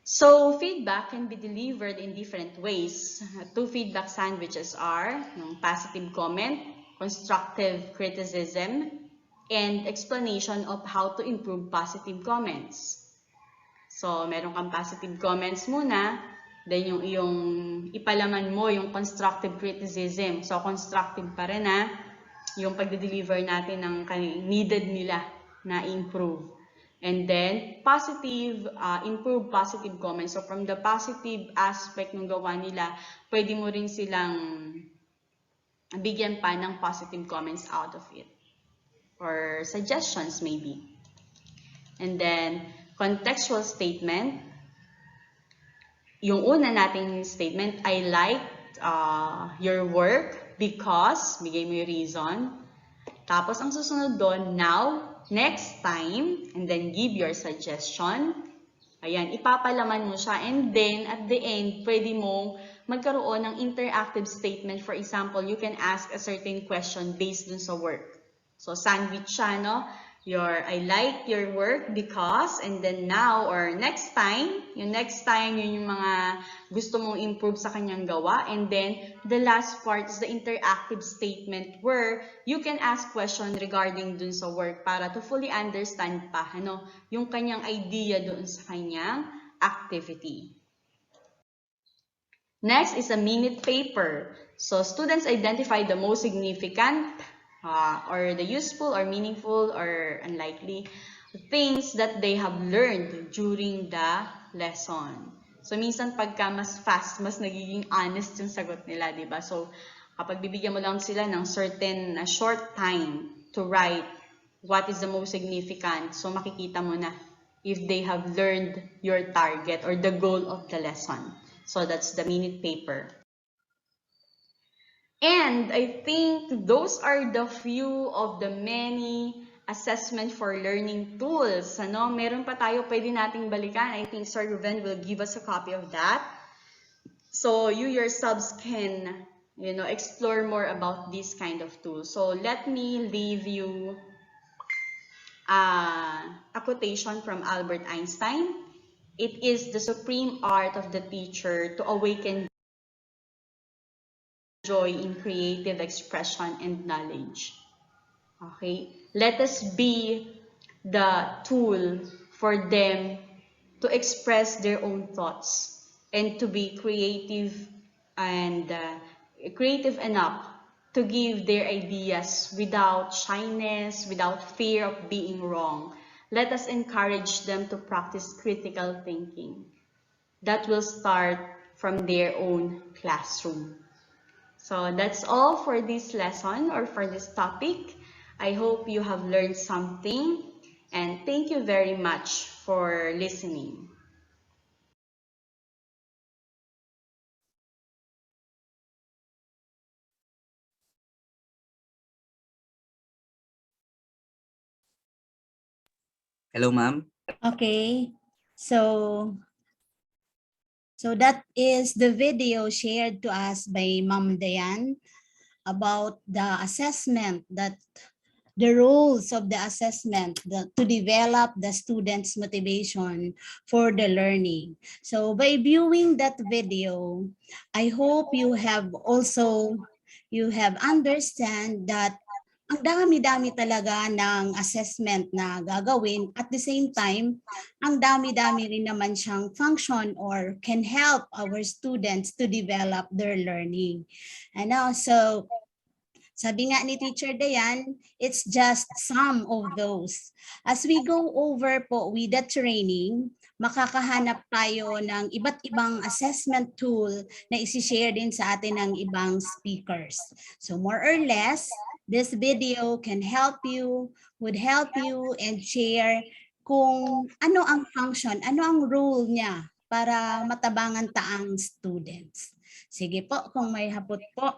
So, feedback can be delivered in different ways. Two feedback sandwiches are yung positive comment, constructive criticism, and explanation of how to improve positive comments. So, meron kang positive comments muna, then yung iyong ipalaman mo, yung constructive criticism. So, constructive pa rin na yung pagde-deliver natin ng needed nila na improve. And then, positive, improve positive comments. So, from the positive aspect ng gawa nila, pwede mo rin silang bigyan pa ng positive comments out of it. Or suggestions maybe. And then, contextual statement. Yung una nating statement, I like your work because, bigay mo yung reason. Tapos, ang susunod doon, now, next time, and then give your suggestion. Ayan, ipapalaman mo siya. And then, at the end, pwede mong magkaroon ng interactive statement. For example, you can ask a certain question based dun sa work. So, sandwich siya, no? I like your work because, and then now or next time, yung next time, yun yung mga gusto mong improve sa kanyang gawa. And then, the last part is the interactive statement where you can ask question regarding dun sa work para to fully understand pa, ano, yung kanyang idea dun sa kanyang activity. Next is a minute paper. So, students identify the most significant or the useful or meaningful or unlikely things that they have learned during the lesson. So, minsan pagka mas fast, mas nagiging honest yung sagot nila, di ba? So, kapag bibigyan mo lang sila ng certain short time to write what is the most significant, so makikita mo na if they have learned your target or the goal of the lesson. So, that's the minute paper. And I think those are the few of the many assessment for learning tools. Ano? Meron pa tayo pwede nating balikan. I think Sir Ruben will give us a copy of that. So you yourselves can, explore more about this kind of tools. So let me leave you a quotation from Albert Einstein. It is the supreme art of the teacher to awaken joy in creative expression and knowledge. Okay? Let us be the tool for them to express their own thoughts and to be creative and creative enough to give their ideas without shyness, without fear of being wrong. Let us encourage them to practice critical thinking. That will start from their own classroom. So that's all for this lesson or for this topic. I hope you have learned something and thank you very much for listening. Hello, ma'am. Okay. So that is the video shared to us by Ma'am Dayan about the assessment that the rules of the assessment to develop the students' motivation for the learning. So by viewing that video, I hope you have understand that ang dami-dami talaga ng assessment na gagawin. At the same time, ang dami-dami rin naman siyang function or can help our students to develop their learning. So sabi nga ni Teacher Dayan, it's just some of those. As we go over po with the training, makakahanap tayo ng iba't ibang assessment tool na isi-share din sa atin ng ibang speakers. So more or less, this video can would help you and share kung ano ang function, ano ang role niya para matabangan taang students. Sige po, kung may hapot po,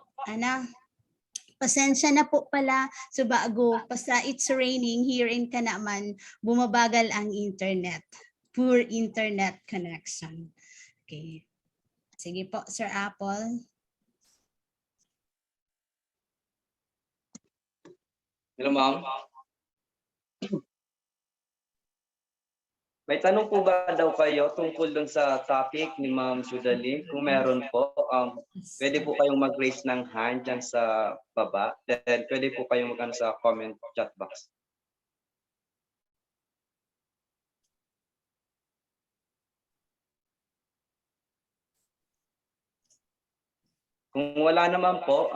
pasensya na po pala so bago basta it's raining here in Kanaman, bumabagal ang internet. Poor internet connection. Okay. Sige po, Sir Apple. Hello, ma'am. May tanong po ba daw kayo tungkol dun sa topic ni Ma'am Sudalyn? Kung meron po, pwede po kayong mag-raise ng hand dyan sa baba. Then pwede po kayong mag sa comment chat box. Kung wala naman po,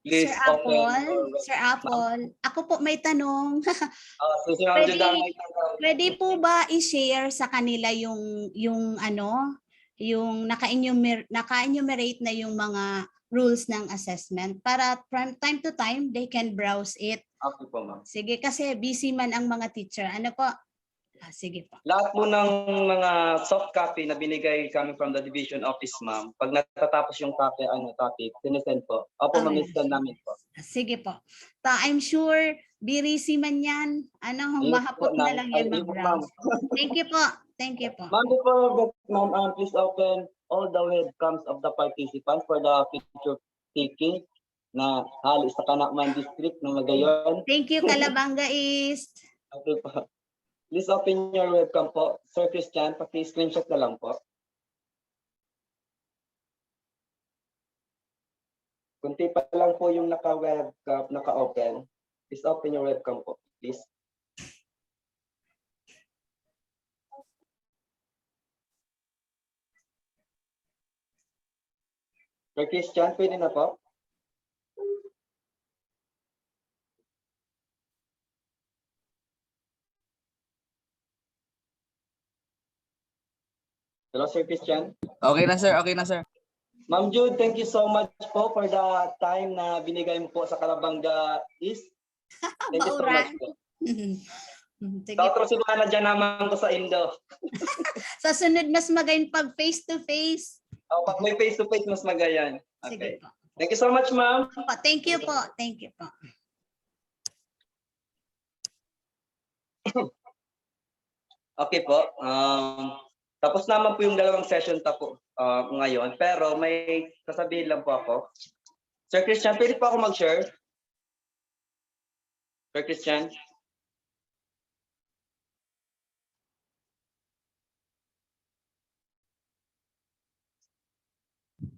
please Sir open Sir Apple, ako po may tanong. So si Ma'am Judah may tanong. Pwede po ba i-share sa kanila yung naka-enumerate na yung mga rules ng assessment para from time to time they can browse it. Okay po, ma'am. Sige, kasi busy man ang mga teacher. Ano po? Sige po. Lahat po ng mga soft copy na binigay kami from the division office, ma'am, pag natatapos yung topic, sinesend po. Opo, ma'am, send namin po. Sige po. I'm sure busy man yan. Mahapot na lang yan mag-browse. Thank you po. Thank you po. Ma'am, before that, ma'am, please open all the webcams of the participants for the picture taking na hali sa Kanakman District ng Magayon. Thank you, Calabanga East. Okay po. Please open your webcam po. Sir Christian, paki-screenshot na lang po. Kunti pa lang po yung naka-webcam, naka-open. Please open your webcam po, please. Sir Christian, pwede na po? Hello, Sir Christian. Okay na sir, okay na sir. Ma'am Jude, thank you so much po for the time na binigay mo po sa Calabanga East. Thank you so much po. Tautro si Mana dyan naman ko sa Indo. Sa sunod, mas magayon pag face-to-face. Pag may face-to-face, mas magayan. Okay. Sige po. Thank you so much, ma'am. Thank you po. Thank you po. Okay po. Tapos naman po yung dalawang session ngayon. Pero may sasabihin lang po ako. Sir Christian, pwede po ako mag-share? Sir Christian?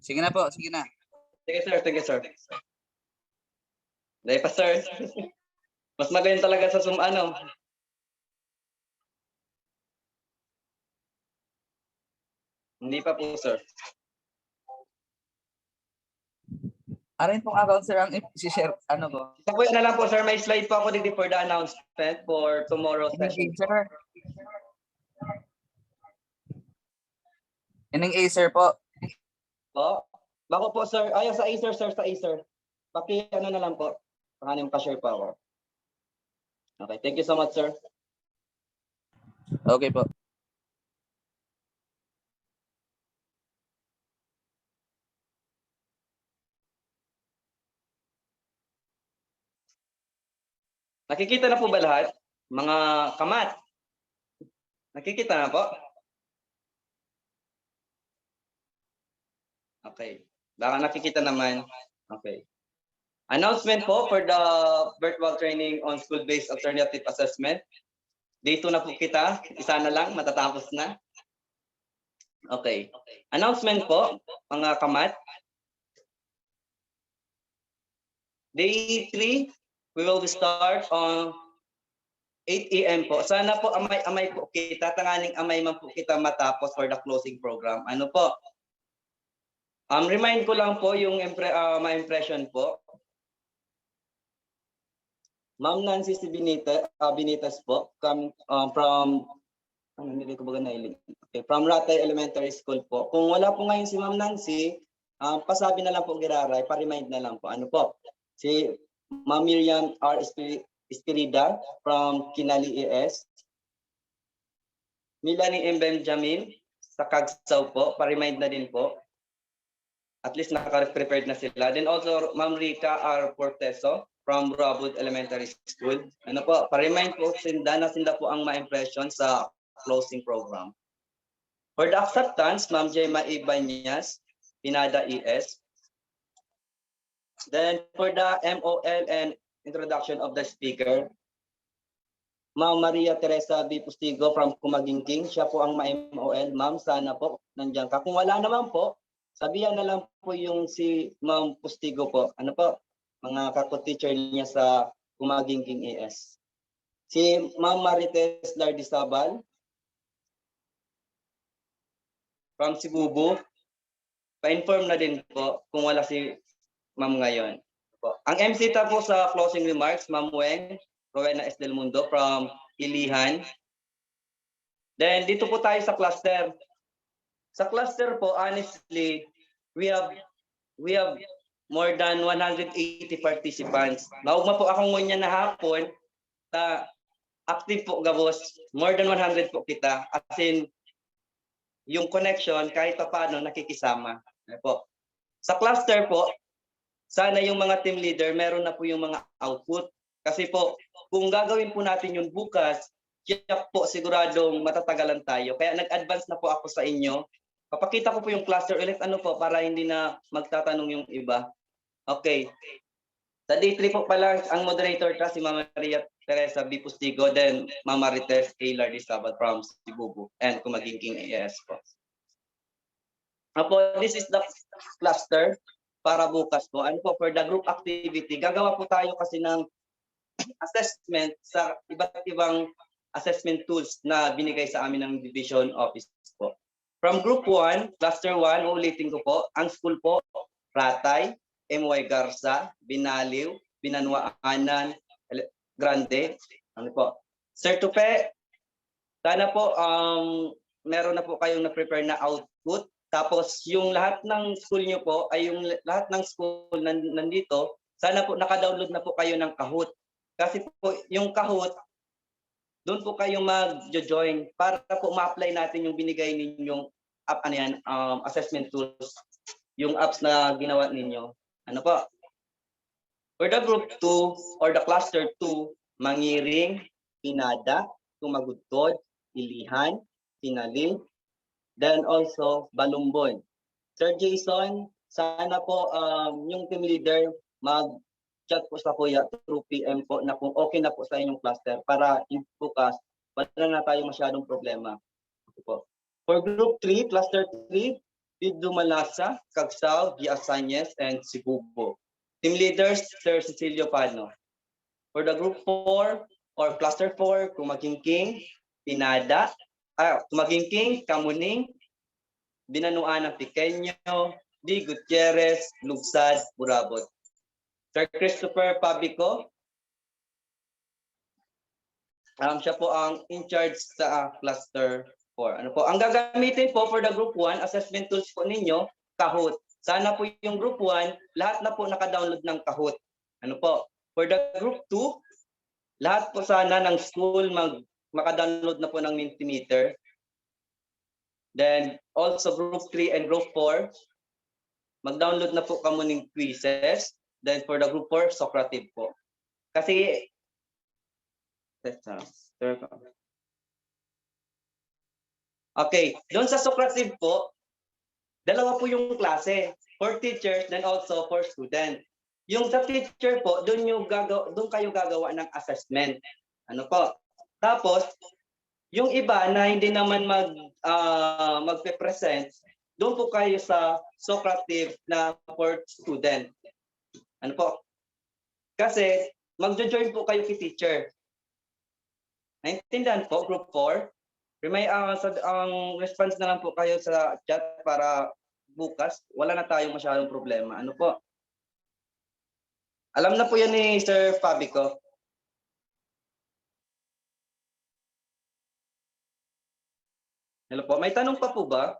Sige na po, sige na. Sige sir, sige sir. Dahil pa sir. Mas magayon talaga sa Hindi pa po sir. Arin pong account sir ang i-share, ano po? Wait na lang po sir, may slide po ako dito for the announcement for tomorrow's session. Sir. Ining Acer po. Po? Bako po sir, sa Acer sir, sa Acer. Ano na lang po. Pangalan yung ka-share po ako. Okay, thank you so much sir. Okay po. Nakikita na po ba lahat? Mga kamat. Nakikita na po? Okay. Baka nakikita naman. Okay. Announcement po for the virtual training on school-based alternative assessment. Day 2 na po kita. Isa na lang, matatapos na. Okay. Announcement po, mga kamat. Day 3, we will start on 8 a.m. po. Sana po amay po kita, tanganing amay man po kita matapos for the closing program. Ano po? Remind ko lang po yung my impression po. Ma'am Nancy si Binitas po, from hindi ko baga nailing. Okay, from Ratay Elementary School po. Kung wala po ngayon si Ma'am Nancy, pasabi na lang po giraray, pa-remind na lang po. Ano po? Si Ma'am Miriam R. Espirida from Kinali ES. Milani M. Benjamin sa Kagsaw po, pa-remind na din po. At least naka-prepared na sila. Then also Ma'am Rica R. Porteso from Brabud Elementary School. Ano po, pa-remind po sinda po ang ma-impression sa closing program. For the acceptance, Ma'am Jema Ibanyas, Pinada ES. Then for the MOL and introduction of the speaker, Ma'am Maria Teresa B. Pustigo from Kumagingking. Siya po ang ma-MOL. Ma'am, sana po nandiyan ka. Kung wala naman po, sabihan na lang po yung si Ma'am Pustigo po. Ano po? Mga kako-teacher niya sa Kumagingking ES. Si Ma'am Marites Lardisabal from Sibubu. Pa-inform na din po kung wala si Ma'am ngayon. Ang MC ta po sa closing remarks, Ma'am Weng Rowena S. Del Mundo from Ilihan. Then dito po tayo sa cluster. Sa cluster po, honestly, we have more than 180 participants. Maugma po akong ngunya na hapon, active po gabos, more than 100 po kita. As in, yung connection, kahit pa paano, nakikisama. Po. Sa cluster po, sana yung mga team leader, meron na po yung mga output. Kasi po, kung gagawin po natin yun bukas, kaya po siguradong matatagalan tayo. Kaya nag-advance na po ako sa inyo. Papakita ko po yung cluster ulit para hindi na magtatanong yung iba. Okay. Sa day 3 po pala, ang moderator ka si Mama Maria Teresa B. Pustigo, then Mama Rites A. Lardisabal from Sibubu and Kumagingking AS po. This is the cluster para bukas po. Ano po, for the group activity, gagawa po tayo kasi ng assessment sa iba't ibang assessment tools na binigay sa amin ng division office po. From group 1, cluster 1, ulitin ko po, ang school po, Ratay, MY Garza, Binaliw, Binanwaanan, Grande. Ano po? Sir Tupe, sana po meron na po kayong na-prepare na output. Tapos yung lahat ng school nyo po, ay yung lahat ng school nandito, sana po naka-download na po kayo ng Kahoot. Kasi po yung Kahoot, doon po kayo mag-join para po ma-apply natin yung binigay ninyong app, assessment tools, yung apps na ginawa ninyo. Ano po? For the group 2 or the cluster 2, Mangiring, Pinada, Tumagudtod, Ilihan, Sinalin, then also Balumbon. Sir Jason, sana po yung team leader mag-chat po sa kuya through PM po na kung okay na po sa inyong cluster para bukas wala na tayo masyadong problema. Po. For group 3, cluster 3, Pido Malasa, Cagsao, Giasanyes, and Sibubo. Team leaders, Sir Cecilio Pano. For the group 4 or cluster 4, Kumagingking, Pinada, Kumagingking, Kamuning, Binanuan ng Pequeño, Di Gutierrez, Lugsad, Burabot. Sir Christopher Pabico, siya po ang in charge sa cluster 4. Ano po? Ang gagamitin po for the group 1, assessment tools po ninyo, Kahoot. Sana po yung group 1, lahat na po naka-download ng Kahoot. Ano po? For the group 2, lahat po sana ng school maka-download na po ng Mentimeter. Then also group 3 and group 4, mag-download na po kamo ng quizzes. Then for the group 4, Socrative po. Kasi okay, doon sa Socrative po, dalawa po yung klase, for teachers then also for student. Yung sa teacher po, doon kayo gagawa ng assessment. Ano po? Tapos, yung iba na hindi naman magpe-present, doon po kayo sa Socrative na for student. Ano po? Kasi magjo-join po kayo kay teacher. Naintindihan po, group 4? Ang response na lang po kayo sa chat para bukas wala na tayong masyadong problema. Ano po? Alam na po yan ni Sir Fabico. Hello po, may tanong pa po ba?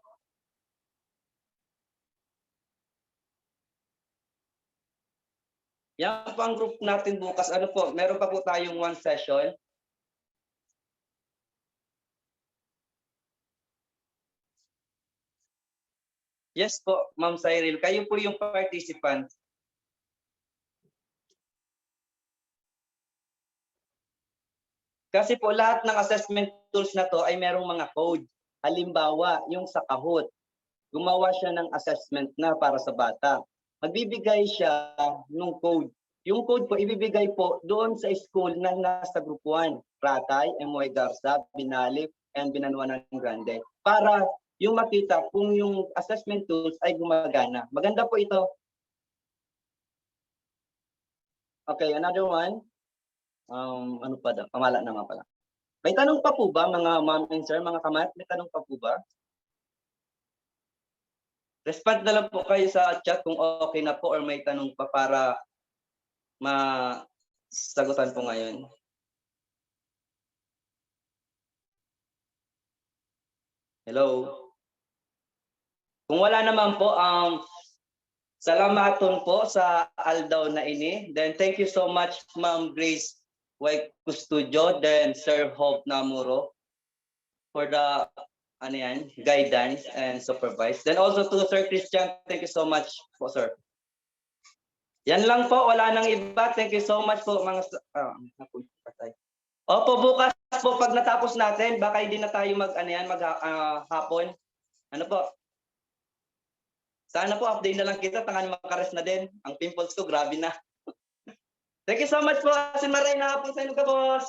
Yan po ang group natin bukas. Ano po, meron pa po tayong one session. Yes po, Ma'am Cyril. Kayo po yung participant. Kasi po lahat ng assessment tools na to ay merong mga code. Halimbawa, yung sa Kahoot. Gumawa siya ng assessment na para sa bata. Magbibigay siya ng code. Yung code po, ibibigay po doon sa school na nasa group 1. Ratay, M.Y. Garza, Binalip, and Binanwanan Grande. Para yung makita kung yung assessment tools ay gumagana. Maganda po ito. Okay, another one. Ano pa daw? Pamala naman pala. May tanong pa po ba mga ma'am and sir, mga kamat? May tanong pa po ba? Respond na lang po kayo sa chat kung okay na po or may tanong pa para masagutan po ngayon. Hello? Kung wala naman po, salamaton po sa aldaw na ini. Then thank you so much Ma'am Grace White Custodio, then Sir Hope Namuro for the guidance and supervise. Then also to Sir Christian, thank you so much po, sir. Yan lang po, wala nang iba. Thank you so much po mga Opo, bukas po pag natapos natin, baka hindi na tayo maghapon. Ano po? Sana po update na lang kita, tangan makares na din. Ang pimples ko grabe na. Thank you so much po. Asin maray na po sa inyo ka, boss.